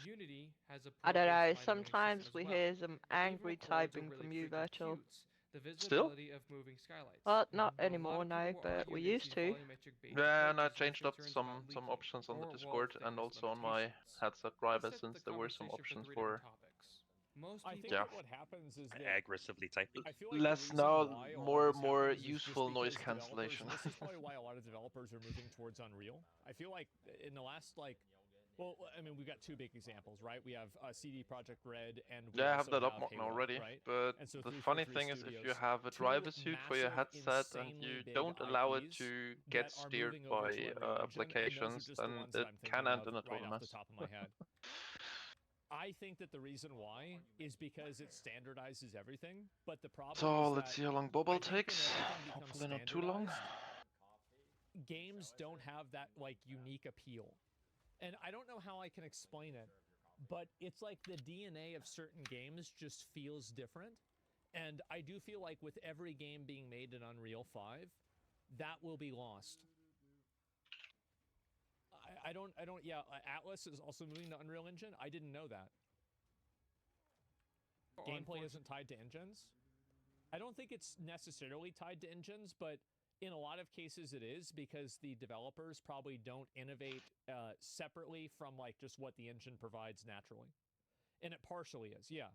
Unity has a I don't pro-based know. lighting system Sometimes as we well. hear some But even angry when chords are typing really from you, freaking Virtual. cute, the Still? visibility of moving skylights. Well, not A lot anymore of now, people will but argue we against used these to. volumetric basic Yeah, and I approaches with changed up concerns some about leaking options on the or wall Discord and thickness also on my limitations. headset Let's driver set since the there were some conversation options three for different topics. Most I people think that what happens is that Aggressively typing. I feel like less the reason now, why a lot of more this happens is just useful noise because developers, cancellation. and this is probably why a lot of developers are moving towards Unreal. I feel like in the last well, I mean, we've got two big examples, right? We have CD Projekt Red, and we Yeah, I have also that up have Halo, already, right? but And so the 343 funny thing is if you Studios, have a two driver suit for your massive, headset and insanely you big don't allow it IPs to that get are steered moving over by to Unreal Engine, and those are applications, just the then ones that it I'm can thinking end of in a right total off the mess. top of my head. I think that the reason why is because it standardizes everything, but the problem So is let's that see how long I Bubble think when takes. everything becomes Hopefully not too long. standardized, games don't have that unique appeal. And I don't know how I can explain it, but it's like the DNA of certain games just feels different. And I do feel like with every game being made in Unreal 5, that will be lost. Yeah, Atlas is also moving to Unreal Engine. I didn't know that. Gameplay isn't tied to engines. I don't think it's necessarily tied to engines, but in a lot of cases it is, because the developers probably don't innovate separately from just what the engine provides naturally. And it partially is, yeah.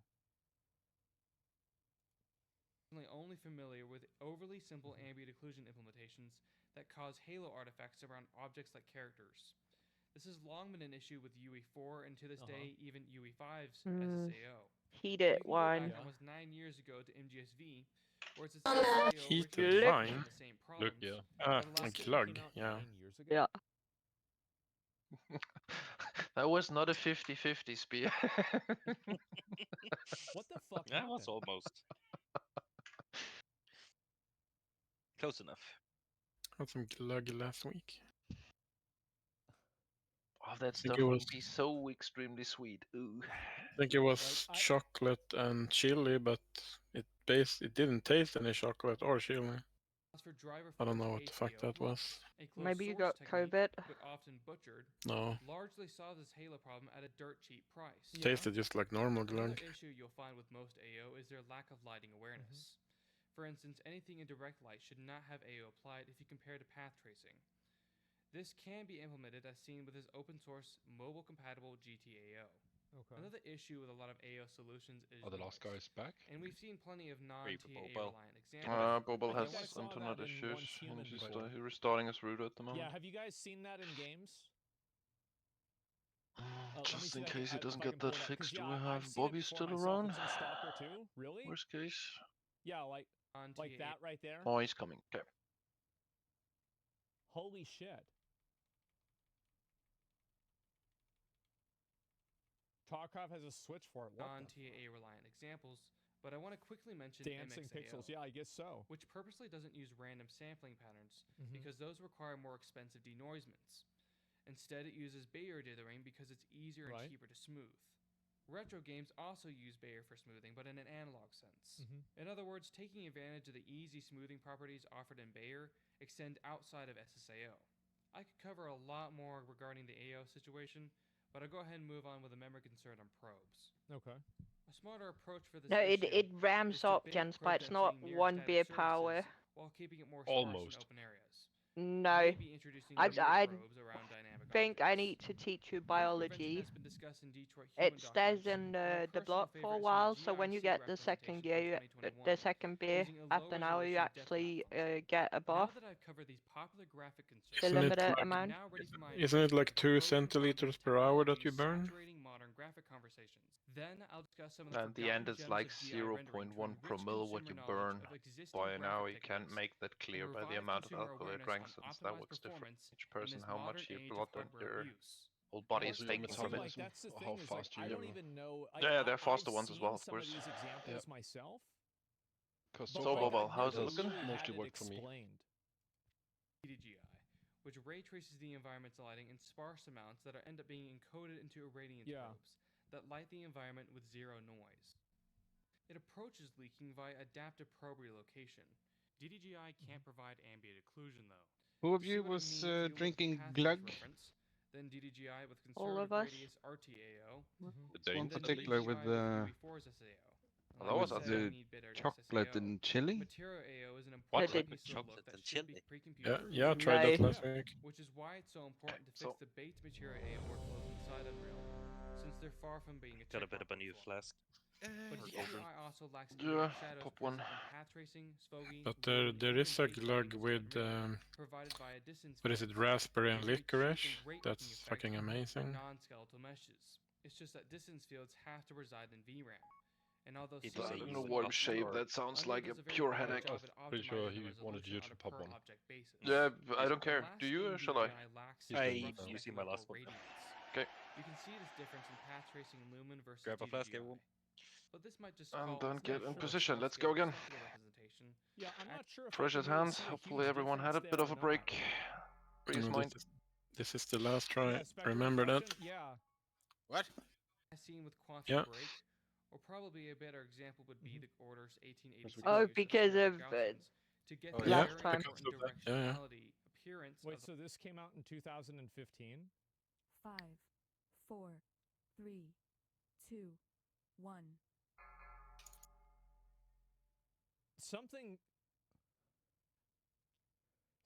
Only familiar with overly simple ambient occlusion implementations that cause halo artifacts around objects like characters. This has long been an issue with UE4 and to this day even UE5's SSAO. Heat it, You can go wine. back almost 9 years ago to MGSV, where it's SSAO Heated originally wine. the same problems. Yeah. but allowed it Glug, came out yeah. 9 years ago. Yeah. That was not a 50-50 spear. What the fuck That happened? was almost. Close enough. Had some glug last week. Oh, that I think stuff it would was- be so extremely sweet. Ooh. I think it was chocolate and chili, but it didn't taste any chocolate or chili. I don't know what the fuck that was. A closed Maybe you source got technique, COVID. but often butchered, No. largely solves this halo problem at a dirt cheap price. Tasted just like normal glug. Another issue you'll find with most AO is their lack of lighting awareness. For instance, anything in direct light should not have AO applied if you compare to path tracing. This can be implemented as seen with his open source mobile compatible GTAO. Okay. Another issue with a lot of AO solutions is Oh, the last guy is back? and we've seen plenty of non-TA Bobo. reliant examples. Bobble I has think I saw internet that in issues. Once Human He's before. restarting his router at the moment. Yeah, have you guys seen that in games? Let me Just see in if I case can- it doesn't if I get can that pull it up, 'cause, fixed, do yeah, we I've have seen it Bobby before still myself. around? It's in Stalker 2. Really? Worst case. Yeah, like that right there. Oh, he's coming. Okay. Holy shit. Tarkov has a switch for it. What the Non-TA reliant examples, but I want to quickly mention Dancing MXAO, pixels. Yeah, I guess so. which purposely doesn't use random sampling patterns Mhm. because those require more expensive denoisements. Instead, it uses Bayer dithering because it's easier and Right. cheaper to smooth. Retro games also use Bayer for smoothing, but in an analog sense. Mhm. In other words, taking advantage of the easy smoothing properties offered in Bayer extend outside of SSAO. I could cover a lot more regarding the AO situation, but I'll go ahead and move on with a memory concern on probes. Okay. A smarter approach for this No, issue it rams is to up, bake gents, probe but it's not density near one static beer surfaces power. while keeping it more sparse Almost. in open areas. No. Maybe introducing I meter probes around dynamic think I objects. need to teach you Prevention biology. has been discussed in Detroit Human It stays documents, in and my the personal block for favorite a is from while, so when you GIC get the second representation gear, from 2021, the second beer, using a after an hour, you low-resolution depth actually map get a Now buff. that I've covered these popular graphic concerns, The Isn't it limited like- amount. now ready for my Isn't it like 2 pro component centiliters per hour that you technologies burn? saturating modern graphic conversations. Then I'll discuss some of And the the end forgotten is gems like of GI rendering to 0.1 enrich promille what consumer you knowledge burn. of existing By now graphic you can't techniques make that and clear by the revive amount of consumer alcohol it awareness drank, on since that optimized works different performance each in person, this how modern much your age blood of and hardware your abuse. whole body What's is the- taking see, from it. like, that's the How thing is, like, fast I you don't go. even know. Yeah, they're faster I've ones as well, of seen some course. of these examples myself. Because But So, like, Bobble, I've how's it never looking? really Mostly had worked for me. explained. TDGI, which ray traces the environment's lighting in sparse amounts that end up being encoded into irradiance probes that light the environment with zero noise. It approaches leaking via adaptive probe relocation. DDGI can't provide ambient occlusion though. Who of See you what I was mean if you look at drinking path glug? trace reference, then DDGI with All of conservative us. radius RTAO, One then particular DDGI with UV4's SAO. Well, that was with up the there. Need bitter chocolate SAO. and chili. Material AO is an What? important piece of Chocolate look that and should be chili. pre-computed. Yeah, I tried that No. last week. Which is why it's so important to fix So- the baked material AO workflows inside Unreal, since they're far from being a Got a bit of a checkmark new workflow. flask. But DDGI also lacks Yeah, indirect shadows pop one. present in path tracing, sfogging, But wind, there and is a even base glug lighting with inside Unreal, provided by a distance what is field it, raspberry and giving cheap and licorice? great-looking That's effects fucking for amazing. non-skeletal meshes. It's just that distance fields have to reside in VRAM. And although Did some you say I don't you know would what cost shape or- that sounds Unreal like a does very pure good headache. job at Pretty sure optimizing he the wanted you resolution to on a pop one. per-object basis. Yeah, I don't The care. last Do you thing or shall I? DJI lacks He's is doing rough so. Using my specular last one. radiance. Okay. You can see this difference in path tracing in Lumen versus Grab a flask, DDGI. everyone. But this might just And call then its get in natural position. small Let's scale go again. specular representation. Yeah, I'm not sure if Fresh I as can really hands. see a Hopefully huge everyone had a difference bit there of a or break. not. Freeze No, mind. this is the last try. Yeah, spectral Remember that? reflection, Yeah. What? As seen with quantum Yeah. break, or probably a better example would be the orders 1886 Oh, use because spherical of Gaussians to get Oh, the last very time. important Because of that, yeah. directionality appearance Wait, of the so this came out in 2015? 5, 4, 3, 2, 1.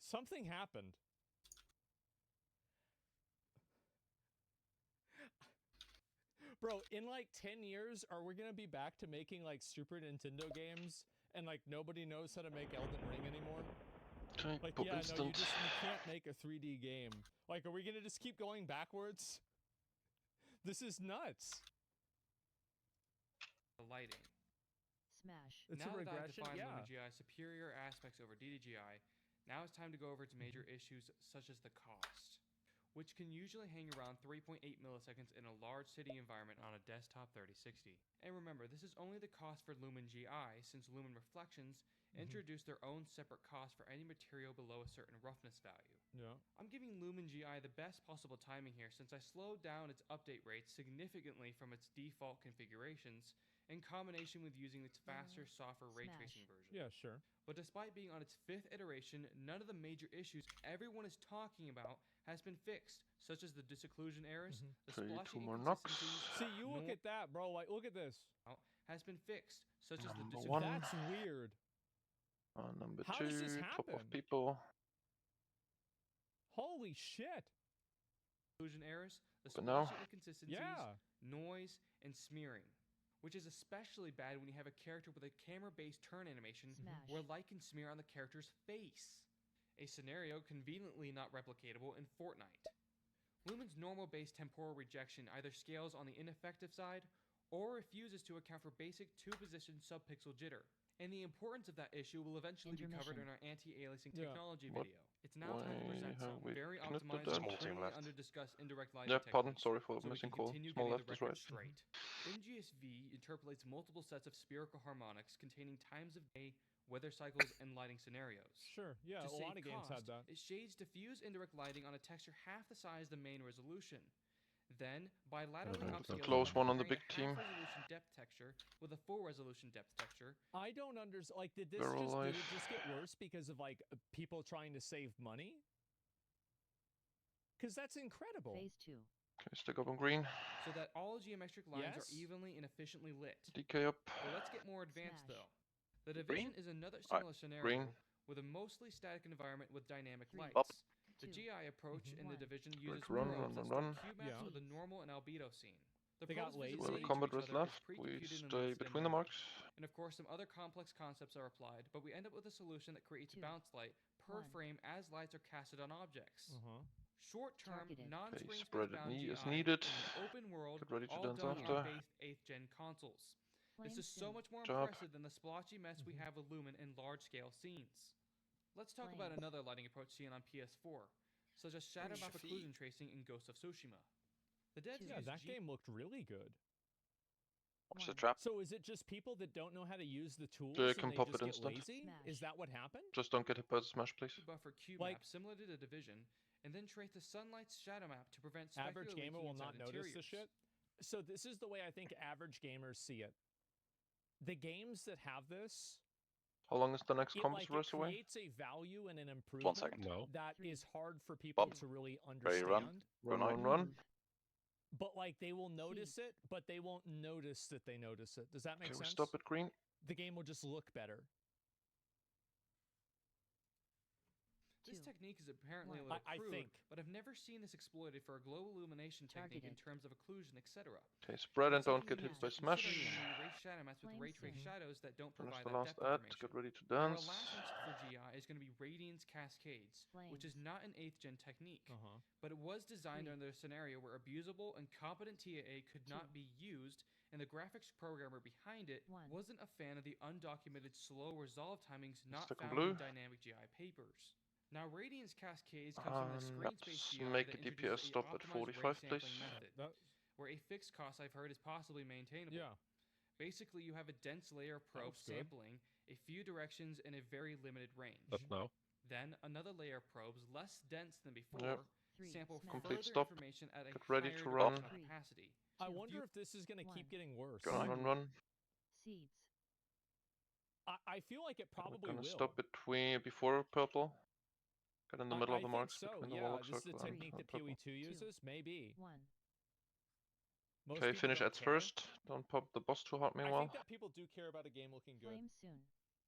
Something happened. Bro, in like 10 years, are we gonna be back to making like Super Nintendo games and like nobody knows how to make Elden Ring anymore? Okay, Like, pop yeah, no, instant. you can't make a 3D game. Like, are we gonna just keep going backwards? This is nuts. lighting. Smash. It's now a that I've regression, defined yeah. LumenGI's superior aspects over DDGI, now it's time to go over its major issues such as the cost, which can usually hang around 3.8 milliseconds in a large city environment on a desktop 3060. And remember, this is only the cost for LumenGI, since Lumen Reflections introduced their own separate cost for any material below a certain roughness value. Yeah. I'm giving LumenGI the best possible timing here since I slowed down its update rates significantly from its default configurations in combination with using its faster, softer ray tracing version. Yeah, sure. But despite being on its 5th iteration, none of the major issues everyone is talking about has been fixed, such as the disocclusion errors, the Okay, splotchy 2 more knocks. inconsistencies. See, you look at that, bro. Like, look at this. Has been fixed, such as the Number disocclusion. 1. That's weird. Number How 2. does this Top of happen? people. Holy shit. Occlusion errors, the But no. splotchy inconsistencies, Yeah. noise, and smearing. Which is especially bad when you have a character with a camera-based turn animation Smash. where light can smear on the character's face. A scenario conveniently not replicatable in Fortnite. Lumen's normal-based temporal rejection either scales on the ineffective side or refuses to account for basic two-position subpixel jitter. And the importance of that issue will eventually be covered in our anti-aliasing Yeah. technology What video. It's now time to way present have some we very connected optimized that? and Small team currently left. under-discussed indirect lighting Yeah, pardon. techniques Sorry for so we missing can call. continue Small getting left the is record right. straight. NGSV interpolates multiple sets of spherical harmonics containing times of day, weather cycles, and lighting scenarios. Sure. Yeah, To a lot save of games had cost, that. it shades diffuse indirect lighting on a texture half the size of the main resolution. Then, bilaterally upscales Close one on the comparing big a team. half-resolution depth texture with a full-resolution depth texture. I don't understand. Like, did Barrel it life. just get worse because of like people trying to save money? Because that's incredible. Phase 2. Okay, stick up on green. So that all geometric lines Yes? are evenly and efficiently lit. DK up. But let's get more advanced Smash. though. The Green? Division is another Alright, similar scenario green. with a mostly static environment with dynamic 3, lights. Up. The 2, GI approach in the 1. Division Right, uses run, probes run, that run, store run. cube maps Yeah. of the normal and albedo scene. The They got probes lazy? Well, visibility to combat each rest other is left. We pre-computed in stay Lumen's between the memory. marks. And of course, some other complex concepts are applied, but we end up with a solution that creates 2, bounce light per 1. frame as lights are casted on objects. Short-term, Targeted. non-screen Okay, space spread it bound knee GI is needed. in an open world, Get ready to all dance done after. on base 8th-gen consoles. This Flame is so soon. much more Job. impressive than the splotchy mess we have with Lumen in large-scale scenes. Let's talk about Flames. another lighting approach seen on PS4, such as shadow map Shafi. occlusion tracing in Ghost of Tsushima. The devs Two. Yeah, use that game looked really good. Watch the 1. trap. So is it just people that don't know how to use the tools They and can they pop just it get instant. lazy? Smash. Is that what happened? Just don't get hit by the smash, please. buffer cube Like- map similar to the Division and then trace the sunlight's shadow map to prevent Average specular gamer leaking will not inside notice the interiors. shit. So this is the way I think average gamers see it. The games that have this, How long is the next it compass verse away? creates a value and an 1 improvement second. that is hard for people Bob, to really ready to run? understand. Go Run, night. run. But like they will notice it, but they won't notice that they notice it. Does that make Okay, we sense? stop at green. The game will just look better. This technique is apparently a little I crude, think. but I've never seen this exploited for a global illumination technique in terms of occlusion, etc. Okay, spread and It's don't something get you hit by must consider smash. when you erase shadow maps with ray trace shadows that don't Finish provide the that last depth ad. information. Get ready to Now, our dance. last one for GI is going to be Radiance Cascades, which is not an 8th gen technique, but it was designed under a scenario where abusable and competent TAA could not be used, and the graphics programmer behind it wasn't a fan of the undocumented slow resolve timings not Stick in found blue. in dynamic GI papers. Now, Radiance Cascades comes from a screen space Let's GI make that the DPS introduces stop a at optimized 45, ray please. sampling method, where a fixed cost I've heard is possibly maintainable. Yeah. Basically, you have a dense layer of probes looks good. sampling a few directions in a very limited range. But no. Then another layer of probes, less dense than before, Yep. sample Complete further stop. information at a Get ready higher to run. dimensional capacity. I wonder if this is going to keep getting worse. Run, run, run. Seeds. I feel like it probably We're gonna will. stop before purple. Get in the middle I of the think marks so. between the Yeah, warlock this is circle a and technique that purple. PoE2 uses. Maybe. Most Okay, people finish don't ads care. first. Don't pop the boss too hard I meanwhile. think that people do care about a game looking good. Flame soon.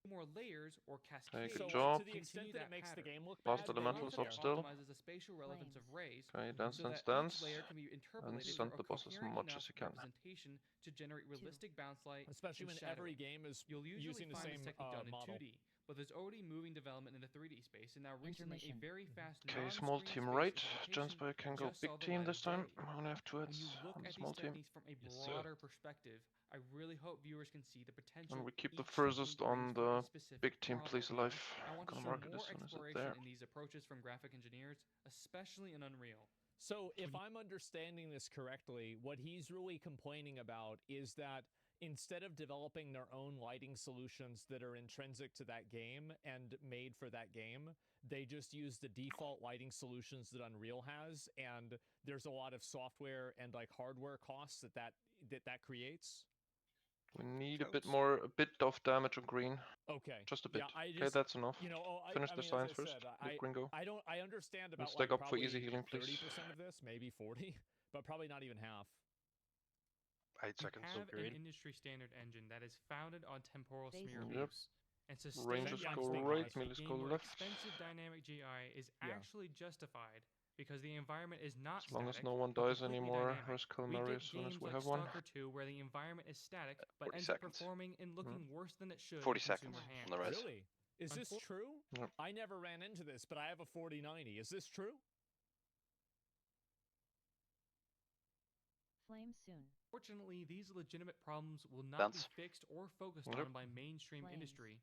More layers or Okay, cascades. good So job. to the extent that it makes the game look Last bad, they elemental won't is up care. still. Optimizes the spatial relevance of rays, Okay, dance, so dance, that dance. each layer can be And interpolated send for the a boss as coherent much enough as you can. representation to generate realistic bounce light, Especially and when shadowing. every game is You'll usually using the find same this technique done in model. 2D, but there's already moving development in the 3D space, and now recently a Intermission. very fast Okay, small non-screen team space right. implementation Transpire can go just saw big the team light this of time. day. I'm gonna have two When heads you look on the at small these team. techniques from a broader perspective, I really hope viewers can see the potential. And we keep the each furthest technique on brings for a the specific big team problem. please alive. I want to Gonna show mark it more as soon as it's exploration there. in these approaches from graphic engineers, especially in Unreal. So if I'm understanding this correctly, what he's really complaining about is that instead of developing their own lighting solutions that are intrinsic to that game and made for that game, they just use the default lighting solutions that Unreal has, and there's a lot of software and like hardware costs that creates. We need a bit of damage on green. Okay. Just a bit. Yeah, I Okay, just, that's enough. you know, Finish I the mean, science as I first. said, Let green go. I understand And about stack like up for easy probably healing, please. 30% of this, maybe 40, but probably not even half. 8 You seconds have of green. an industry standard engine that is founded on temporal smear Yep. abuse. And sustained Rangers by go state right, laws, a melees game go where left. expensive dynamic GI is Yeah. actually justified because the environment is not As long as static, no one but dies completely anymore, dynamic. risk We Calamari get as soon as games we like have one. Stalker 2 where the environment is static, but 40 ends seconds. up performing and looking worse than it should 40 in seconds consumer hands. on the res. Really? Is this true? Yep. I never ran into this, but I have a 4090. Is this true? Flame soon. Fortunately, these legitimate problems will not Dance. be fixed or focused Yep. on by mainstream Flames. industry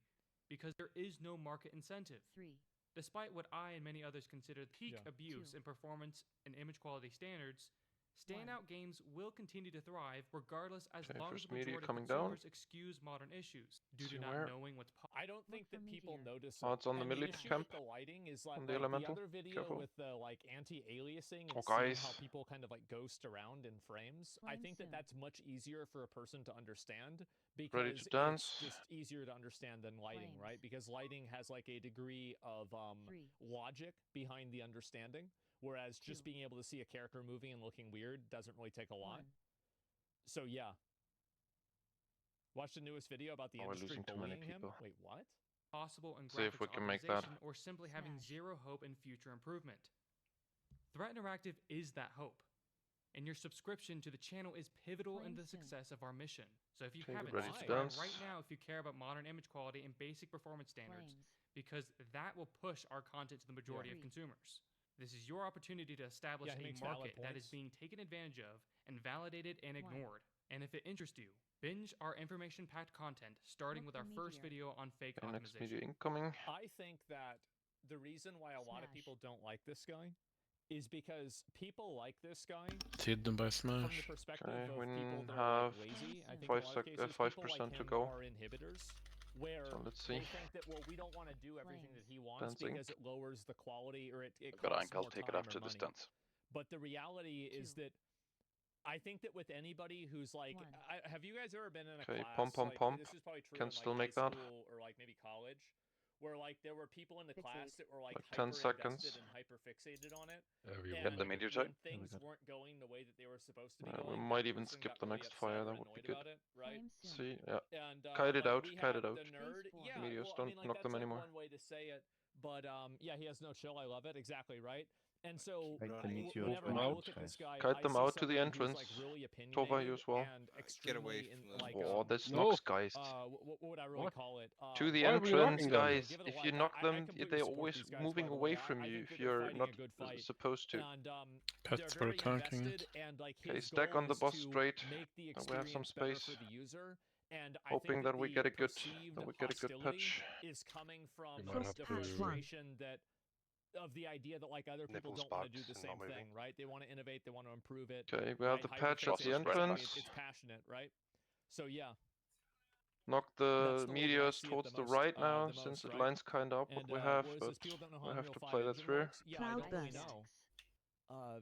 because there is no market incentive. 3. Despite what I and many others consider peak Yeah. abuse 2. in performance and image quality standards, standout games will continue to thrive regardless as Okay, long as first the media majority of coming down. consumers excuse modern issues due to See not where? knowing what's possible. I don't think for that people meteor. notice Oh, it. it's on the And melee issue camp. with the lighting is like, On the the elemental. other video Careful. with the like anti-aliasing and Oh, seeing guys. how people kind of like ghost around in frames. I Flame think that soon. that's much easier for a person to understand Ready because to dance. it's just easier to understand than lighting, Flames. right? Because lighting has like a degree of 3. logic behind the understanding, whereas just 2. being able to see a character moving and looking weird doesn't really take a lot. 1. So yeah. Watch the newest video about the Oh, we're industry losing too many bullying him. people. Wait, what? Possible in See if we graphics can make that. optimization or simply having Smash. zero hope in future improvement. Threat Interactive is that hope. And your subscription to the channel is pivotal in Flame the soon. success of our mission. So if you Okay, get haven't, ready to subscribe dance. right now if you care about modern image quality and basic performance standards, Flames. because that will push our content to the majority of 3. consumers. This is your opportunity to establish Yeah, he a makes valid market that is points. being taken advantage of and validated and 1. ignored. And if it interests you, binge our information-packed content, starting Look with for our first meteor. video on fake Okay, next media optimization. incoming. I think that the reason why a lot of Smash. people don't like this guy is because people like this guy It's hidden by from the Smash. perspective Okay, of we people that are like have lazy. I think in a lot of 5% cases, people like 5% to him go. are inhibitors. where So let's see. they think that, well, we don't want to do everything that he wants Dancing. because it lowers the quality or it Good costs angle, more take time it up or to money. distance. But the reality is that I think that with anybody who's like, have you guys ever been in a Okay, class? pump, pump, like, pump. This is probably true Can in still like make high that. school or like maybe college, where like there were people in the class that were like 10 hyper seconds. invested and hyper fixated on it. Get the meteor when check. things weren't going the way that they were supposed to be We going, might that even person skip got the really next upset fire. or That would be annoyed good. about it, right? See, yeah. And Kite it like, out. we Kite had it out. the nerd, yeah. Meteors, Well, I don't mean, like, knock them that's, like, anymore. one way to say it, but yeah, he has no chill. I love it. Exactly right. And so Kite the meteors whenever from I out. look at this guy, Kite I them see out to the somebody who's, entrance. like, really Tova, opinionated you as well. and Get away extremely from them. like Oh, this No. knocks, guys. what would I really call it? To the Why are we entrance, knocking them? guys. Give it a If you like. knock I them, completely they're support always these guys, moving by the away way. from I you think if that they're you're fighting not a good fight. supposed to. And Pets they're for very attacking invested, it. and like Okay, his stack goal on the is boss to straight. make the Then we have some experience better space. for the user. And I Hoping think that we the get a good, perceived that we get a good hostility pitch. is coming from You might have the to- frustration that of the idea that like other people Nipples don't want to do bugged the and same not moving. thing, right? They want to innovate, they want to improve it. Okay, we right? have the patch at the Hyperfixation, exactly. entrance. It's passionate, right? So yeah, Knock that's the the way that I meteors see it towards the the most, right now, the most, since it right? lines kind of up what And we have, what is but this? People don't know how we have Unreal to 5 play that engine through. works. Yeah, I don't really know.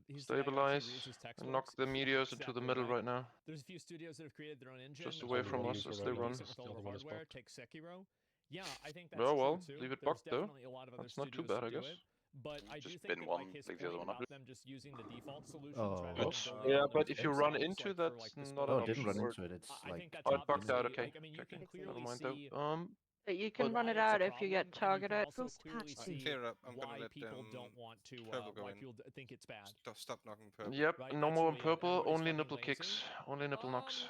He's the guy who actually Stabilize reads his text and knock works. the Yeah, meteors into the exactly middle right. right now. There's a few studios that have created their own engine. Just away from us as they run. With all their hardware. Take Sekiro. Yeah, I think that's Oh true well, too. leave it There's bugged though. definitely a lot of other That's not too studios bad, I that do guess. it. But I do Just think bin that one, like his leave the other point one up. about them just using the default solutions Oh. rather than Oops. building Yeah, their own but if you things run themselves, into like, that's for, like, not bespoke an Oh, it option. didn't run Or... into it. It's I like think that's Oh, it bugged out. obviously, Okay. like, I mean, you Okay, can okay. Never clearly mind see though. But you can why run it it's a out if you problem, get and you can targeted. also clearly see Clear up. I'm why gonna let people don't want to, purple go why in. people think it's bad. Stop knocking purple. Yep, Right? no That's more really it. purple, Everybody's only fucking nipple lazy. kicks, only nipple knocks.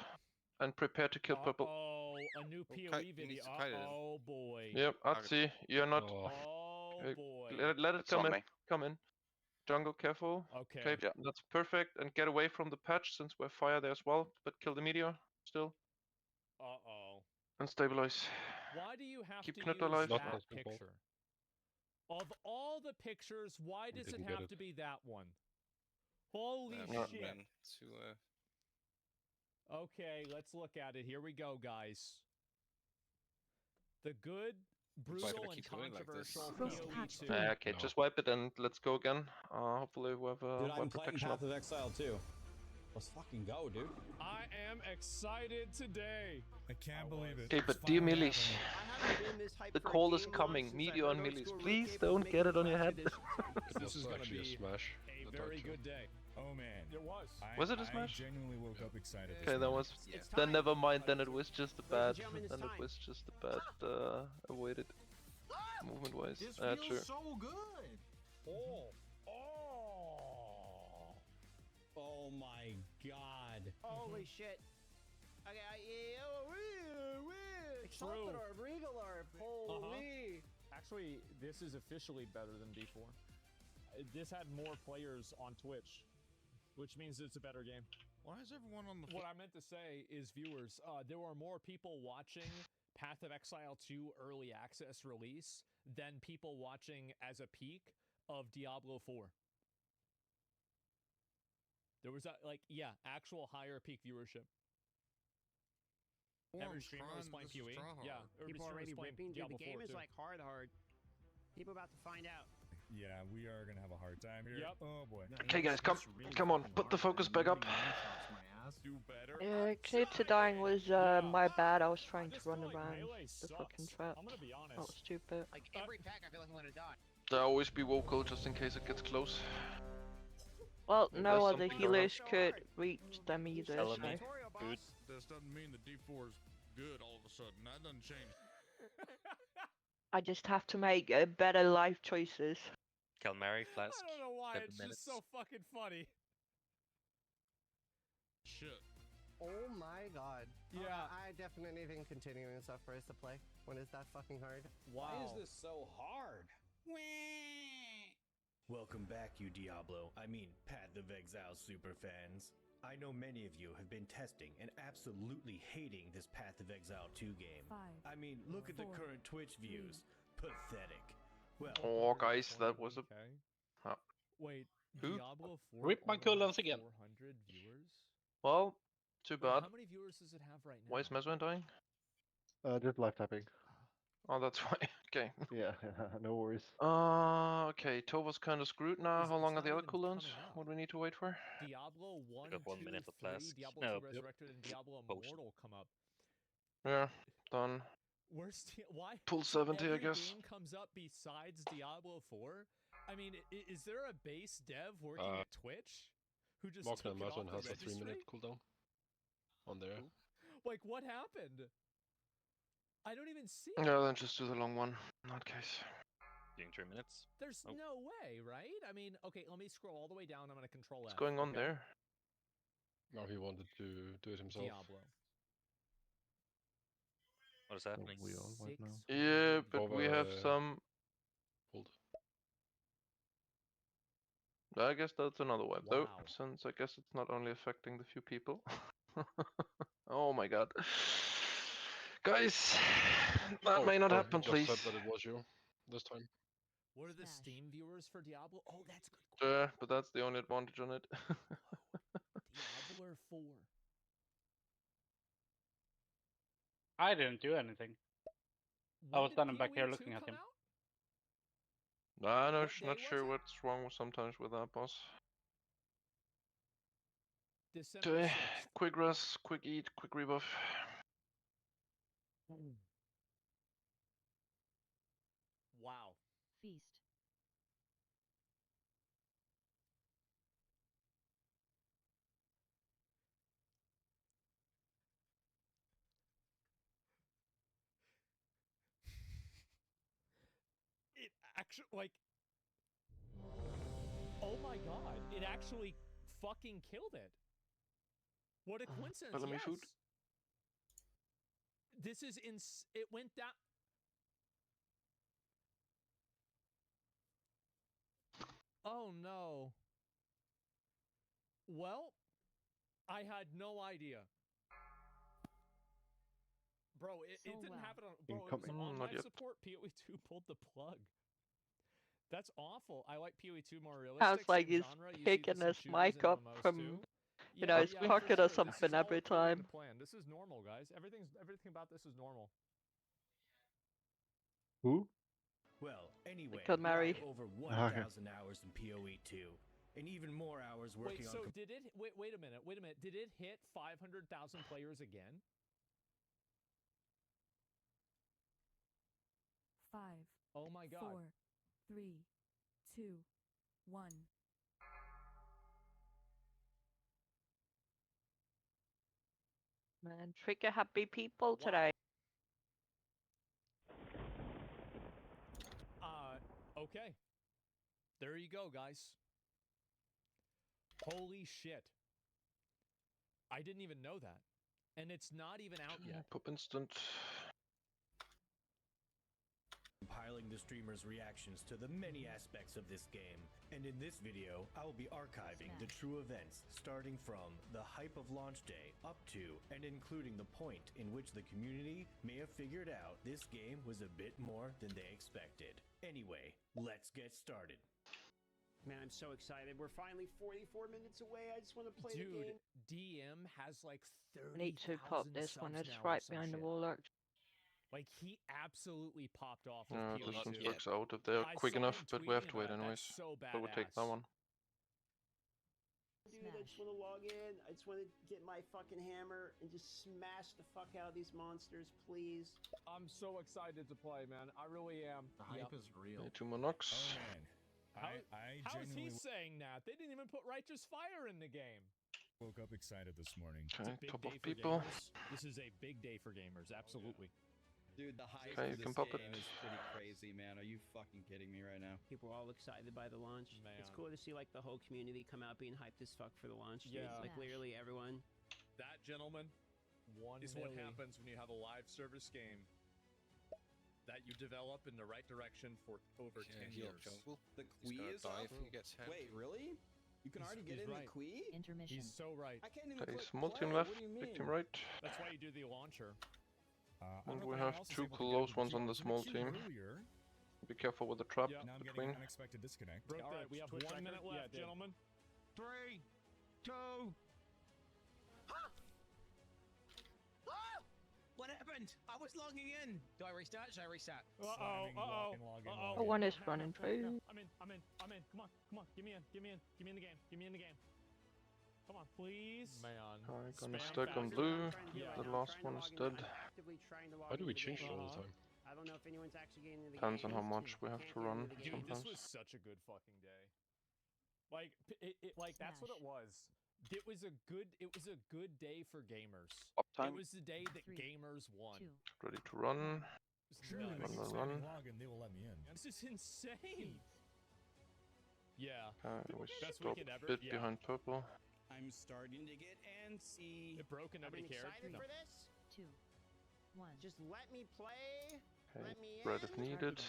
And prepare to kill purple. Oh, a new PoE Kite- you video. need to kite it in. Oh boy. Yep, Atsi, you're not. Oh boy. Let it It's come on in. me. Come in. Jungle, careful. Okay. Yeah. That's perfect. And get away from the patch since we're fire there as well. But kill the meteor still. Uh-oh. And stabilize. Why do you have Keep to Knut use alive. that picture? Of all the pictures, why does it have to be that one? Holy shit. Man, to, Okay, let's look at it. Here we go, guys. The good, Why brutal, did I and keep going like this? controversial PoE 2. Okay, just wipe it and let's go again. Hopefully we have Dude, I'm wipe playing protection Path up. of Exile too. Let's fucking go, dude. I am excited today. I can't believe it. Okay, but dear Millies, the call is coming. Meteor on Millies. Please don't get it on your head. This is going to be a very good day. Oh man. It was. Was it a I smash? genuinely woke up excited. Okay, that was. Then never mind. Then it was just a bad. Then it was just a bad avoided movement wise. This True. feels so good. Oh. Oh my god. Holy shit. Okay, True. Regal Orb. Holy. Actually, this is officially better than D4. This had more players on Twitch, which means it's a better game. Why is everyone on the What I meant to say is, viewers, there were more people watching Path of Exile 2 early access release than people watching as a peak of Diablo 4. There was actual higher peak viewership. Every streamer was playing PoE. Yeah, People already ripping. Dude, Diablo the game 4 is too. like hard. People about to find out. Yeah, we are gonna have a hard time here. Yep. Oh boy. Okay, guys, come on, put the focus back up. Do better. Yeah, Cata dying was my bad. I was trying to run around the fucking trap. I'm gonna be honest. That was stupid. Like every pack, I feel like I'm gonna die. Always be vocal just in case it gets close. Well, If no there's other something going on. healers could reach them either, Tell so... me. Good. This doesn't mean the D4 is good all of a sudden. That doesn't change. I just have to make better life choices. Kill Mary, Flask. I don't know why, 7 it's minutes. just so fucking funny. Shit. Oh my god. Yeah. I definitely think continuing stuff for us to play. When is that fucking hard? Wow. Why is this so hard? Welcome back, you Diablo, Path of Exile superfans. I know many of you have been testing and absolutely hating this Path of Exile 2 game. Look at the current Twitch views. Pathetic. Well, Oh, guys, that was a. Huh. Wait, Who? Diablo 4 Rip my cooldowns again. 400 viewers? Well, too Wait, bad. how many viewers does it have right now? Why is Meswin dying? Just life tapping. Oh, that's why. Okay. Yeah, no worries. Okay, Tova's kind of screwed now. How long are the other cooldowns? What do we need to wait for? Diablo 1, got 1 2, minute of 3, flask. Diablo No, 2 Resurrected, and Diablo Potion. Immortal come up. Yeah, done. Where's why? Full so 70, I every guess. game comes up besides Diablo 4? I mean, is there a base dev working at Twitch who just Mark took and it off Martin the has a registry? 3-minute cooldown on there. Like, what happened? I don't even see it. Yeah, then just do the long one in that case. Doing 3 minutes. There's no way, right? I mean, okay, let me scroll all the way down. I'm going to control What's F. going on okay? there? Now he wanted to do it himself. Diablo. What is happening? We on right now? Yeah, but we have some. Hold. I guess that's another web though, Wow. since I guess it's not only affecting the few people. Oh my god. Guys, that may not Oh, happen, just please. said that it was you this time. What are the Steam viewers for Diablo? Oh, that's good. Yeah, but that's the only advantage on it. Diablo 4. I didn't do anything. I was standing back here looking at him. Nah, no, What not day sure was it? what's wrong with sometimes with that boss. December Okay, 6th. quick rest, quick eat, quick rebuff. Wow. Feast. It actually, like, oh my god, it actually fucking killed it. What a coincidence. Bellamy Yes. food. This is it went down. Oh no. Well, I had no idea. Bro, it didn't have it on. Bro, it was on Not life yet. support. PoE2 pulled the plug. That's awful. I like PoE2 more realistic. Sounds like same he's genre. You see taking some his shooters mic in up MMOs from, too. you know, his for pocket sure. or This is something all every according to time. plan. This is normal, guys. Everything about this is normal. Who? Well, anyway, Killed Mary. I have over Okay. 1,000 hours in PoE2, and even more hours working Wait, so on. did it? Wait a minute. Wait a minute. Did it hit 500,000 players again? 5. Oh my god. 4, 3, 2, 1. Man, trigger happy people today. Okay. There you go, guys. Holy shit. I didn't even know that. And it's not even out yet. Pop instant. Compiling the streamers' reactions to the many aspects of this game. And in this video, I will be archiving the true events, starting from the hype of launch day up to and including the point in which the community may have figured out this game was a bit more than they expected. Anyway, let's get started. Man, I'm so excited. We're finally 44 minutes away. I just want to play the Dude, game. DM has like 30,000 I need to pop this one. subs It's now or right some behind the shit. wall, actually. Like, he absolutely popped off with Yeah, PoE2. this one works out if they're I quick saw enough, him but we have tweeting to wait about it. anyways. That's so So we'll take that badass. one. Dude, I just want to log in. I just want to get my fucking hammer and just smash the fuck out of these monsters, please. I'm so excited to play, man. I really am. The hype is real. Need 2 more knocks. Oh man. How is he saying that? They didn't even put Righteous Fire in the game. Woke up excited this morning. It's a big top day of for people. gamers. This is a big day for gamers, absolutely. Dude, the hype Okay, for you can this pop it. game is pretty crazy, man. Are you fucking kidding me right now? People are all excited by the launch. Man. It's cool to see like the whole community come out being hyped as fuck for the launch. Dude. Yeah. Like literally everyone. That, gentlemen, is what happens when you have a live service game that you develop in the right direction for over 10 heal years. jungle. The He's Quee gonna is die up? if he gets hit. Wait, really? You can already get he's in right. the Quee? Intermission. He's so right. I can't even Okay, click small team play. left, What do you big mean? team right. That's why you do the launcher. And we have 2 close ones on the small team. Be careful with the trap Now I'm between. getting an unexpected disconnect. Broke that. We have 1 minute left, gentlemen. 3, 2. What happened? happened? I was logging in. Do I restart? Should I restart? Oh, one is running through. I'm in. Come on. Give me in the game. Come on, please. Man. I'm gonna stack on blue. The last one is dead. Why do we change it all the time? I don't know if anyone's actually getting into the Depends game. on how much we have to run Dude, sometimes. this was such a good fucking day. Like, that's what it was. It was a good day for gamers. Uptime. It was the day that gamers won. Ready to run. Run. They will let me in. This is insane. Yeah. We Best stopped weekend a ever. bit Yeah. behind purple. I'm starting to get antsy. It broke and nobody cared. Excited No. for this? 2, 1. Just let me play. Okay, Let me bread if in. needed.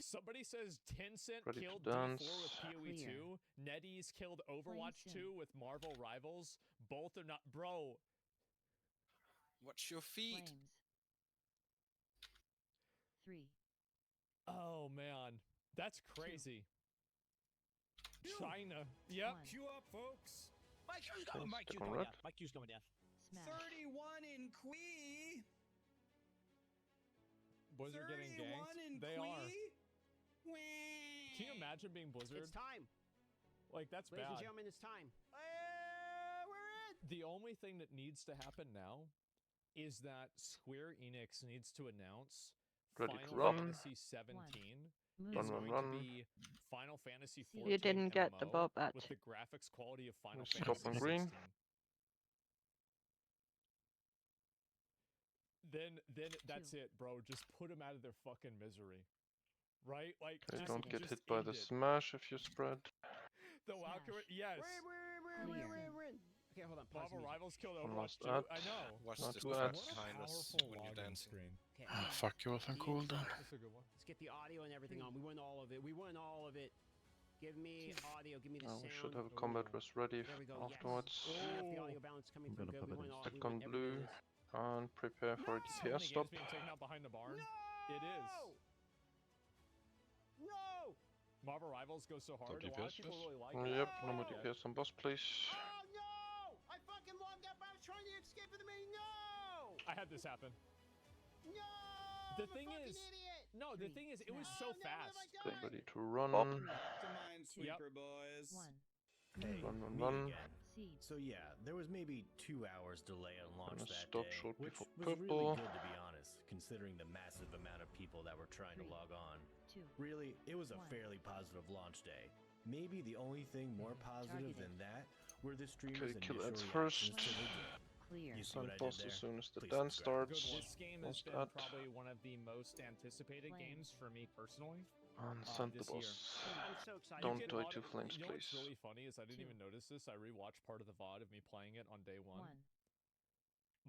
Somebody says Tencent Ready to killed dance. D4 with PoE 2. NetEase killed Overwatch 2 with Marvel Rivals. Both are not. Bro. Watch your feet. Flames. 3. Oh, man. That's crazy. China. Yep. Queue up, folks. My queue's Okay, going. My stick queue's on going red. down. My queue's going down. Smash. 31 in Quee. Blizzard getting 31 ganked. in They Quee. are. Can you imagine being Blizzard? It's time. Like, that's Ladies and bad. gentlemen, it's time. We're in. The only thing that needs to happen now is that Square Enix needs to announce Ready to Final run. Fantasy 17 is Run, going run. to be Final Fantasy 14 You didn't get the MMO Bobat. with the graphics quality of Final Stop Fantasy on 16. green. Then that's it, bro. Just put them out of their fucking misery. Right? Like, Okay, just, don't get just hit by end the it. smash if you spread. The Valkyrie, yes. We're in. Okay, hold on. Pause Marvel the music. Rivals killed One Overwatch last 2. ad. I know. Watch Not the too track ads. behind us when you're dancing. Okay. Ah, fuck you was on cooldown. That's a good one. Let's get the audio and everything on. We want all of it. We want all of it. Give me audio. Give me the sound. We should have a combat rest ready There we go. afterwards. Yes. We have the audio balance coming through good. We want all. Stick We on want every blue bit of this. and prepare for a So many DPS stop. games being taken out behind the barn. It is. No! Marvel Rivals goes so hard. A lot of DPS people this? really like it. Yep, no more DPS on boss, please. Oh no! I fucking logged out, but I was trying to escape from the main. No! I had this happen. No! The I'm a thing fucking is, idiot. no, the thing is, it was so fast. Stay ready to run. To Minesweeper, boys. 1. Hey, Run, run, me run. again. Seed. So yeah, there was maybe 2 hours delay on launch Gonna that stop day, short which before was purple. really good to be honest, considering the massive amount of people that were trying to 3, log on. 2. Really, it was a 1. fairly positive launch day. Maybe the only thing more positive Targeted. than that were the streamers' Okay, kill initial ads reactions first. to the game. Clear. You see Send what I boss did there? as soon as the Please dance subscribe. starts. This game has Most been ad. probably one of the most anticipated games for me personally. And send the this year. boss. I'm so excited. Don't You can die auto- to flames, You know what's please. really funny is I didn't 2, even notice this. I rewatched part of the VOD of me playing it on day 1. 1.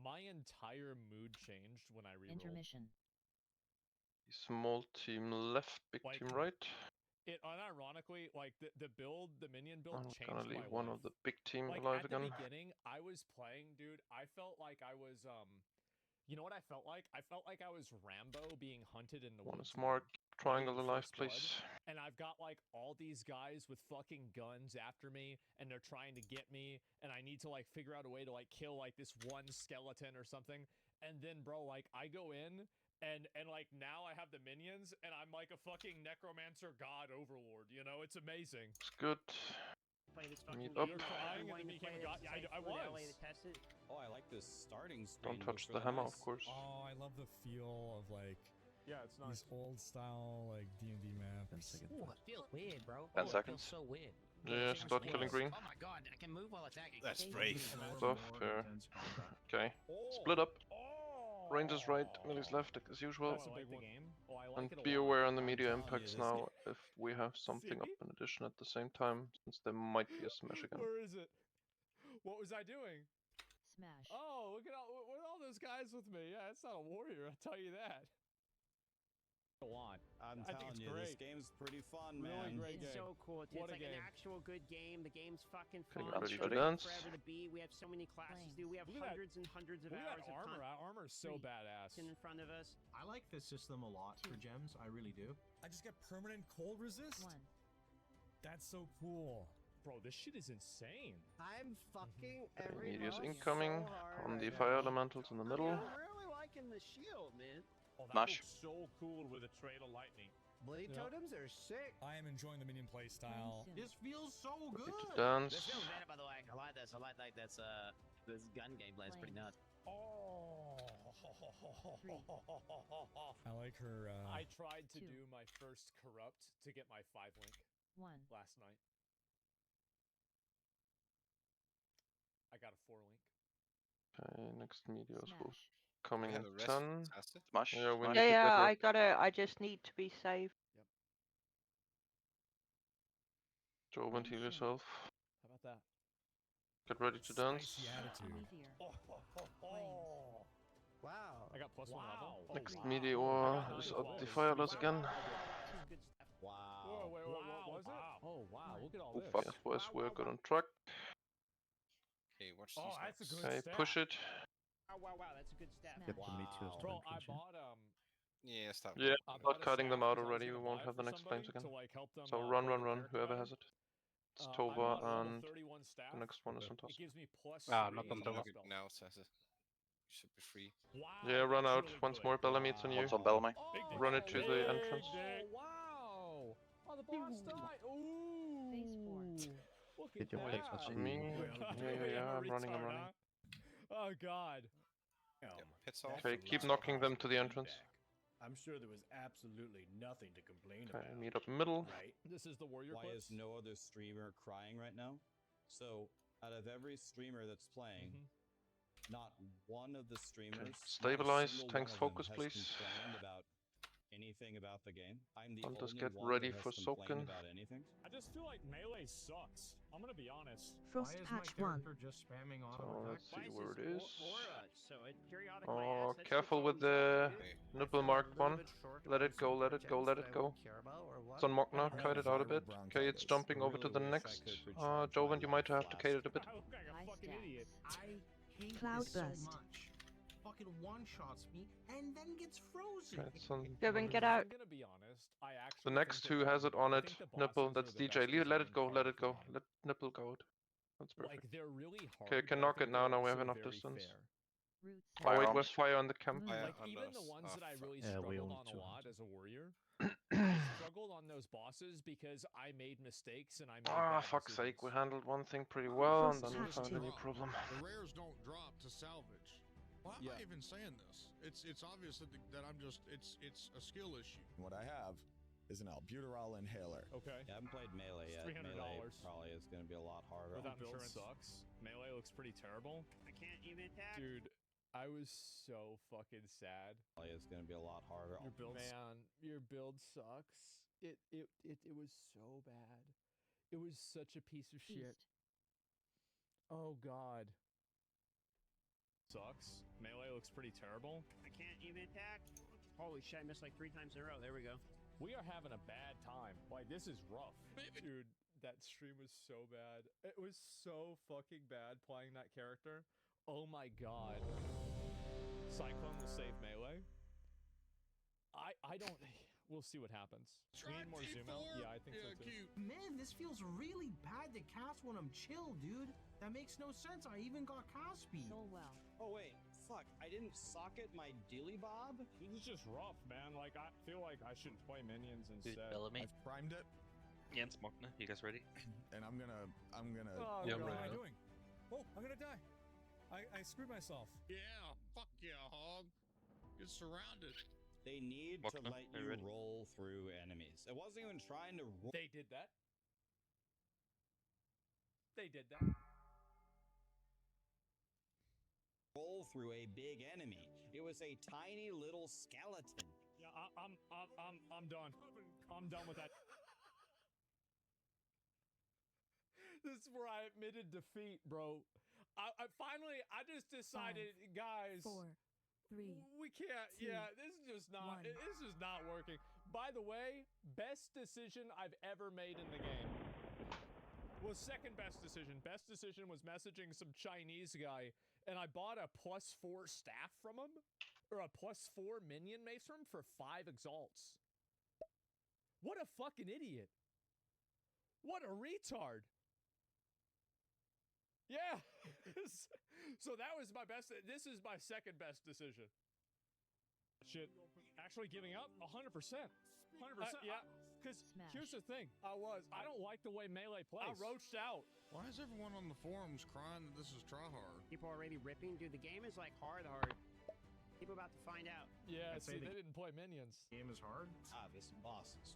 My entire mood changed when I rerolled. Intermission. Small team left, big Like, team right. It unironically, like the build, the minion build I'm changed gonna my leave one life. of the big team Like alive at again. the beginning, I was playing, dude. I felt like I was, you know what I felt like? I felt like I was Rambo being hunted in the One woods. is marked. Triangle Getting alive, first blood, please. And I've got like all these guys with fucking guns after me, and they're trying to get me, and I need to like figure out a way to like kill like this one skeleton or something. And then, bro, like I go in. And like now I have the minions and I'm like a fucking necromancer god overlord, you know? It's amazing. It's good. Play this fucking Meet game. up. You're crying and Wanting then to became play a god. it Yeah, since I flew to LA was. to test it. Oh, I like this starting screen. Don't touch Looks the really hammer, nice. of course. Oh, I love the feel of like Yeah, it's these old style like D&D maps. Ooh, it feels weird, bro. 10 It seconds. feels so weird. Yeah, start killing green. Oh my god, I can move while attacking. That's brave. Stuff here. Okay. Split up. Rangers right, Millie's left as usual. That's a big one. And be aware on the media impacts now if we have something up in addition at the same time, since there might be a smash again. Where is it? What was I doing? Smash. Oh, look at all those guys with me. Yeah, it's not a warrior, I'll tell you that. A lot. I'm I think telling it's you, great. this game's pretty fun, Really man. great It's game. so cool. It's What a like an game. actual good game. The game's fucking Okay, fun. ready It's to taking dance. forever to beat. We have so many classes, dude. We have Look at that- hundreds and hundreds of Look at hours that of armor. content That armor is so badass. in front of us. I like this system a lot for gems. I really do. I just get permanent cold resist. 1. That's so cool. Bro, this shit is insane. I'm fucking Okay, every media's month incoming so hard on the right fire now. elementals in the I middle. really like fucking the shield, man. Oh, that Smash. looks so cool with a trail of lightning. Blade totems are sick. I am enjoying the minion play style. This feels so good. Ready to dance. This feels better, by the way. I like this. I like this gun gameplay. It's pretty nuts. Oh. I like her. I tried to 2. do my first corrupt to get my 5 link 1. last night. I got a 4 link. Okay, next meteors will Smash. coming We in have a rest 10. fantastic. Smash. Yeah, we smash. need to Yeah, get I up. got it. I just need to be safe. Joven, heal yourself. How about that? Get ready to dance. Spicy attitude. Meteor. Wow. I got +1 level. Oh, Next wow. meteor I got is 9 up the levels. Fireless again. Good stuff. Wow. Whoa, wait, what was it? Oh, wow, look at all Oh this. fuck, boys, we're good on track. Okay, watch Oh, these that's a knocks. good Okay, stat. push it. Wow, that's a good stat. Yep, the meteors Wow. Bro, I entrance, yeah. bought Yeah, stop. Yeah, I start bought a cutting them staff out 'cause I was already. We gonna won't buy have the for next flames somebody again. to, like, help them, So play run, their run, run, character whoever better. has it. It's I Tova bought a level and 31 staff. the next one is It Fantastic. gives me +3 Ah, not to until my Look spell. at now, Sasa. Should be free. Wow, Yeah, run that's out. really Once good. more Bellamy, it's on you. One's on Bellamy. Run it to the big entrance. dick. Oh, wow. Oh, the boss died. Ooh. Phase 4. Look Get at your that. picks That's to on me. Yeah, I'm running, I'm running. Oh, God. Yep, hits off. Okay, keep knocking them to the entrance. I'm sure there was absolutely nothing to complain Okay, about. meet up middle. Right? This is the warrior Why clips. is no other streamer crying right now? So, out of every streamer that's playing, not one of the streamers, not a Stabilize. single Tanks one of them focus, has please. complained about anything about the game. I'm the Hunters only get one ready that has for complained Soakin'. about anything. I just feel like melee sucks. I'm gonna be honest. Why is my character just spamming auto So attack? let's see where it is. So it periodically Oh, asks, careful with the nipple marked one. Let it go, let it go, let it go. It's on Mokna, kite it out a bit. Okay, it's jumping over to the next. Joven, you might have to kite it a bit. I look like a fucking idiot. I hate Cloudburst. this so much. Fucking one-shots me and then gets frozen. Okay, it's on. Govan, get out. I'm gonna be honest. I actually The next think two that has it on I it. think the Nipple, bosses that's are the DJ. best Let it designed go, part let of it the go. game. Let nipple go out. That's perfect. Like they're really hard. Okay, can but I knock think it now. they're Now we have also enough very distance. fair. Roots. Oh Fire wait, we have arms. fire on the camp. Fire Like on even us. the ones Oh, that I really Yeah, we struggled only on a two lot hunters. as a warrior. I struggled on those bosses because I made mistakes and I made Ah, bad fuck's decisions. sake, we handled one thing pretty well and then we Rares found a new drop. problem. The rares don't drop to salvage. Why am I even saying this? It's obvious that I'm just it's a skill issue. What I have is an albuterol inhaler. Okay. I haven't played melee It's yet. $300. Melee probably is going to be a lot harder. Without build sucks. Melee looks pretty terrible. I can't even attack. Dude, I was so fucking sad. Melee is going to be a lot harder. Your build, man, your build sucks. It was so bad. It was such a piece of shit. East. Oh God. Sucks. Melee looks pretty terrible. I can't even attack. Holy shit, I missed like 3 times in a row. There we go. We are having a bad time. Like this is rough. Dude, that stream was so bad. It was so fucking bad playing that character. Oh my God. Cyclone will save melee. I don't. We'll see what happens. We need more zoom out. Yeah, I think so too. Man, this feels really bad to cast when I'm chill, dude. That makes no sense. I even got cast speed. So well. Oh wait, fuck! I didn't socket my dilly bob. This is just rough, man. Like I feel like I should play minions instead. Bellamy. I've primed it, Jens Mokna, you guys ready? and I'm gonna. Oh, Yeah, God. right. What am I doing? Oh, I'm gonna die. I screwed myself. Yeah, fuck yeah, hog. Get surrounded. They need to Mokna, let are you you ready? roll through enemies. It wasn't even trying to roll. They did that. They did that. Roll through a big enemy. It was a tiny little skeleton. Yeah, I'm done. I'm done with that. This is where I admitted defeat, bro. I finally just decided, guys. 4, 3. We can't. 2, Yeah, this is just not. 1. This is not working. By the way, best decision I've ever made in the game. Well, second best decision. Best decision was messaging some Chinese guy, and I bought a +4 staff from him, or a +4 minion mace from him for 5 exalts. What a fucking idiot! What a retard! Yeah. So that was my best. This is my second best decision. Shit. Actually giving up 100%. 100%. Yeah. Because here's the thing. I don't like the way Melee plays. I roached out. Why is everyone on the forums crying that this is tryhard? People already ripping. Dude, the game is like hard. People about to find out. Yeah, see, they didn't play Minions. Game is hard? This boss is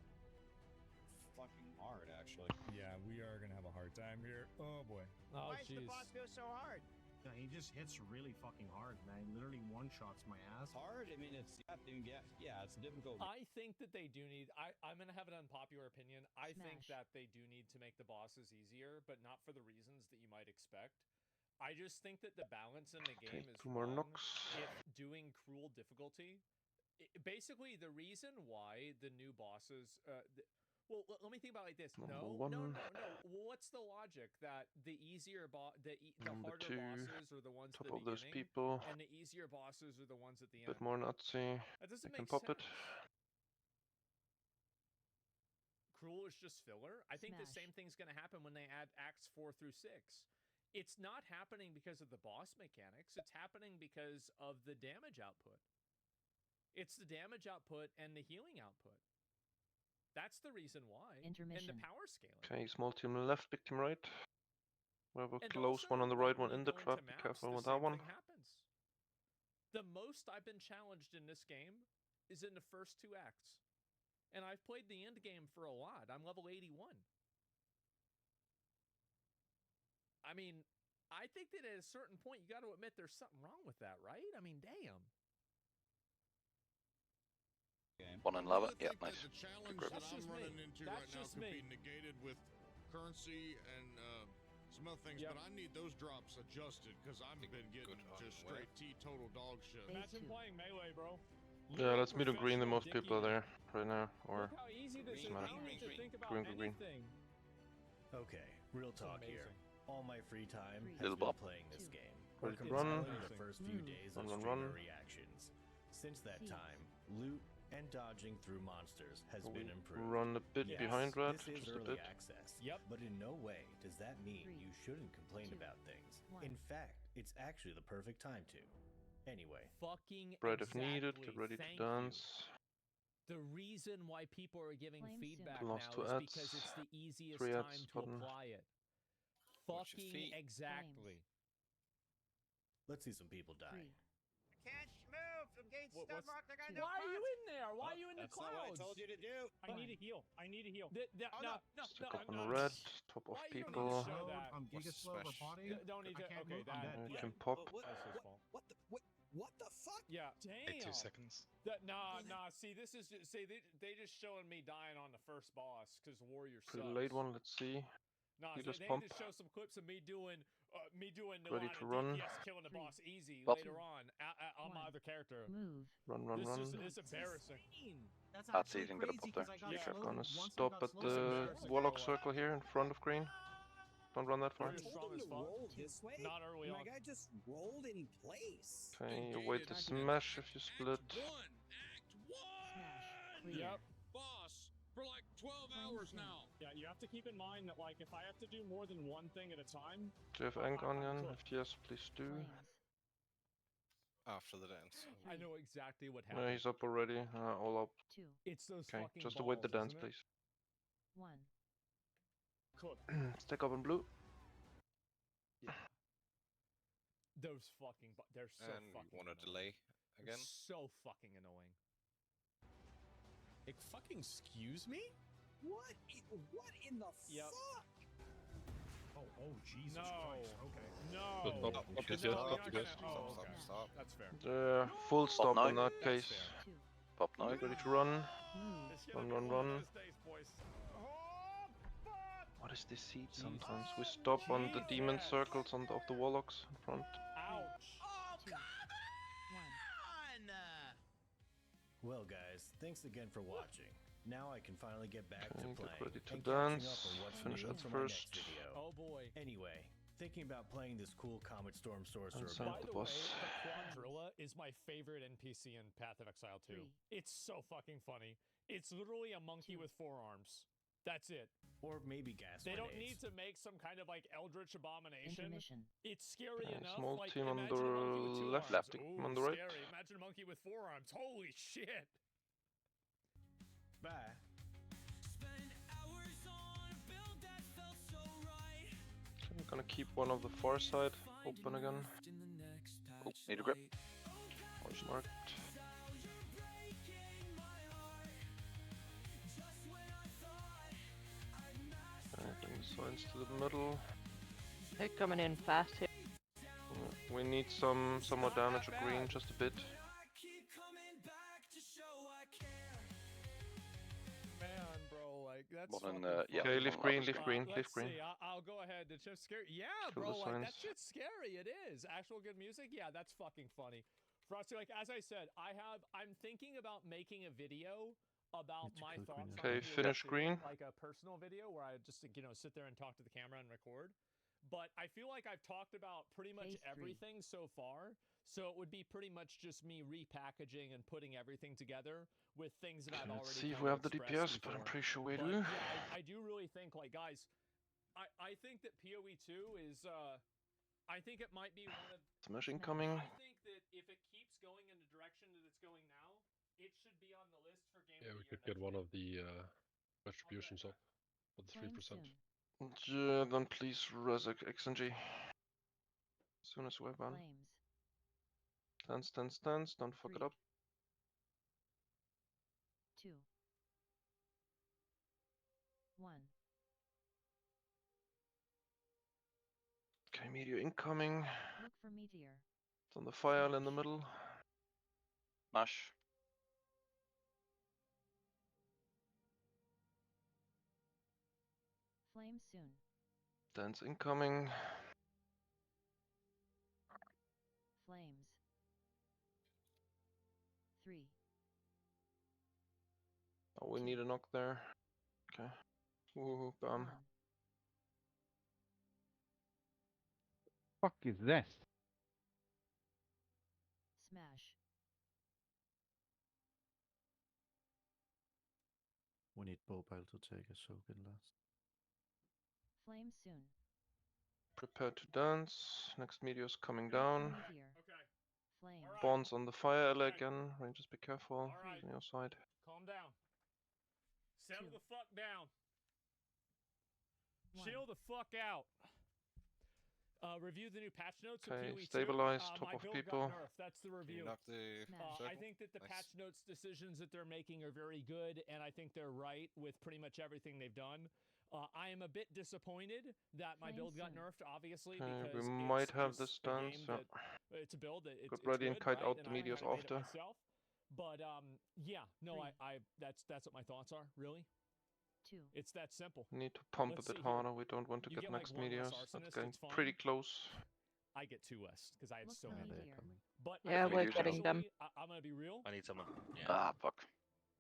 fucking hard, actually. Yeah, we are gonna have a hard time here. Oh boy. Oh, Why does the boss go so hard? Yeah, he just hits really fucking hard, man. He literally one-shots my ass. Hard? I mean, it's it's difficult. I think that they do need. I'm gonna have an unpopular opinion. I think that they do need to make the bosses easier, but not for the reasons that you might expect. I just think that the balance in the game is 2 more wrong knocks. if doing cruel difficulty. Basically, the reason why the new bosses. Well, let me think about it like this. No. What's the logic that the easier the Number harder 2, bosses are the ones top at the of those beginning, people. and the easier bosses are the ones at the end? Bit more Nazi. That doesn't I can make pop sense. it. Cruel is just filler. I think the same thing's going to happen when they add Acts 4 through 6. It's not happening because of the boss mechanics. It's happening because of the damage output. It's the damage output and the healing output. That's the reason why. Intermission. And the power scaling. Okay, small team left, big team right. We have a And close also, one on the right, when one in you the go trap. into Be maps, careful the with that same one. thing happens. The most I've been challenged in this game is in the first 2 acts. And I've played the end game for a lot. I'm level 81. I mean, I think that at a certain point, you got to admit there's something wrong with that, right? I mean, damn. One and love it. Yeah, nice. The challenge Good that grip. I'm running into right now could be negated with currency and some other things, but I need those drops adjusted because I've been getting just straight teetotal dog shit. Imagine playing Melee, bro. Yeah, let's meet on green. The most people are there right now. Or Look how easy this is. Smash. I don't need to think about Green. anything. Okay, real talk here. All my free time has Little been bop. playing this game. Ready to It's run. only the first few days of Run, streamer run. reactions. Since that time, loot and dodging through monsters has We been improved. run a bit Yes, behind red, this is just a early bit. access. Yep. But in no way does that mean you shouldn't complain about things. In fact, it's actually the perfect time to. Anyway. Fucking Bread if needed. Get ready to Thank dance. The reason why people are giving feedback Lost now two is ads. because it's the easiest 3 time ads to button. apply it. Watch your Fucking feet. exactly. Let's see some people die. Can't move from gate What's- Studmark. I got no Why are you funds. in there? Why are you in the That's not what I clouds? told you to do. I need a heal. I need a heal. Stick up on red. Top of Why you don't need to people. show that? I'm Giga What's Slow the smash? potty. Don't need to. I can't Okay, move, I'm that. dead. You Yeah. can pop. That's his fault. What the fuck? Yeah. Take Damn. 2 seconds. Nah. See, this is just, they just showing me dying on the first boss because Warrior Pretty sucks. late one. Let's see. Nah, You they just pump. just show some clips of me doing the Ready line to of run. DPS killing the boss easy Pop. later on on my other character. Move. Run, run, This run. is embarrassing. That's That's actually even gonna crazy pop there. 'cause I got Yeah. slowed. Gonna Once I stop got at slowed, the embarrassing. warlock circle here in front of green. Don't run that far. Warrior's strong as fuck. This way? Not early on. guy just rolled in place. Okay, you wait to smash if you split. Smash. Clear. Yep. Boss, for like 12 hours now. Yeah, you have to keep in mind that like if I have to do more than one thing at a time. Do you have Ink Onion? If yes, please do. Flames. After the dance. I know exactly what No, happened. he's up already. All up. 2. It's those Okay, fucking just await the balls, dance, isn't it? please. 1. Cook. Stick up in blue. Those fucking they're so And fucking you want to annoying. delay again? So fucking annoying. Excuse me? What in the Yep. fuck? Oh, Jesus No. Christ. Okay. No. Stop, No, stop, you're yes, not stop, gonna- yes. oh, Stop, okay. stop. That's fair. Full stop now. in that That's case. fair. 2. Pop now. Ready to run. Move. It's gonna Run, be run, one of run. those days, boys. Oh, fuck! What is this seat sometimes? We stop on the demon Jesus. circles of the warlocks in front. Ouch. Oh, 2. 1. Well, guys, thanks again for watching. Now I can finally get back to Okay, get playing ready to and catching up dance. on what's Finish new ads for my first. next video. Oh boy. Anyway, thinking about playing this cool Comet Storm Sorcerer. And send By the the boss. way, the Quadrilla is my favorite NPC in Path of Exile 2. 3. It's so fucking funny. It's literally a monkey 2. with 4 arms. That's it. Or maybe gas They don't grenades. need to make some kind of like eldritch abomination. Intermission. It's scary Okay, enough. small like, team on imagine the a monkey with 2 left, arms. team Ooh, on the right. Scary. Imagine Monster monkey with forearms. Holy shit! Bye. I'm gonna keep one of the far side open again. Oh, need a grip. Horse marked. Bring the signs to the middle. They're coming in fast here. We need some more damage of green, just a bit. Man, bro, like that's One fucking in, yeah. Okay, leave green, leave green, leave let's green. see. I'll go ahead. It's just scary. Yeah, Kill bro, the like that signs. shit's scary. It is. Actual good music. Yeah, that's fucking funny. Frosty, like as I said, I'm thinking about making a video about my thoughts on Okay, PoE finish 2, green. like a personal video where I just sit there and talk to the camera and record. But I feel like I've talked about pretty much everything so far. So it would be pretty much just me repackaging and putting everything together with things that I've already. Let's see if we have the DPS, but I'm pretty sure we do. Yeah, I do really think, like, guys, I think that PoE 2 is, I think it might be one of. Smash incoming. I think that if it keeps going in the direction that it's going now, it should be on the list for game. Yeah, we could get one of the retributions up with 3%. Yeah, then please res XNG. As soon as we're done. Stance, don't fuck it up. 2, 1. Okay, meteor incoming. Look for meteor. It's on the file in the middle. Mash. Flame soon. Dance incoming. Flames. 3. Oh, we need a knock there. Okay. Ooh, bam. Fuck is this? Smash. We need Mobile to take a soak in last. Flame soon. Prepare to dance. Next meteor's coming down. Meteor. Okay. Flame. Bonds on the fire again. Rangers, be careful. On your side. Calm down. Settle the fuck down. 1. Chill the fuck out. Review the new patch notes. Okay, of PoE 2. stabilize, top my of build people. got nerfed. That's the review. Knock the I think that the patch notes decisions that they're making are very good, and I think they're right with pretty much everything they've done. I am a bit disappointed that my build got nerfed, obviously, Okay, because we might have it's this a dance. game Yeah. that, it's a build that it's ready and good, kite right? out And the I meteors kinda made it after. myself. But yeah, no, I that's what my thoughts are. Really, 2. it's that simple. Need to pump Let's a bit see here. harder. We don't want to You get get, like, next one less meteors. That's arsonist, getting it's fine. pretty close. I get 2 less because I have Look so for many. meteor. But Yeah, I we're think getting them. actually, I'm gonna be real. I need someone. Yeah. Ah, fuck.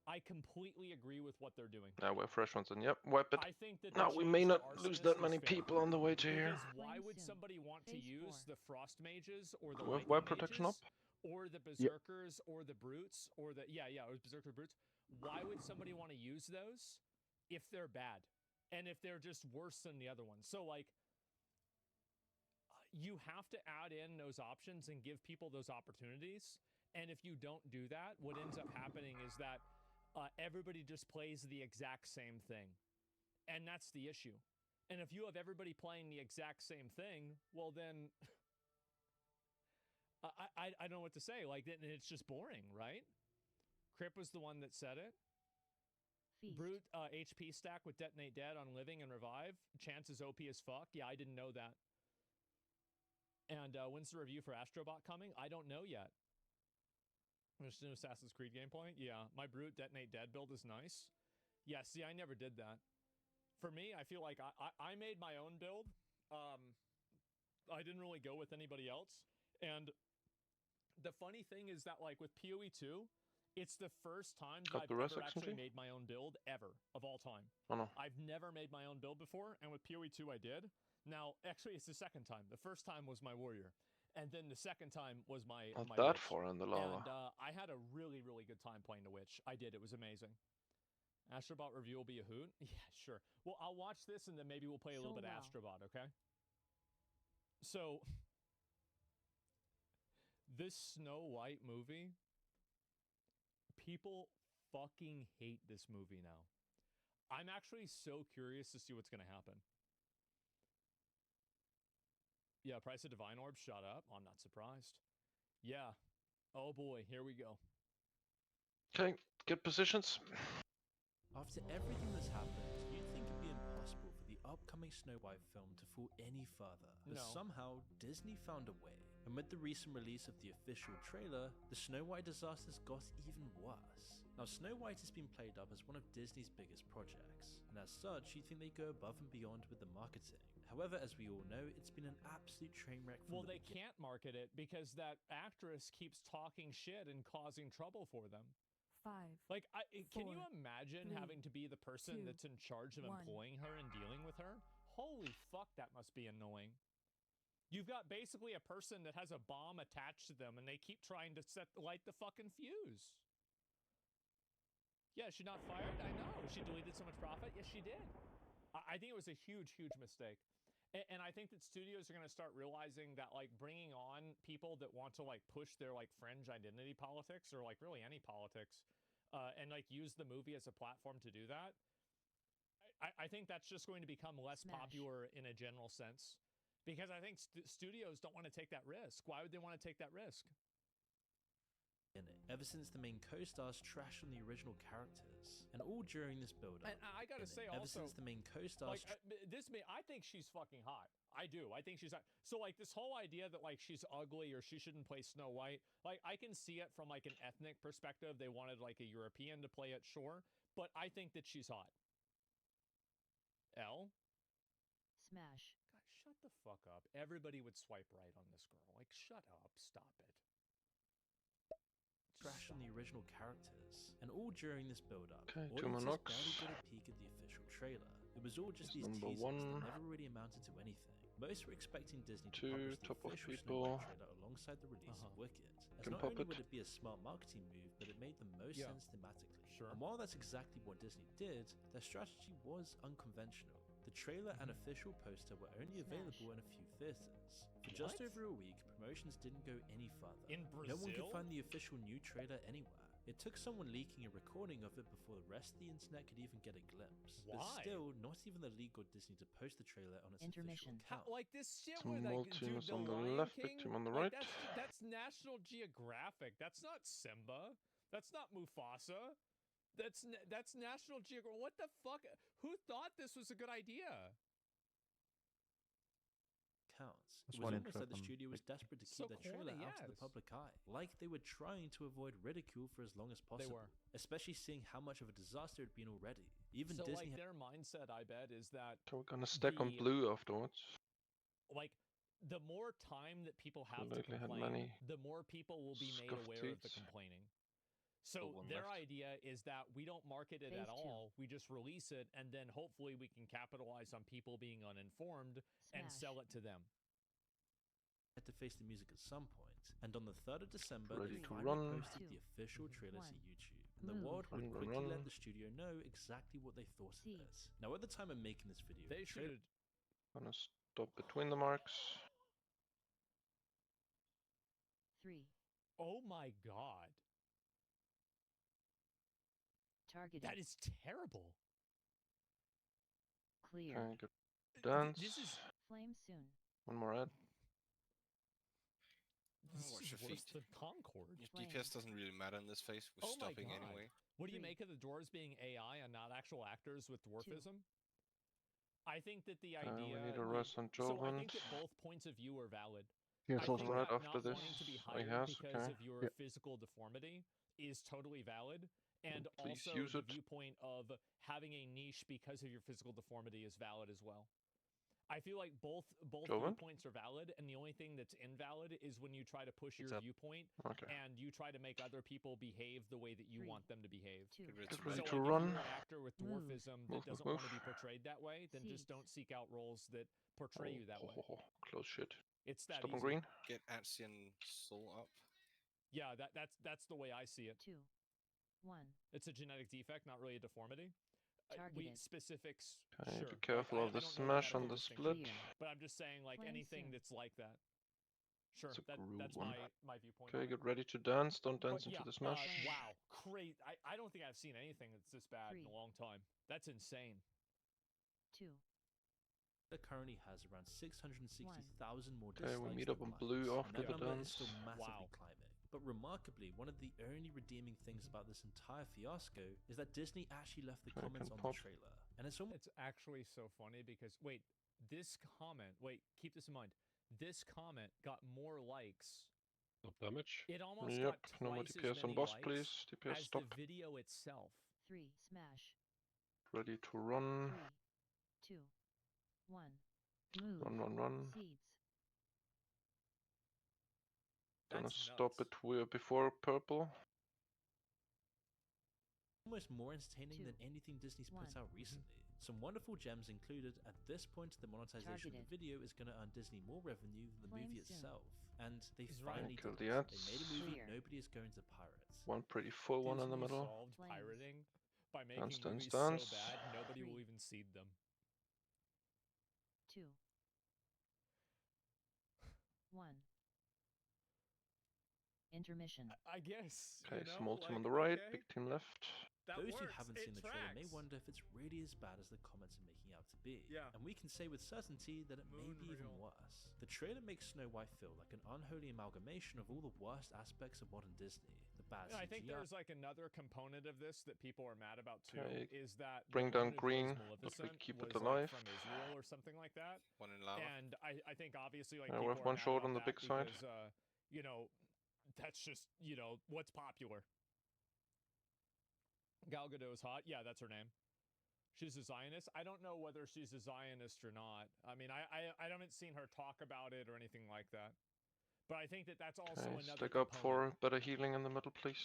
I completely agree with what they're doing. Yeah, we're fresh ones in. Yep, wipe it. I think that No, the we change may to not lose arsonist that is many fair. people on the way to here. Because why would soon. somebody want to Phase use 4. the frost mages or the Do we have lightning wipe protection mages, up? or the berserkers or the brutes or the it was berserker brutes? Why would somebody want to use those if they're bad and if they're just worse than the other ones? So like, you have to add in those options and give people those opportunities. And if you don't do that, what ends up happening is that everybody just plays the exact same thing. And that's the issue. And if you have everybody playing the exact same thing, well then, I don't know what to say. Like, then it's just boring, right? Crip was the one that said it. Feast. Brute HP stack with Detonate Dead on Living and Revive. Chances OP as fuck. Yeah, I didn't know that. And when's the review for Astrobot coming? I don't know yet. There's new Assassin's Creed gameplay. Yeah, my Brute Detonate Dead build is nice. Yeah, see, I never did that. For me, I feel like I made my own build. I didn't really go with anybody else. And the funny thing is that, like, with PoE 2, it's the first time that I've ever actually made my own build ever, of all time. Oh no. I've never made my own build before, and with PoE 2 I did. Now, actually, it's the second time. The first time was my warrior, and then the second time was my Not my that witch. far in the lava. And I had a really, really good time playing the witch. I did. It was amazing. Astrobot review will be a hoot? Yeah, sure. Well, I'll watch this, and then maybe we'll play a little bit of Astrobot, okay? So, This Snow White movie, people fucking hate this movie now. I'm actually so curious to see what's going to happen. Yeah, price of Divine Orb shot up. I'm not surprised. Yeah. Oh boy, here we go. Okay, get positions. After everything that's happened, you'd think it'd be impossible for the upcoming Snow White film to fall any further. But No. somehow, Disney found a way. And with the recent release of the official trailer, the Snow White disasters got even worse. Now, Snow White has been played up as one of Disney's biggest projects, and as such, you'd think they'd go above and beyond with the marketing. However, as we all know, it's been an absolute train wreck from Well, the they can't market it because that actress keeps talking shit and causing trouble for them. 5. Like, can you 4, imagine 3, having to be the person 2, that's in charge of 1. employing her and dealing with her? Holy fuck, that must be annoying. You've got basically a person that has a bomb attached to them and they keep trying to light the fucking fuse. Yeah, is she not fired? I know. She deleted so much profit. Yes, she did. I think it was a huge, huge mistake. And I think that studios are going to start realizing that, like, bringing on people that want to, like, push their, like, fringe identity politics or, like, really any politics and, like, use the movie as a platform to do that, I think that's just going to become less popular in a general sense. Because I think studios don't want to take that risk. Why would they want to take that risk? in it, ever since the main co-stars trashed on the original characters, and all during this build-up. And I gotta say ever also, since the main co-stars, like, I think she's fucking hot. I do. I think she's hot. So, like, this whole idea that, like, she's ugly or she shouldn't play Snow White, like, I can see it from, like, an ethnic perspective. They wanted, like, a European to play it, sure. But I think that she's hot. L? Smash. God, shut the fuck up. Everybody would swipe right on this girl. Like, shut up. Stop it. Trash on the original characters, and all during this build-up. Okay, Audiences Tumonox. barely got a peek at the official trailer. It was all just That's these number teasers one. that never really amounted to anything. Most were expecting Disney to Two publish the top of official Snow people. White trailer alongside the release of Wicked, as Can not pop only it. would it be a smart marketing move, but it made the most Yeah. sense thematically. Sure. And while that's exactly what Disney did, their strategy was unconventional. The trailer and official poster were only available in a few theaters. For just What? over a week, promotions didn't go any further. In No one could Brazil? find the official new trailer anywhere. It took someone leaking a recording of it before the rest of the internet could even get a glimpse. But Why? still, not even the league got Disney to post the trailer on its Intermission. official account. Like this shit Some where like, dude, Maltese the on the Lion left, King, Victim on the like, right. That's National Geographic. That's not Simba. That's not Mufasa. That's National Geographic. What the fuck? Who thought this was a good idea? Counts. That's It one was almost like the intro studio was from desperate to So keep their trailer corny, out of the yes. public eye, like they were trying to avoid ridicule for as long as possible. were. Especially seeing how much of a disaster it'd been already. Even So Disney like their mindset, I bet, is that So we're gonna stack on the- blue afterwards. like the more time that people have to lately had complain, many the more people will be made scuffed aware of the seats. complaining. So one their left. idea is that we don't market it Phase at 2. all. We just release it, and then hopefully we can capitalize on people being uninformed and Smash. sell it to them. had to face the music at some point, and on the 3rd of December, Ready they to finally run. posted the official trailer to 1. YouTube. And the Move. world would Run, run, quickly let run. the studio know exactly what they thought of See. this. Now, at the time of making this video, They the trailer should. Gonna stop between the marks. 3. Oh my god, Targeted. that is terrible. Clear. Okay, good dance. This is Flame soon. One more ad. this watch is your worse feet. than Concord. Your Flame. DPS doesn't really matter in this phase. We're Oh my stopping God. anyway. What do you 3. make of the dwarves being AI and not actual actors with dwarfism? I think that the We idea. need a rest on so I Jovent. think that both points of view are valid. Yes, I also think right that after not this, wanting to be I hired has, because okay. of your Yeah. physical deformity is totally valid. And Please also use the it. viewpoint of having a niche because of your physical deformity is valid as well. I feel like both Joven? viewpoints are valid, and the only thing that's invalid is when you try to push It's your up. viewpoint Okay. and you try to make other people behave the way that you 3, want them to behave. 2. Get rid Get of ready So, to like, run. if you're an actor with Move. dwarfism that Move, doesn't move, want to be move. portrayed that way, then just Seeds. don't seek out roles that portray you that way. Close shit. It's that Stop easy. on green. Get Axion Soul up. Yeah, that's the way I see it. 2. 1. It's a genetic defect, not really a deformity. We Targeted. specifics. Okay, Sure. be careful I of the don't know the smash on the medical distinction, split. Clear. but I'm just saying, like Flame anything soon. that's like that. Sure, It's a that's one. my viewpoint. Okay, on it. get ready to dance. Don't dance But into yeah, the smash. wow, great. I don't think I've seen anything that's this bad in a long time. That's insane. 2. It currently has around 660,000 more Okay, dislikes we meet than up on likes, blue and after that the number is dance. still massively climbing. But remarkably, one of the only redeeming things about this entire fiasco is that Disney actually left the comments on the trailer. And it's actually so funny because wait, keep this in mind. This comment got more likes. No damage. It almost Yep, got no more twice as DPS on many boss, likes please. DPS as stop. the video itself. 3. Smash. Ready to run. 3, 2, 1. Move. Run. Seeds. Gonna That's stop it before purple. almost more entertaining than anything Disney's put out recently. Some wonderful gems included. At this point, the monetization of the video is going to earn Disney more revenue than the movie itself. And they finally Kill did the it. ads. They made a movie nobody is going to pirate. One pretty full one in the middle. Solved pirating by making Dance. movies so bad nobody will even seed them. 2. 1. Intermission. I guess. Okay, small team on the right, big team left. Those who haven't seen the trailer may wonder if it's really as bad as the comments are making out to be. Yeah. And we can say with certainty that it may be even worse. The trailer makes Snow White feel like an unholy amalgamation of all the worst aspects of modern Disney. The bad CGI. I think there's like another component of this that people are mad about too. Okay, Is that bring the down woman who green, plays but we Maleficent keep it was, alive. like, from Israel or something like that. One in lava. And I think obviously like we people have are one mad short about on the that big side. because, you know, that's just, you know, what's popular. Gal Gadot's hot. Yeah, that's her name. She's a Zionist. I don't know whether she's a Zionist or not. I mean, I haven't seen her talk about it or anything like that. But I think that that's also Okay, another stick up component. for better healing in the middle, please.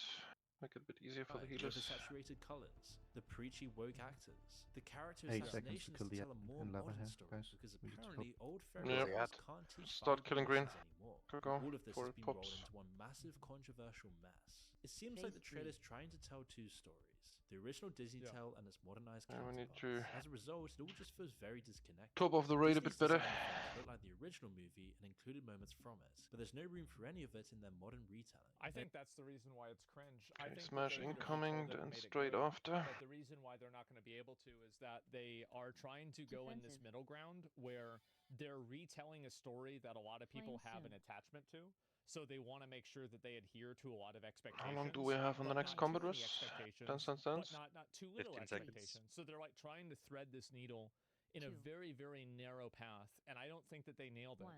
Make it a bit easier for the With healers. the saturated colors, the preachy woke actors, the character 8 seconds to assassinations kill the tell a more in lava modern here, story guys. because We just apparently old Yep. fairy tales can't teach Start valuable killing green. lessons anymore. Go. All of this Before has it been pops. rolled into one massive controversial mess. It seems like the trailer's trying to tell two stories. The original Disney tale and its modernized And we need counterparts. to As a result, it all just feels very disconnected. top off the raid a bit Disney's better. design films look like the original movie and included moments from it, but there's no room for any of it in their modern retelling. I think that's the reason why it's cringe. I Okay, think smash that they incoming, controlled it then and made it straight good, after. But the reason why they're not going to be able to is that they are trying to go in this middle ground where they're retelling a story that a lot of people have an attachment to. So they want to make sure that they adhere to a lot of expectations. How long do we have on the but next not combat too many rest? expectations, Dance. But not too little 15 seconds. expectations. So they're like trying to thread this needle in a very, very narrow path, and I don't think that they nailed it.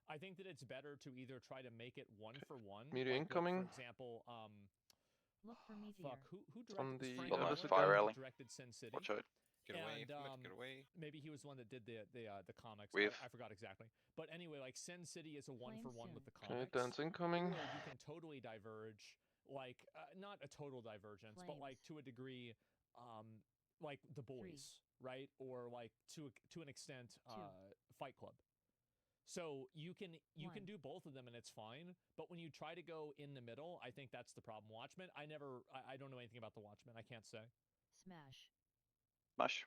I think that it's better to either try to make it one for one. Meteor like incoming. For example, Look for meteor. who directed On the Frank Miller Fire Alley. directed Sin City. Watch out. Get away And, from it, get away. Maybe he was the one that did the comics. We've- I forgot exactly. But anyway, like Sin City is a one for one with the Okay, comics. dance incoming. Or you can totally diverge, like not a total divergence, but like to a degree, like The Boys, right? Or like to an extent, Fight Club. So you can do both of them and it's fine. But when you try to go in the middle, I think that's the problem. Watchmen, I don't know anything about the Watchmen. I can't say. Smash. Smash.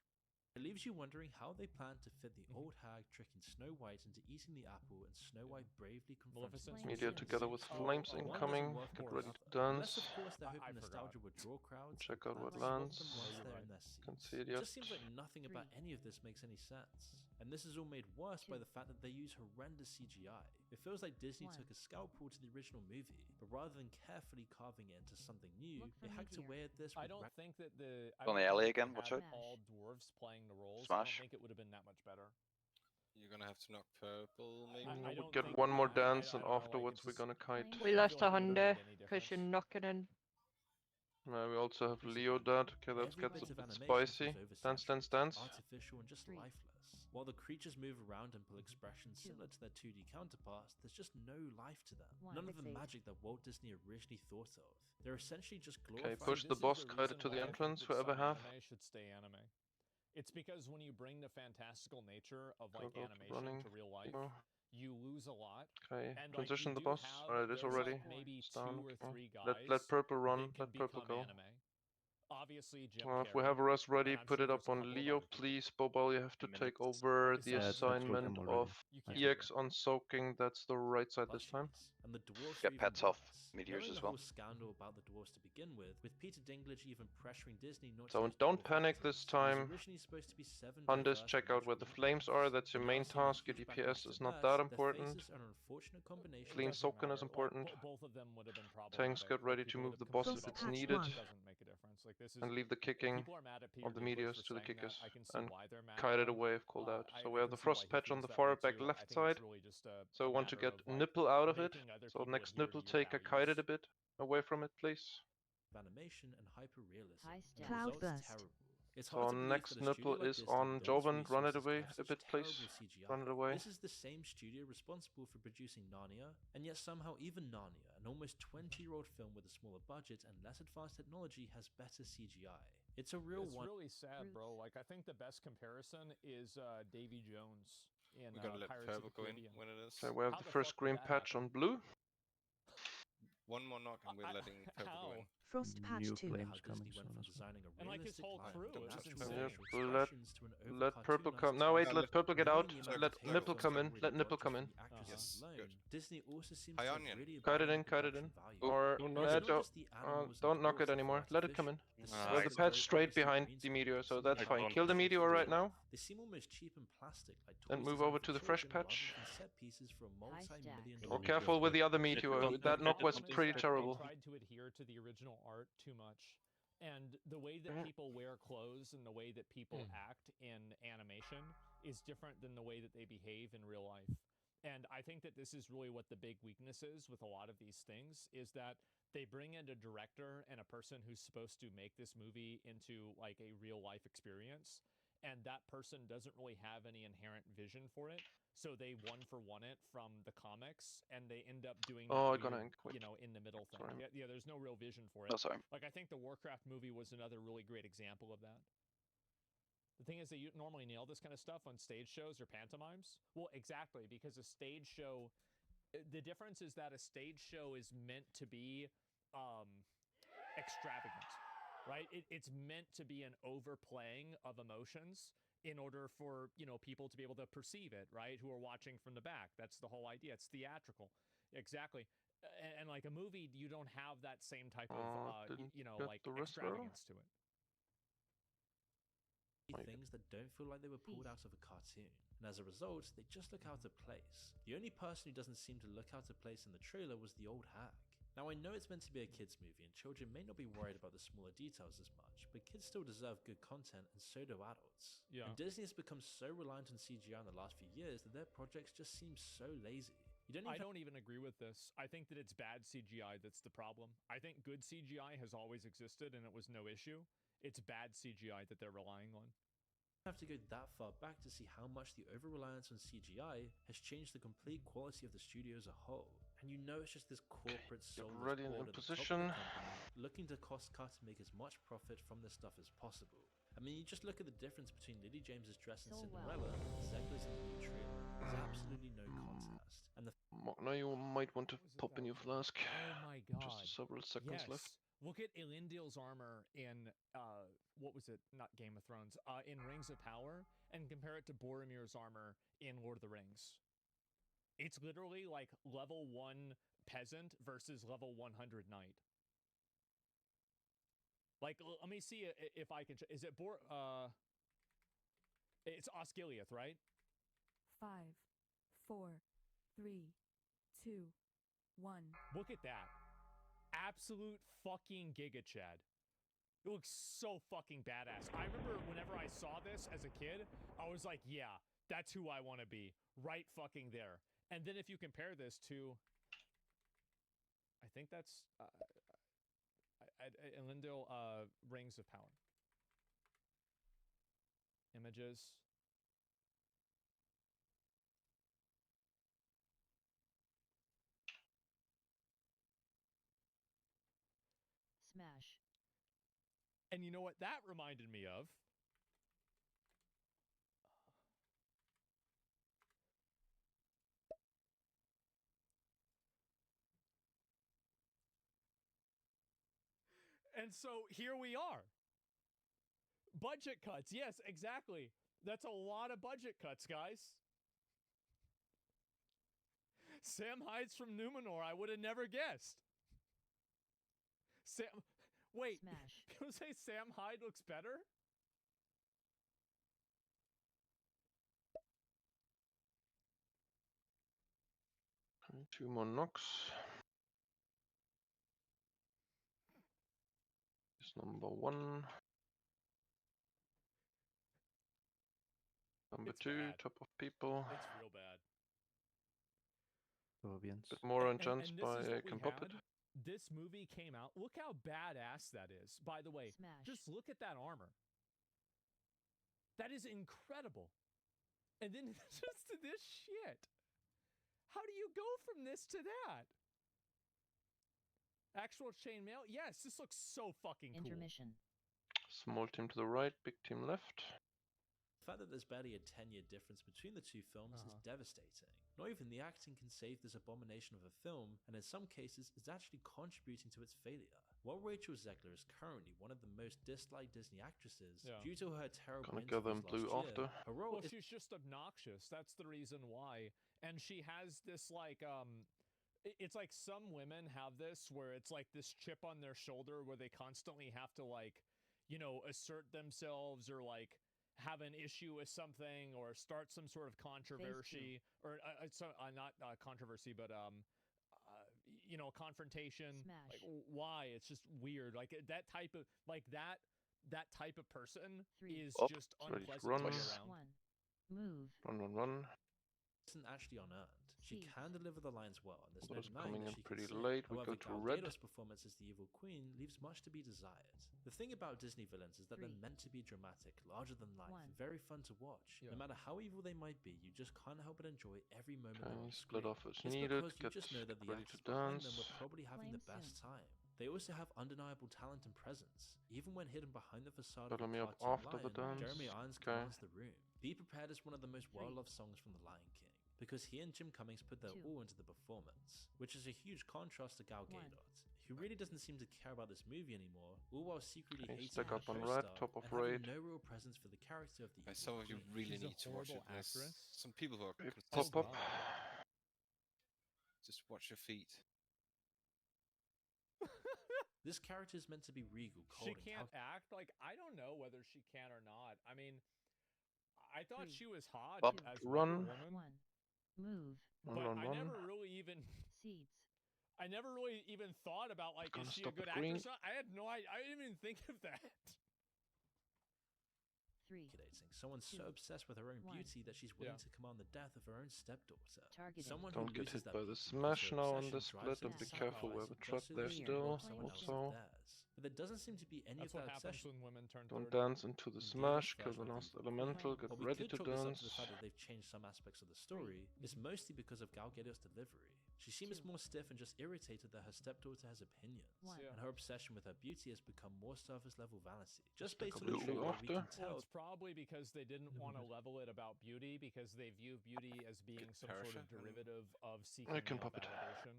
It leaves you wondering how they plan to fit the old hag tricking Snow White into eating the apple and Snow White bravely confronting Meteor together with flames One incoming. doesn't work Get for ready to another. dance. Unless, of course, they're hoping nostalgia would draw crowds. Check out what that's what lands. them once they're in their seats. Can see it It yet. just seems like nothing about any of this makes any sense. And this is all made worse by the fact that they use horrendous CGI. It feels like Disney took a scalpel to the original movie, but rather than carefully carving it into something new, they hacked away at this. I don't think that the On the alley again, watch out. all dwarves playing the roles. Smash. I don't think it would have been that much better. You're gonna have to knock purple, maybe. I We'll don't get think one more I dance don't and know, like, afterwards it's we're just- gonna kite. We lost feel a like it would've Honda made any because you're difference. knocking in. We also have Leo dead. Okay, that Every gets bit a of bit animation spicy. feels Dance. oversaturated, artificial and just lifeless. While the creatures move around and pull expressions similar to their 2D counterparts, there's just no life to them. None of the magic that Walt Disney originally thought of. They're essentially just glorified. Push the boss kite to the entrance, whoever have. Anime should stay anime. It's because when you bring the fantastical nature of like Go, animation running. to real life, Go. you lose a lot. Okay, And transition like, the you boss. Alright, it is there's, already. like, maybe It's down. two or Okay. three guys Let purple run. that can Let purple become go. anime. obviously Jim If we have Carrey, Russ ready, and I'm put sure it up there's a on couple of Leo, other people. please. Bobal, you have to take Like over I the said, assignment of You can't. EX on soaking. That's the right side this time. And the dwarfs Get are even pets off worse. meteors Knowing as the well. whole scandal about the dwarfs to begin with Peter Dinklage even pressuring Disney not to So use don't dwarf panic actors. this It was time. originally supposed to be 7 On this, diverse check out where the biological flames are. That's your But now main seeing the task. Your huge backlash DPS to is not that, that their important. faces are an unfortunate combination. Clean Doesn't soaking is matter. important. Like, both of them would have been problematic. Tanks get ready to People move would the have complained boss if about it's both. needed. It doesn't make a difference. Like this is. And leave the If kicking people are mad at Peter of the Dinklage meteors for to the saying that, kickers. I can see And why they're mad kite at it him. away if called out. I So we have can the see why frost he patch on feels the that far way back too. I left think side. it's really just a So we want to matter get of, like, nipple out of it. making other So people next adhere nipple, to your take a values. kite it a bit away from it, please. Animation and hyper-realism. High And the stat. result's Cloudburst. terrible. It's So hard our to believe next that a studio nipple like is Disney, on with all its Joven. Run it resources, away can have a such bit, please. terrible CGI. Run it away. This is the same studio responsible for producing Narnia, and yet somehow even Narnia, an almost 20-year-old film with a smaller budget and less advanced technology, has better CGI. It's a real It's one. really sad, bro. Like I think the best comparison is Davy Jones in We gotta let Pirates of Purple the go in Caribbean. when it is. Okay, we have How the the first fuck did green that patch happen? on blue. One more knock and we're letting Purple go in. Frost patch New 2. flames How coming Disney went soon from as well. designing a And like his realistic whole life crew, with it was natural insane. Yep, facial let expressions to an Purple over-cartoonized come. No, wait, tone. let Purple get out. Knowing the amount Let of hate nipple fans come have in. already Let got nipple just come from in. the actresses Yes, alone, good. Disney also seems High to have onion. really Kite it abandoned in, the kite it production in. value. Or It's not Joe, just the animals and don't knock dwarves it that anymore. feel Let it come in. artificial. The We have the sets are patch very straight obviously behind green the screen meteor, so pieces that's and fine. light Kill the effects meteor and right stuff. now. They seem almost cheap and plastic, like Then toys move designed over for to the fresh children, patch. rather than set pieces for a multi-million Or dollar careful with the other meteor. Something That knock was Problem is pretty that terrible. They tried to adhere to the original art too much. And the way that people wear clothes and the way that people act in animation is different than the way that they behave in real life. And I think that this is really what the big weakness is with a lot of these things, is that they bring in a director and a person who's supposed to make this movie into like a real life experience. And that person doesn't really have any inherent vision for it. So they one for one it from the comics, and they end up doing that Oh, I weird, gotta quick. you know, in the middle thing. Sorry. Yeah, there's no real vision for it. Oh, sorry. Like I think the Warcraft movie was another really great example of that. The thing is that you normally nail this kind of stuff on stage shows or pantomimes. Well, exactly, because a stage show, the difference is that a stage show is meant to be extravagant, right? It's meant to be an overplaying of emotions in order for, you know, people to be able to perceive it, right? Who are watching from the back. That's the whole idea. It's theatrical. Exactly. And like a movie, you don't have that same type of, you know, like extravagance to it. Things that don't feel like they were pulled out of a cartoon, and as a result, they just look out of place. The only person who doesn't seem to look out of place in the trailer was the old hag. Now I know it's meant to be a kids movie and children may not be worried about the smaller details as much, but kids still deserve good content and so do adults. Yeah. And Disney has become so reliant on CGI in the last few years that their projects just seem so lazy. I don't even agree with this. I think that it's bad CGI that's the problem. I think good CGI has always existed and it was no issue. It's bad CGI that they're relying on. You have to go that far back to see how much the over-reliance on CGI has changed the complete quality of the studio as a whole. And you know it's just this corporate soulless ready in board at the top of position. the company looking to cost cut and make as much profit from this stuff as possible. I mean, you just look at the difference between Lily James's dress in Cinderella and Zegler's in the new trailer. There's absolutely no contest. And the Now you might want to pop in your flask. Oh my god. Just several seconds left. Look at Elendil's armor in, what was it? Not Game of Thrones. In Rings of Power, and compare it to Boromir's armor in Lord of the Rings. It's literally like level 1 peasant versus level 100 knight. Like, let me see if I can... Is it it's Osgiliath, right? 5, 4, 3, 2, 1. Look at that. Absolute fucking Giga Chad. It looks so fucking badass. I remember whenever I saw this as a kid, I was like, yeah, that's who I want to be. Right fucking there. And then if you compare this to... I think that's... Elendil, Rings of Power. Images. Smash. And you know what that reminded me of? And so here we are. Budget cuts. Yes, exactly. That's a lot of budget cuts, guys. Sam Hyde's from Numenor. I would have never guessed. Sam, wait. Smash. Can I say Sam Hyde looks better? Okay, 2 more knocks. Is number 1. Number 2, bad. top of people. It's real bad. Bit more And enchants this by is what we Can Puppet. had. This movie came out. Look how badass that is. By the way, Smash. just look at that armor. That is incredible. And then just to this shit. How do you go from this to that? Actual chainmail? Yes, this looks so fucking cool. Intermission. Small team to the right, big team left. The fact that there's barely a 10-year difference between the two films is devastating. Not even the acting can save this abomination of a film, and in some cases is actually contributing to its failure. While Rachel Zegler is currently one of the most disliked Disney actresses, due to her terrible Gonna get them interviews blue last after. year, her role Well, is she's just obnoxious. That's the reason why. And she has this like it's like some women have this where it's like this chip on their shoulder where they constantly have to like, you know, assert themselves or like have an issue with something or start some sort of controversy or not controversy, but you know, confrontation. Smash. Like why? It's just weird. Like that type of that type of person is just ready to unpleasant run. to be around. Move. Run. isn't actually unearned. She can deliver the lines well, and there's no Water's denying coming that in she pretty can sing. late. We However, go to Gal red. Gadot's performance as the evil queen leaves much to be desired. The thing about Disney villains is that they're meant to be dramatic, larger than life, and very fun to watch. No matter how evil they might be, you just can't help but enjoy every moment they're on Split screen. off as It's needed. because you just know that the ready to actors behind them dance. were probably having the best time. They also have undeniable talent and presence. Even when hidden behind the facade of a Follow me up cartoon after the lion, dance. Jeremy Irons Okay. commands the room. Be Prepared is one of the most well-loved songs from The Lion King, because he and Jim Cummings put their all into the performance, which is a huge contrast to Gal Gadot, who really doesn't seem to care about this movie anymore, all while secretly Okay, hating stack her up on co-star red, top of and having raid. no real presence for the character of the evil Some of you queen. really She's a need to watch it. horrible There's actress. some people who are Pop up. Just watch your feet. This character is meant to be regal, cold, She and can't act. Like, I don't know whether she can or not. I mean, I thought she was hot Up, as run. Wonder Woman, Move. but Run. I never really even Seeds. I never really even thought about like, Gonna is she a stop good at green. actress? I had no idea. I didn't even think of that. 3. Someone so obsessed with her own 1. beauty that she's willing to command the death of her own stepdaughter. Targeted. Someone Don't who get loses hit that by the beauty smash because her now on obsession the split, drives and them be to careful sacrifice where the just trap so there they can still. rob someone else's Also, theirs. But there doesn't seem to be any That's of what that happens obsession. when women turn don't 30. dance into the smash. Kill the version of last Evil elemental. Queen. Get While we ready could to chalk this up dance. to the fact that they've changed some aspects of the story, it's mostly because of Gal Gadot's delivery. She seems more stiff and just irritated that her stepdaughter has opinions, and her obsession with her beauty has become more surface level vanity. Just based on the blue trailer, we after. can Well, tell. it's probably because they didn't want to level it about beauty because they view beauty as being some sort of parachute. derivative of seeking I can male pop it. validation.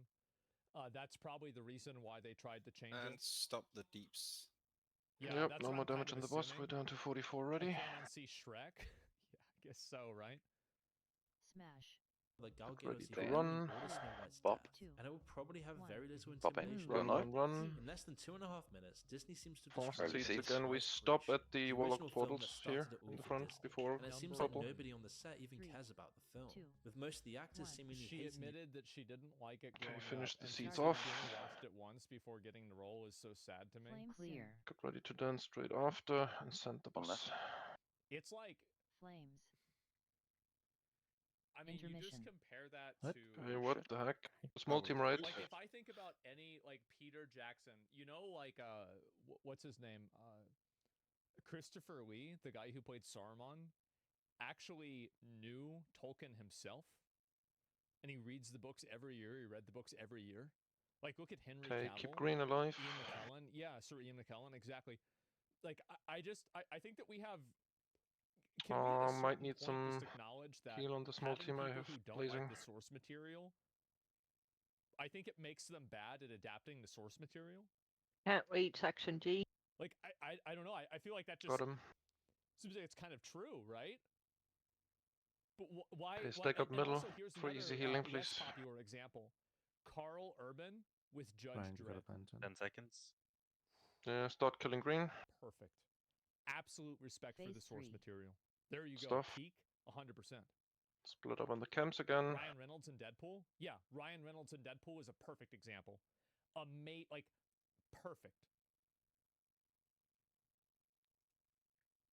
That's probably the reason why they tried to change And it. stop the deeps. Yeah, Yep, that's no what more I'm kind damage of on the boss. We're assuming. down to 44 I already. can't unsee Shrek. Yeah, I guess so, right? Smash. That Gal Get ready Gadot's to involved in run. all of Snow White's Bop. death, and it will probably have very little Bop it. intimidation. Run. In less than 2.5 minutes, Disney seems to Fast destroy seats seats the again. We franchise stop creation. at the original Warlock film portals that here started it all in the for front Disney. before And it seems purple. like nobody on the set even cares about the film, with most of the actors seemingly She hating the admitted that she didn't like it Okay, growing finish up, the and seats she off. only watched it once before getting the role is so sad to me. Flame clear. Get ready to dance straight after and send the One boss. It's like, Flames. I mean, you just Intermission. compare that What? to Hey, what the heck? Small team right. like if I think about any like Peter Jackson, you know, like what's his name, Christopher Lee, the guy who played Saruman, actually knew Tolkien himself, and he reads the books every year. He read the books every year. Like, look at Henry Okay, Cavill, keep green alive. Ian McKellen, yeah, Sir Ian McKellen, exactly. Like, I think that we have. Can we at a Might certain need point some just acknowledge that heal on the small having team I people have who don't blazing. like the source material, I think it makes them bad at adapting the source material. Can't wait, Section G. Like I don't know. I feel like that just Got him. seems like it's kind of true, right? But why? Okay, stake up and middle also, here's for another easy healing, less please. popular example: Carl Urban with Judge Ryan, Dredd. 10 seconds. Yeah, start killing green. Perfect. Absolute respect for the source material. There you go. Stuff. Peak 100%. Split up on the camps again. Ryan Reynolds and Deadpool? Yeah, Ryan Reynolds and Deadpool is a perfect example. Like, perfect.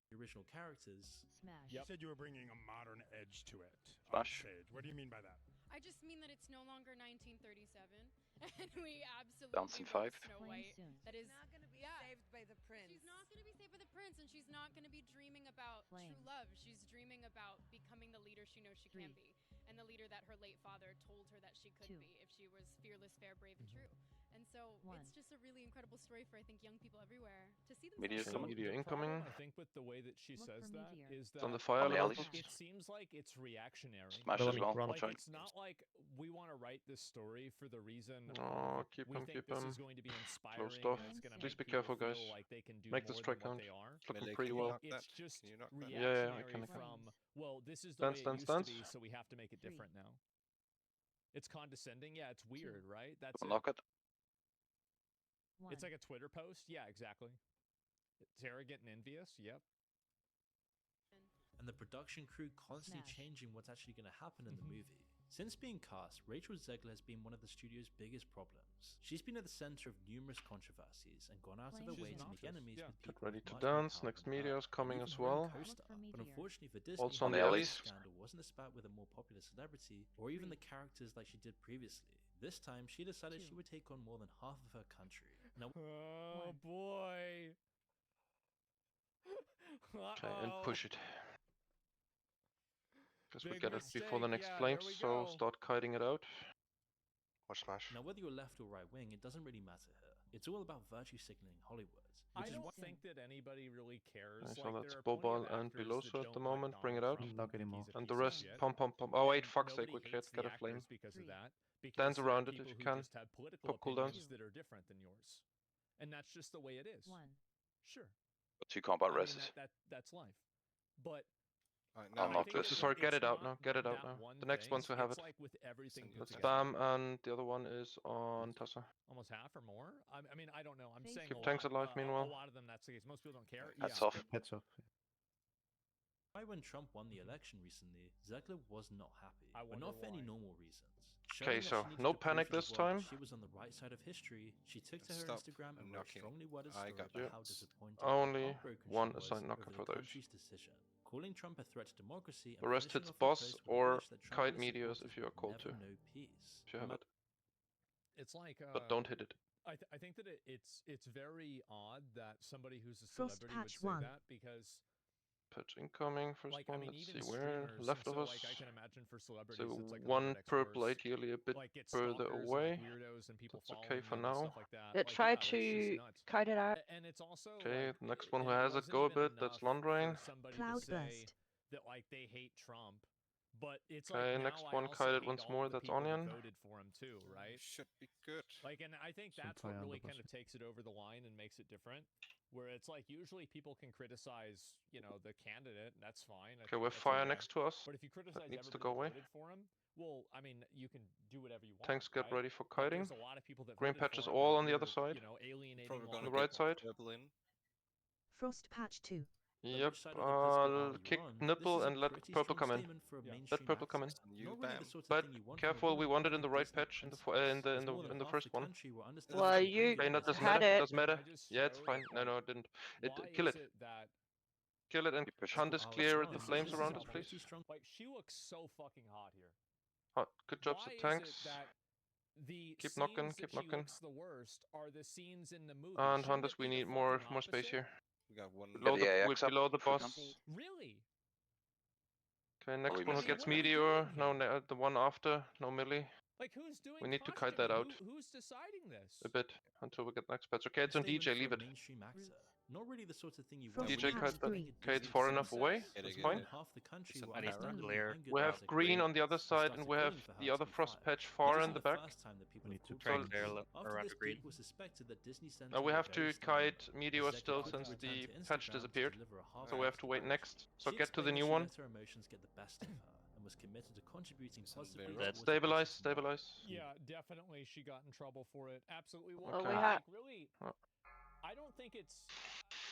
The original characters. Smash. You said you were bringing a modern edge to it on Smash. stage. What do you mean by that? I just mean that it's no longer 1937, and we absolutely Bouncing wrote 5. Snow Playing White. soon. That is not going to be yeah. saved by the prince. She's not going to be saved by the prince, and she's not going to be dreaming about true love. She's dreaming about becoming the leader she knows she can be, and the leader that her late father told her that she could be if she was fearless, fair, brave, and true. And so it's just a really incredible story for, I think, young people everywhere to see themselves. Media incoming. I think with the way that she says that is that It's on the fire level. it seems like it's reactionary. Smash as well. Like, it's not like we want to write this story for the reason Keep we him, think keep this him. is going to be inspiring. Close stuff. And it's going to Please make be careful, people guys. feel like they can do Make this more strike than what count. they are. It's looking Melee, pretty can you well. knock that? It's just Can you knock that? reactionary Yeah, I can. from, well, this is the way it used to be, so we have to make it different now. It's condescending. Yeah, it's weird, right? That's Unlock it. It's like a Twitter post. Yeah, exactly. It's arrogant and envious. Yep. And the production crew constantly changing what's actually going to happen in the movie. Since being cast, Rachel Zegler has been one of the studio's biggest problems. She's been at the center of numerous controversies and gone out of her way to make enemies with people. Get ready to with much more dance. power Next than her, media is coming and as even her own well. co-star. But unfortunately for Disney, Also on the the Ellie's. scandal wasn't a spat with a more popular celebrity or even the characters like she did previously. This time, she decided she would take on more than half of her country. Now, oh boy. Okay, and push it. Because we Big get it before the mistake. next Yeah, flames, there we so go. start kiting it out. Watch Smash. Now, whether you're left or right wing, it doesn't really matter here. It's all about virtue signaling Hollywood. I don't think that anybody really cares. Okay, so Like, that's there are plenty Bobal of and actors Beloso that at the don't moment. like Bring it Donald out. Trump Not and think anymore. he's a And piece the of rest, shit. pump. Oh wait, And fuck's sake, nobody we can't hates get the a flame. actors because of that. Dance Because there are around it if people you who can. just have political Pop cooldowns. opinions that are different than yours, and that's just the way it is. Sure. 2 combat I mean, reses. that's life. But I'll I knock think this. that Sorry, get it's it out not now. Get it out that now. one The next thing. ones we have It's it. like with everything put Let's together. spam, and the other one is on Tessa. Almost half or more. I mean, I don't know. I'm saying Keep a tanks lot. alive, meanwhile. A lot of them, that's the case. Most people don't care. Heads yeah. off. Heads off. Why when Trump won the election recently, Zegler was not happy, I but wonder not for any why. normal reasons. Okay, Showing that so she needed no to prove panic to the this world time. that she was on the right side of history. She took to her Stop Instagram and wrote knocking. strongly worded I story got about you. how disappointed Only and heartbroken one she was assigned knocker over for the those. country's decision, calling Trump a threat to democracy. The And rest finishing hits off her boss post with a or wish that Trump kite and his meteors supporters if you are would called never to. know peace. If you have it. It's like. But don't hit it. I think that it's very odd that somebody who's a Frost celebrity would patch say 1. that because. Patch incoming. First Like, one. I mean, Let's even see where. streamers, Left and of so, us. like, I can imagine for celebrities, So it's like a one little bit purple, worse. ideally a bit Like, get further stalkers and, away. like, weirdos and people That's following okay for them and now. stuff like that. Yeah, Like, try that's just to nuts. kite it out. And it's also Okay, like, next one who and has it wasn't go a even bit. That's enough Londrain. for somebody to Cloud say burst. that, like, they hate Trump. But it's Okay, like next now one I also kited hate once all more. of the That's people that Onion. voted for him too, right? Should be good. Like, and I think Some that's what fire on really the kind of bus. takes it over the line and makes it different. Where it's like usually people can criticize, you know, the candidate, and that's fine. I Okay, think we have that's fire okay. next to us. But if you criticize That needs to everybody go that away. voted for him, well, I mean, you can do whatever you want. Tanks get right? ready for But kiting. there's a lot of people that Green voted for patches him all that on the other you're, side. you know, alienating Probably a lot gonna On of the right people. side. Purple in. Frost patch 2. Yep. Which side of the political aisle Kick you're on, nipple this is a and let pretty purple strong come in. statement for a Yeah. mainstream Let purple come in. actor. You Not really bam. the sort of But thing you want careful, from a we woman wanted in with the a right Disney patch in the princess, as in more than the half first the one. country were understandably Well, you angry Okay, at not this doesn't had matter. it. Doesn't matter. I just Yeah, it's showed, fine. No, like, no, it didn't. why Kill is it. it that Kill it and Keep pushing. hunt us I'll clear respond. the This flames is around a us, pretty please. strong like she looks so fucking hot here? Hot. Good job, Why the is tanks. it that the Keep scenes knocking, that keep she knocking. looks the worst are the scenes in the movie? And Shouldn't hunters, it we be the need more fucking space opposite? here. We got one. Below Get the the AX up, below the full boss. gun. Really? Okay, next we one who missed gets What are we meteor. doing No, here? the one after. No melee. Like, who's doing We need to kite that costuming? out Who's deciding this? a bit until we get next patch. Okay, it's on Statement DJ, for leave a it. mainstream actor. Not really the sort of thing you Frost want DJ when kite you're that. developing a Okay, it's Disney far princess. enough away. Get That's it, More get than fine. it. half the country Some were ice to understandably clear. angered We by have this green on agreement the other and side, started and we have calling for her the to other be frost fired. patch It far in isn't the the back. first time that people We have need to called try for and this. clear After around this the green. peak was suspected that Disney Center Now we were have very to strong. kite Meteor still Executive since quickly the returned to patch Instagram disappeared. to deliver a So we have half-baked to wait apology. next. So She get to the explained new that she one. let her emotions get the best of her and was committed to contributing positively very towards Stabilize, a better tomorrow. stabilize. Yeah, definitely she got in trouble for it. Absolutely. Well, Okay. we like, had really, Oh. I don't think it's.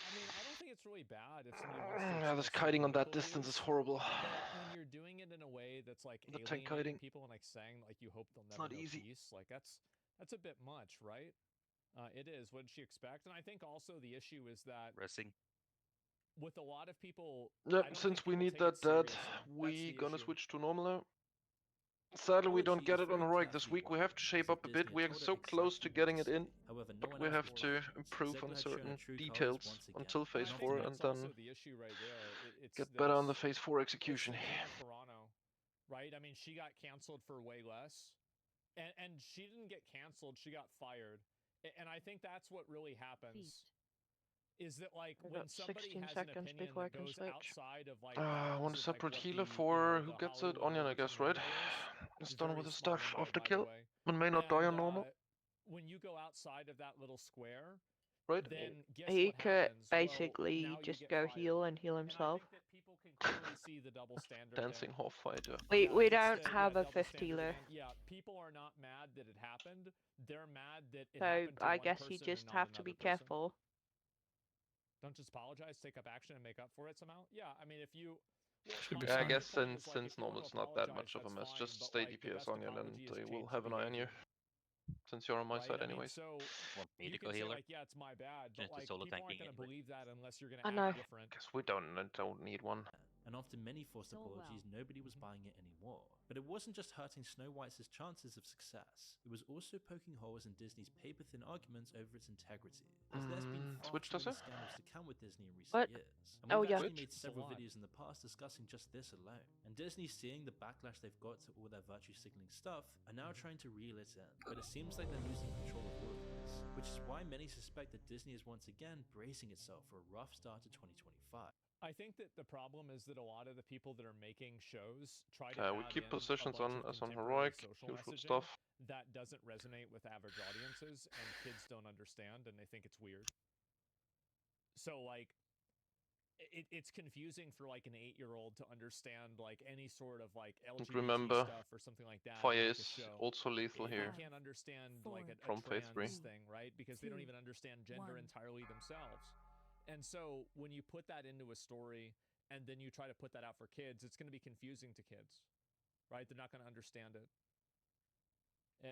I mean, I don't think it's really bad if somebody wants to Yeah, this express their kiting on that political distance is views, horrible. but when you're doing it in a way that's like The tank alienating kiting. people and like saying like you hope they'll It's never not know easy. peace, like that's a bit much, right? It is. What did she expect? And I think also the issue is that Racing. with a lot of people, I Yep, don't since think we people need take it that dead, seriously. That's we the gonna issue. switch to normal now. Sadly, we don't Apology get is it on very heroic this carefully week. We have to worded, shape as if up a Disney bit. had We are told her so close to exactly what getting to it in, say. However, no but one we else have bore to her feelings. improve on Zegler had shown her certain true colours details once again. until phase And I 4, think and that's then also the issue right there. It's get better on the this. phase 4 It's execution. something like Toronto, right? I mean, she got canceled for way less, and she didn't get canceled. She got fired, and I think that's what really happens. Is that like I when got somebody 16 has an seconds opinion before I that can goes switch. outside of like I bounds want a of like separate what healer the for who the gets it. Hollywood Onion, I movie guess, team right? window is. It's It's a done very with the small stuff window, after by the kill. way. One may not die on And normal, when you go outside of that little square, right? then guess He what could happens? Well, basically now you just get go fired. heal and heal And I himself. think that people can clearly see the double standard Dancing there. half fighter. We Yeah, we it's don't the have a double fifth standard healer, again. Yeah, people are not mad that it happened. They're mad that it so happened to I one guess you person just and not have to be another person. careful. Don't just apologize, take up action, and make up for it somehow. Yeah, I mean, if you. Well, Should be my Yeah, I fine. guess point is, since like, if you normal wanna it's not that apologize, much of a that's mess, fine, just but, stay like, the DPS best Onion and apology is they will change have an eye on you. behavior. Since you're on my Right? side I mean, anyways. so Want me you to can go say healer? like, yeah, it's my bad, but Change the like solo people tank aren't gonna anyway. believe that unless you're gonna I know. act different. Guess we don't need one. And after many forced So apologies, well. nobody was buying it anymore. But it wasn't just hurting Snow White's chances of success, it was also poking holes in Disney's paper-thin arguments over its integrity. As there's been far Switch too does many it? scandals to count with Disney in recent What? years. And Oh, we've yeah. actually Switch? made several It's a lot. videos in the past discussing just this alone. And Disney, seeing the backlash they've got to all their virtue signaling stuff, are now trying to reel it in. But it seems like they're losing control of all of this, which is why many suspect that Disney is once again bracing itself for a rough start to 2025. I think that the problem is that a lot of the people that are making shows try to We add keep in positions a bunch on of as on contemporary heroic, social usual messaging stuff. that doesn't resonate with average audiences, and kids don't understand, and they think it's weird. So like, it's confusing for like an 8-year-old to understand like any sort of like LGBT remember, stuff or something like that. fire in, like, is a show. also lethal They here. can't understand like a From phase trans 3. thing, right? Because they don't even understand gender entirely themselves. And so when you put that into a story and then you try to put that out for kids, it's going to be confusing to kids, right? They're not going to understand it.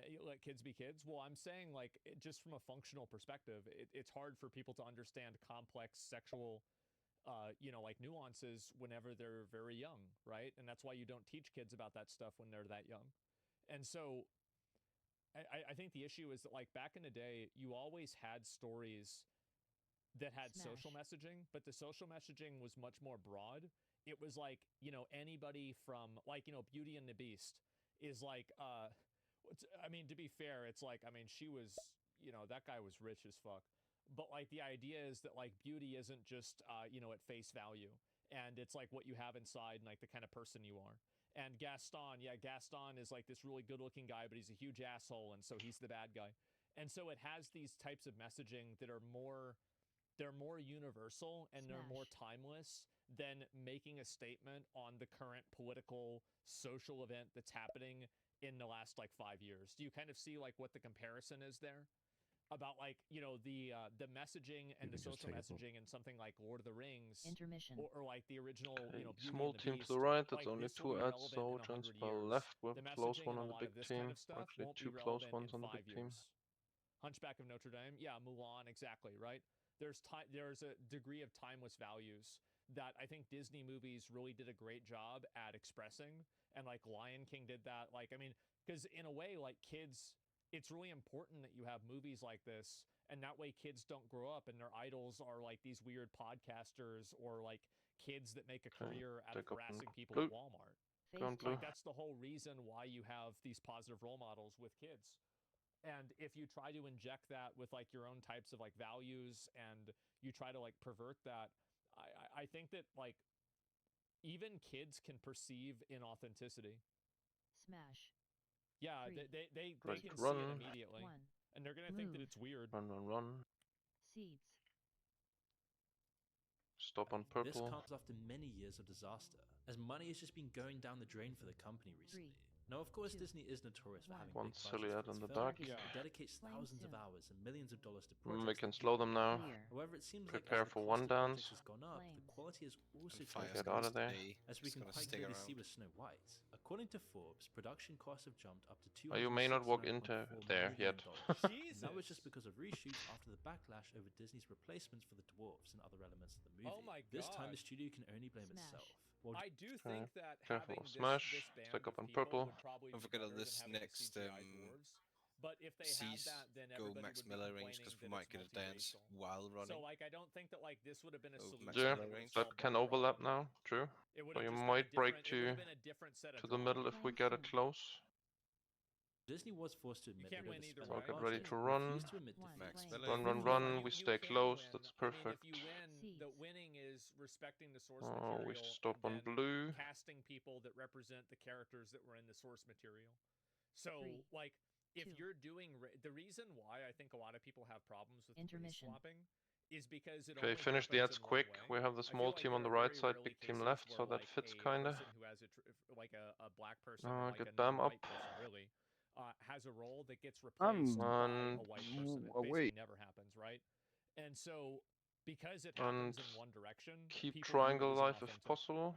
You let kids be kids. Well, I'm saying like just from a functional perspective, it's hard for people to understand complex sexual, like nuances whenever they're very young, right? And that's why you don't teach kids about that stuff when they're that young. And so I think the issue is that like back in the day, you always had stories that had social messaging, but the social messaging was much more broad. It was like, anybody from like, Beauty and the Beast is like, I mean, to be fair, it's like, I mean, she was, that guy was rich as fuck. But like the idea is that like beauty isn't just, at face value. And it's like what you have inside and like the kind of person you are. And Gaston is like this really good looking guy, but he's a huge asshole. And so he's the bad guy. And so it has these types of messaging that are more universal and they're more timeless than making a statement on the current political social event that's happening in the last like 5 years. Do you kind of see like what the comparison is there about like, the messaging and the social messaging in something like Lord of the Rings Intermission. or like the original, Beauty Small and the team Beast, to the right, like, that's only this will 2 be ads, relevant in so 100 spell years. left with The close messaging one and on a the lot big of this team. kind of stuff Actually, won't be 2 close relevant ones in on the 5 big team. years. Hunchback of Notre Dame, yeah, Mulan, exactly, right? There's a degree of timeless values that I think Disney movies really did a great job at expressing, and like Lion King did that. Like, I mean, because in a way, like kids, it's really important that you have movies like this, and that way kids don't grow up and their idols are like these weird podcasters or like kids that make a career out of harassing people at Walmart. Going blue. Like that's the whole reason why you have these positive role models with kids. And if you try to inject that with like your own types of like values and you try to like pervert that, I think that like even kids can perceive inauthenticity. Smash. Yeah, Three, they Ready can to see run. it immediately. And they're going to think that Move. it's weird. Run. Seeds. Stop on This purple. comes after many years of disaster, as money has just been going down the drain for the company recently. Now, of course, Disney is notorious for having One big silhouette budgets on for the its back. films. It dedicates thousands of hours and millions of dollars to We projects. can that slow do them well. now. However, it seems Prepare like as for the one cost of projects dance. has gone up, the quality has also And taken Fire's Get a out hit. of there. As we He's can gonna quite stick clearly see around. with Snow White. According to Forbes, production costs have jumped up to You may not walk into $269.4 there million. yet. And that was just because of reshoots after the backlash over Disney's replacements for the dwarves and other elements of the movie. Oh my This time the gosh. studio can only blame itself. While I do think that Careful. having Smash. this band Stick up of on people purple. would probably Don't be forget better on this than having next the CGI dwarves. But if they had C's that, then go everybody max would be melee complaining range because we that might it's get a dance multiracial. while running. So like I don't think that like this would have been a Oh, solution. max Yeah, that melee would have range. that solved can all the overlap problem. now. True. It would So have you just might been a break different, it would to have been a different set of the middle if we get it close. Disney was forced to admit can't they win either overspent way. So get their ready budget to and run. refused to admit defeat. Max Flame. melee. Run. We You stay can close. win. That's I mean, perfect. if you win, Seeds. the winning is respecting the source Oh, we material stop on and then blue. casting people that represent the characters that were in the source material. So, Three, like, if 2. you're doing the reason why I think a lot of people have problems with Intermission. swapping is because it Okay, only finish the happens ads in one quick. way. We have the I small feel like team on there the are right very side, rarely big team cases left, where, so that like, fits a kinda. person who has a black person or like Get a Bam non-white up. person really has a role that gets replaced by a white person. It basically never happens, right? And so because it happens in one direction, Keep people triangle view it as life if inauthentic. possible.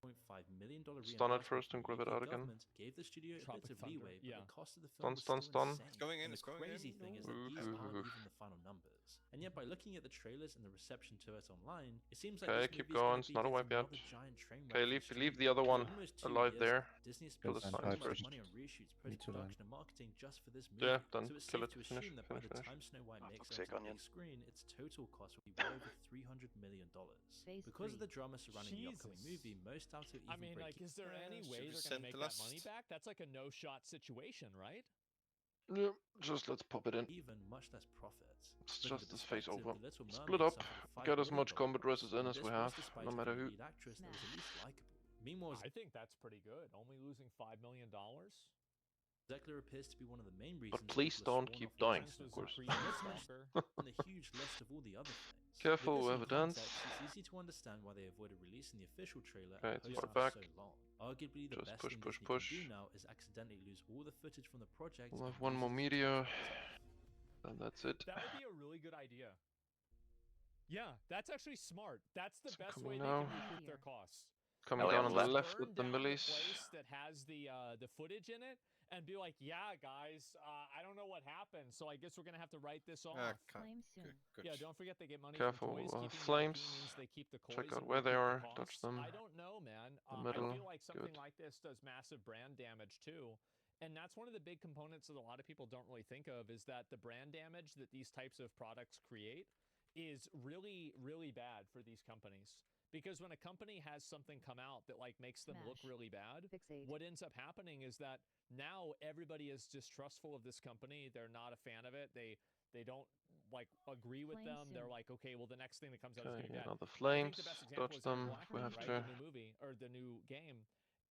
$1.5 million Stun it reimbursement first from and the grab it UK out again. government gave the studio a Tropic bit of Thunder, leeway, but yeah. the cost of the film Stun, was stun, still stun. insane. It's going in, And it's the going crazy in. thing is that these aren't even the final numbers. And yet by looking at the trailers and the reception to it online, it seems like Okay, this keep movie going. is It's not a going to wipe be yet. another giant train wreck Okay, for leave the the other studio. one For almost 2 alive years there. now, Disney has Kill spent the so sign much first. money on reshoots, Me too, man. post-production, and marketing just for this movie. Yeah, done. So it's Kill safe it. to Finish, assume that by finish, the finish. time Snow White makes fuck's it sake, onto the Onion. big screen, its total cost will be well over $300 million. Because of the drama surrounding the upcoming movie, most doubt it'll even I mean, break like, is there any way they're sent going to make the that money last- back? That's like a no-shot situation, right? Yeah, just let's pop it in. even much less profit. It's Put into just this face perspective, over. The Little Split Mermaid up. suffered a Get $5 as much million combat loss, dresses in and as we this was have, despite no matter having a who. lead actress that was at least likable. Meanwhile, I think that's pretty good. Only losing $5 million. Zekler appears to be one of the main reasons. But please people are don't sworn keep off dying, watching of Snow course. White. Not to mention on the huge list of all the other things. Careful, With we this have in a dance. context, it's easy to understand why they avoided releasing the official trailer Okay, and it's posting far back. for so long. Arguably, the Just best push, thing push, Disney push. can do now is accidentally lose all the footage from the project. We'll and have one use more it as a meteor. template. And that's it. That would be a really good idea. Yeah, that's actually smart. That's the best coming way they now. can recoup their costs. Coming Ellie down on on the the left Burn with the down millies. place that has the footage in it and be like, yeah, guys, I don't know what happened, so I guess we're gonna have to write this off. Flame soon. Yeah, don't forget they get money Careful, from toys. Keeping flames. the IP means they keep the Check coins out and where they recoup are. the Dodge costs. them. I don't know, man. The I middle. feel like something Good. like this does massive brand damage too. And that's one of the big components that a lot of people don't really think of is that the brand damage that these types of products create is really, really bad for these companies. Because when a company has something come out that like makes them look Smash. really bad, Fixate. what ends up happening is that now everybody is distrustful of this company. They're not a fan of it. They don't like agree with Flame them. They're soon. like, okay, well the next thing that comes out is Okay, gonna be bad. another I think flames. the best example Dodge is them. Black We Man, have right? to. The new movie or the new game.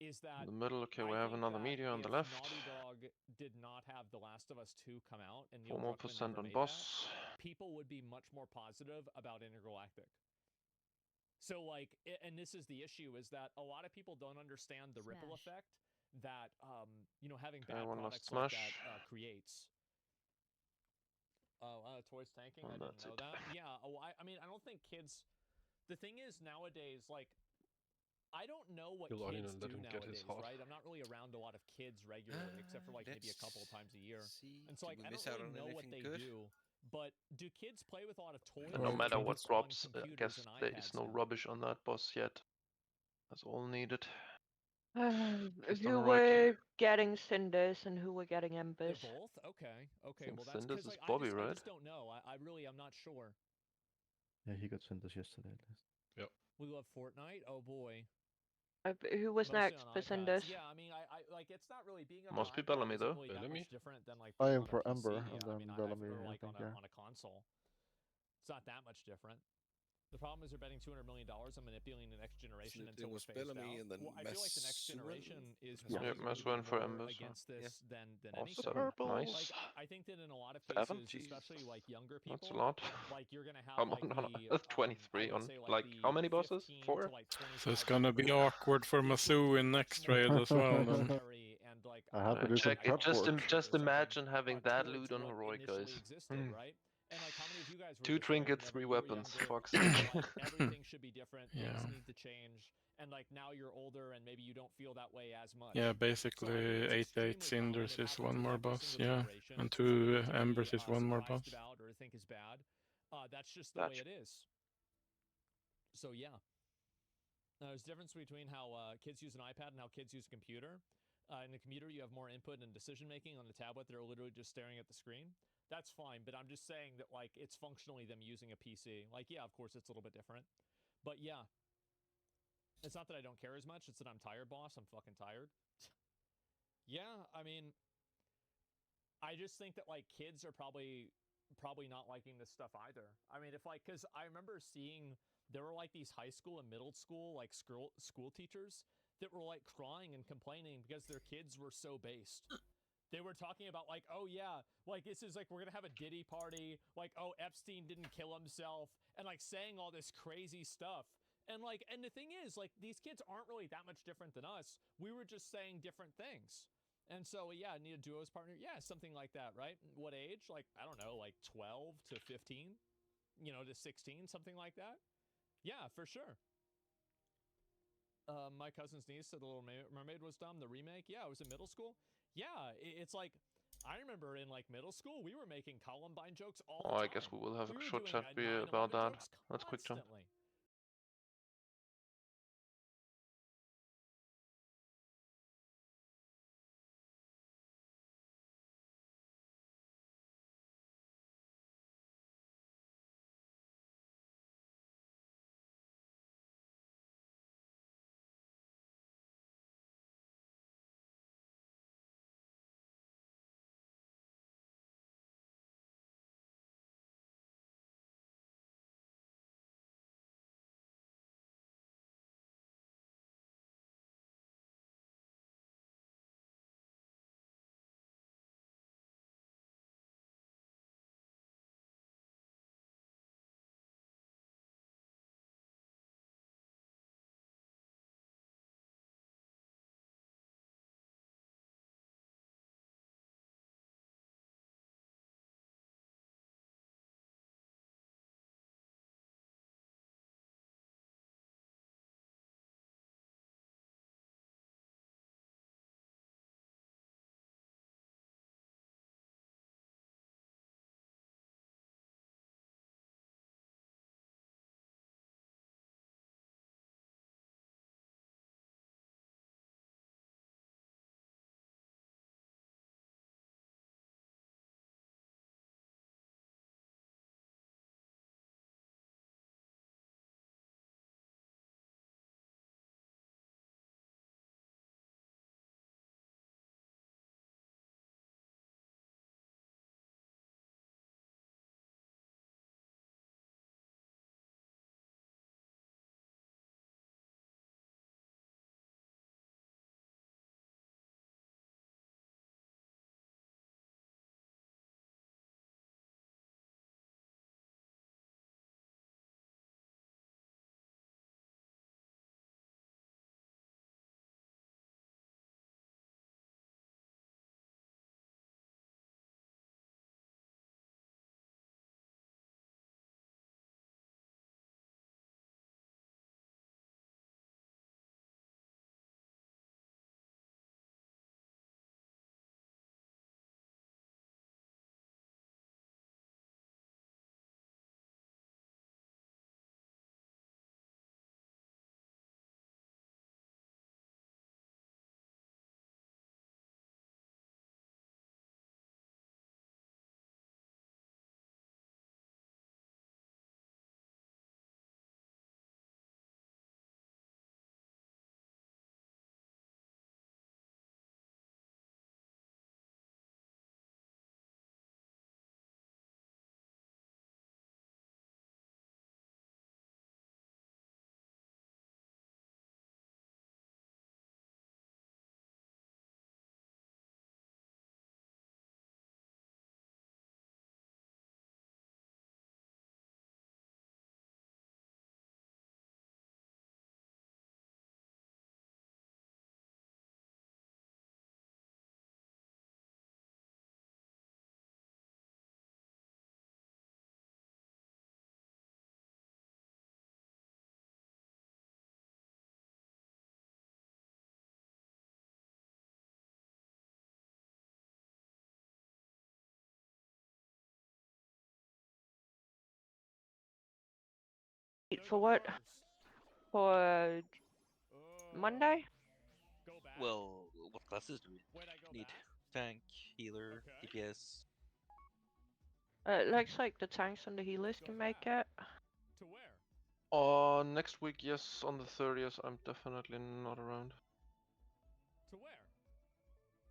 Is that In the middle. Okay, we I have think another that meteor on the if left. Naughty Dog did not have The Last of Us 2 come out and 4 Neil more Druckmann % never on made boss. that, people would be much more positive about Intergalactic. So like, and this is the issue, is that a lot of people don't understand the ripple Smash. effect that having Okay, bad one last products like smash. that creates. Oh, toys tanking. I And didn't that's know it. that. Yeah. Oh, I mean, I don't think kids. The thing is nowadays, like, I don't know what Kill Onion kids and do let him get his nowadays, heart. right? I'm not really around a lot of kids regularly, except for like maybe a couple of times a year. And so like, I don't really know what they do. But do kids play with a lot of toys? No or matter just what on drops, I computers guess and there is iPads no now? rubbish on that boss yet. That's all needed. Just on Who the right. were getting cinders and who were getting They're embers? both? Okay. Okay. think Well, that's Cinders because is like, Bobby, I right? just don't know. I'm not sure. Yeah, he got sent us yesterday at least. We love Fortnite. Oh boy. Who was Mostly next? on Percentage. iPads. Yeah, I mean, I like it's not really being on Must be an iPad Bellamy isn't though. really that Bellamy? much different than like I being am on a for PC. Ember, I and mean, then or Bellamy, I like think, on yeah. a console. It's not that much different. The problem is they're betting $200 million on manipulating the next generation Isn't it until we're was phased Bellamy out. and then Well, I feel like the next Messuin generation is has probably Yeah, going to be Messuin for more Ember, so. against this than Oh, anything. 7. Nice. Like I think that in a lot of 7? cases, Jesus. especially like younger That's a people, lot. like you're gonna have I'm like on the 23 I would on say like the how many bosses? 15 4? to like 25 So it's gonna be year old awkward for is Masu going to in be next much more raid as well. Then. visionary and like I have to do some Check it. prep work. Just imagine having that towards loot on what heroic, initially guys. existed, right? And like how many of you guys were 2 just saying trinkets, whenever 3 you were weapons. younger, Fuck's sake. like everything should be different, Yeah. things need to change, and like now you're older and maybe you don't feel that way as much. Yeah, So I think basically it's 8 extremely common. cinders It is happens one with more every boss, single yeah, generation. and It's 2 nothing to be, embers is one more surprised boss. about or think is bad. That's just the way it is. So yeah. There's a difference between how kids use an iPad and how kids use a computer. In the computer, you have more input and decision making. On the tablet, they're literally just staring at the screen. That's fine, but I'm just saying that like it's functionally them using a PC. Like, yeah, of course it's a little bit different, but yeah, it's not that I don't care as much. It's that I'm tired, boss. I'm fucking tired. Yeah, I mean, I just think that like kids are probably not liking this stuff either. I mean, if like, because I remember seeing there were like these high school and middle school like school teachers that were like crying and complaining because their kids were so based. They were talking about like, oh yeah, like this is like we're gonna have a Diddy party, like oh Epstein didn't kill himself, and like saying all this crazy stuff. And like, and the thing is, like these kids aren't really that much different than us. We were just saying different things. And so yeah, need a duos partner. Yeah, something like that, right? What age? Like I don't know, like 12 to 15, you know, to 16, something like that. Yeah, for sure. My cousin's niece said The Little Mermaid was dumb. The remake, yeah, it was in middle school. Yeah, it's like I remember in like middle school we were making Columbine jokes all the Oh, time. I guess we will have We a were short doing chat about 9/11 that. jokes Let's quick jump. constantly. For what? For Monday? Well, what classes do we need? Tank, healer, DPS. It looks like the tanks and the healers can make it. To where? Next week, yes, on the 30th, I'm definitely not around.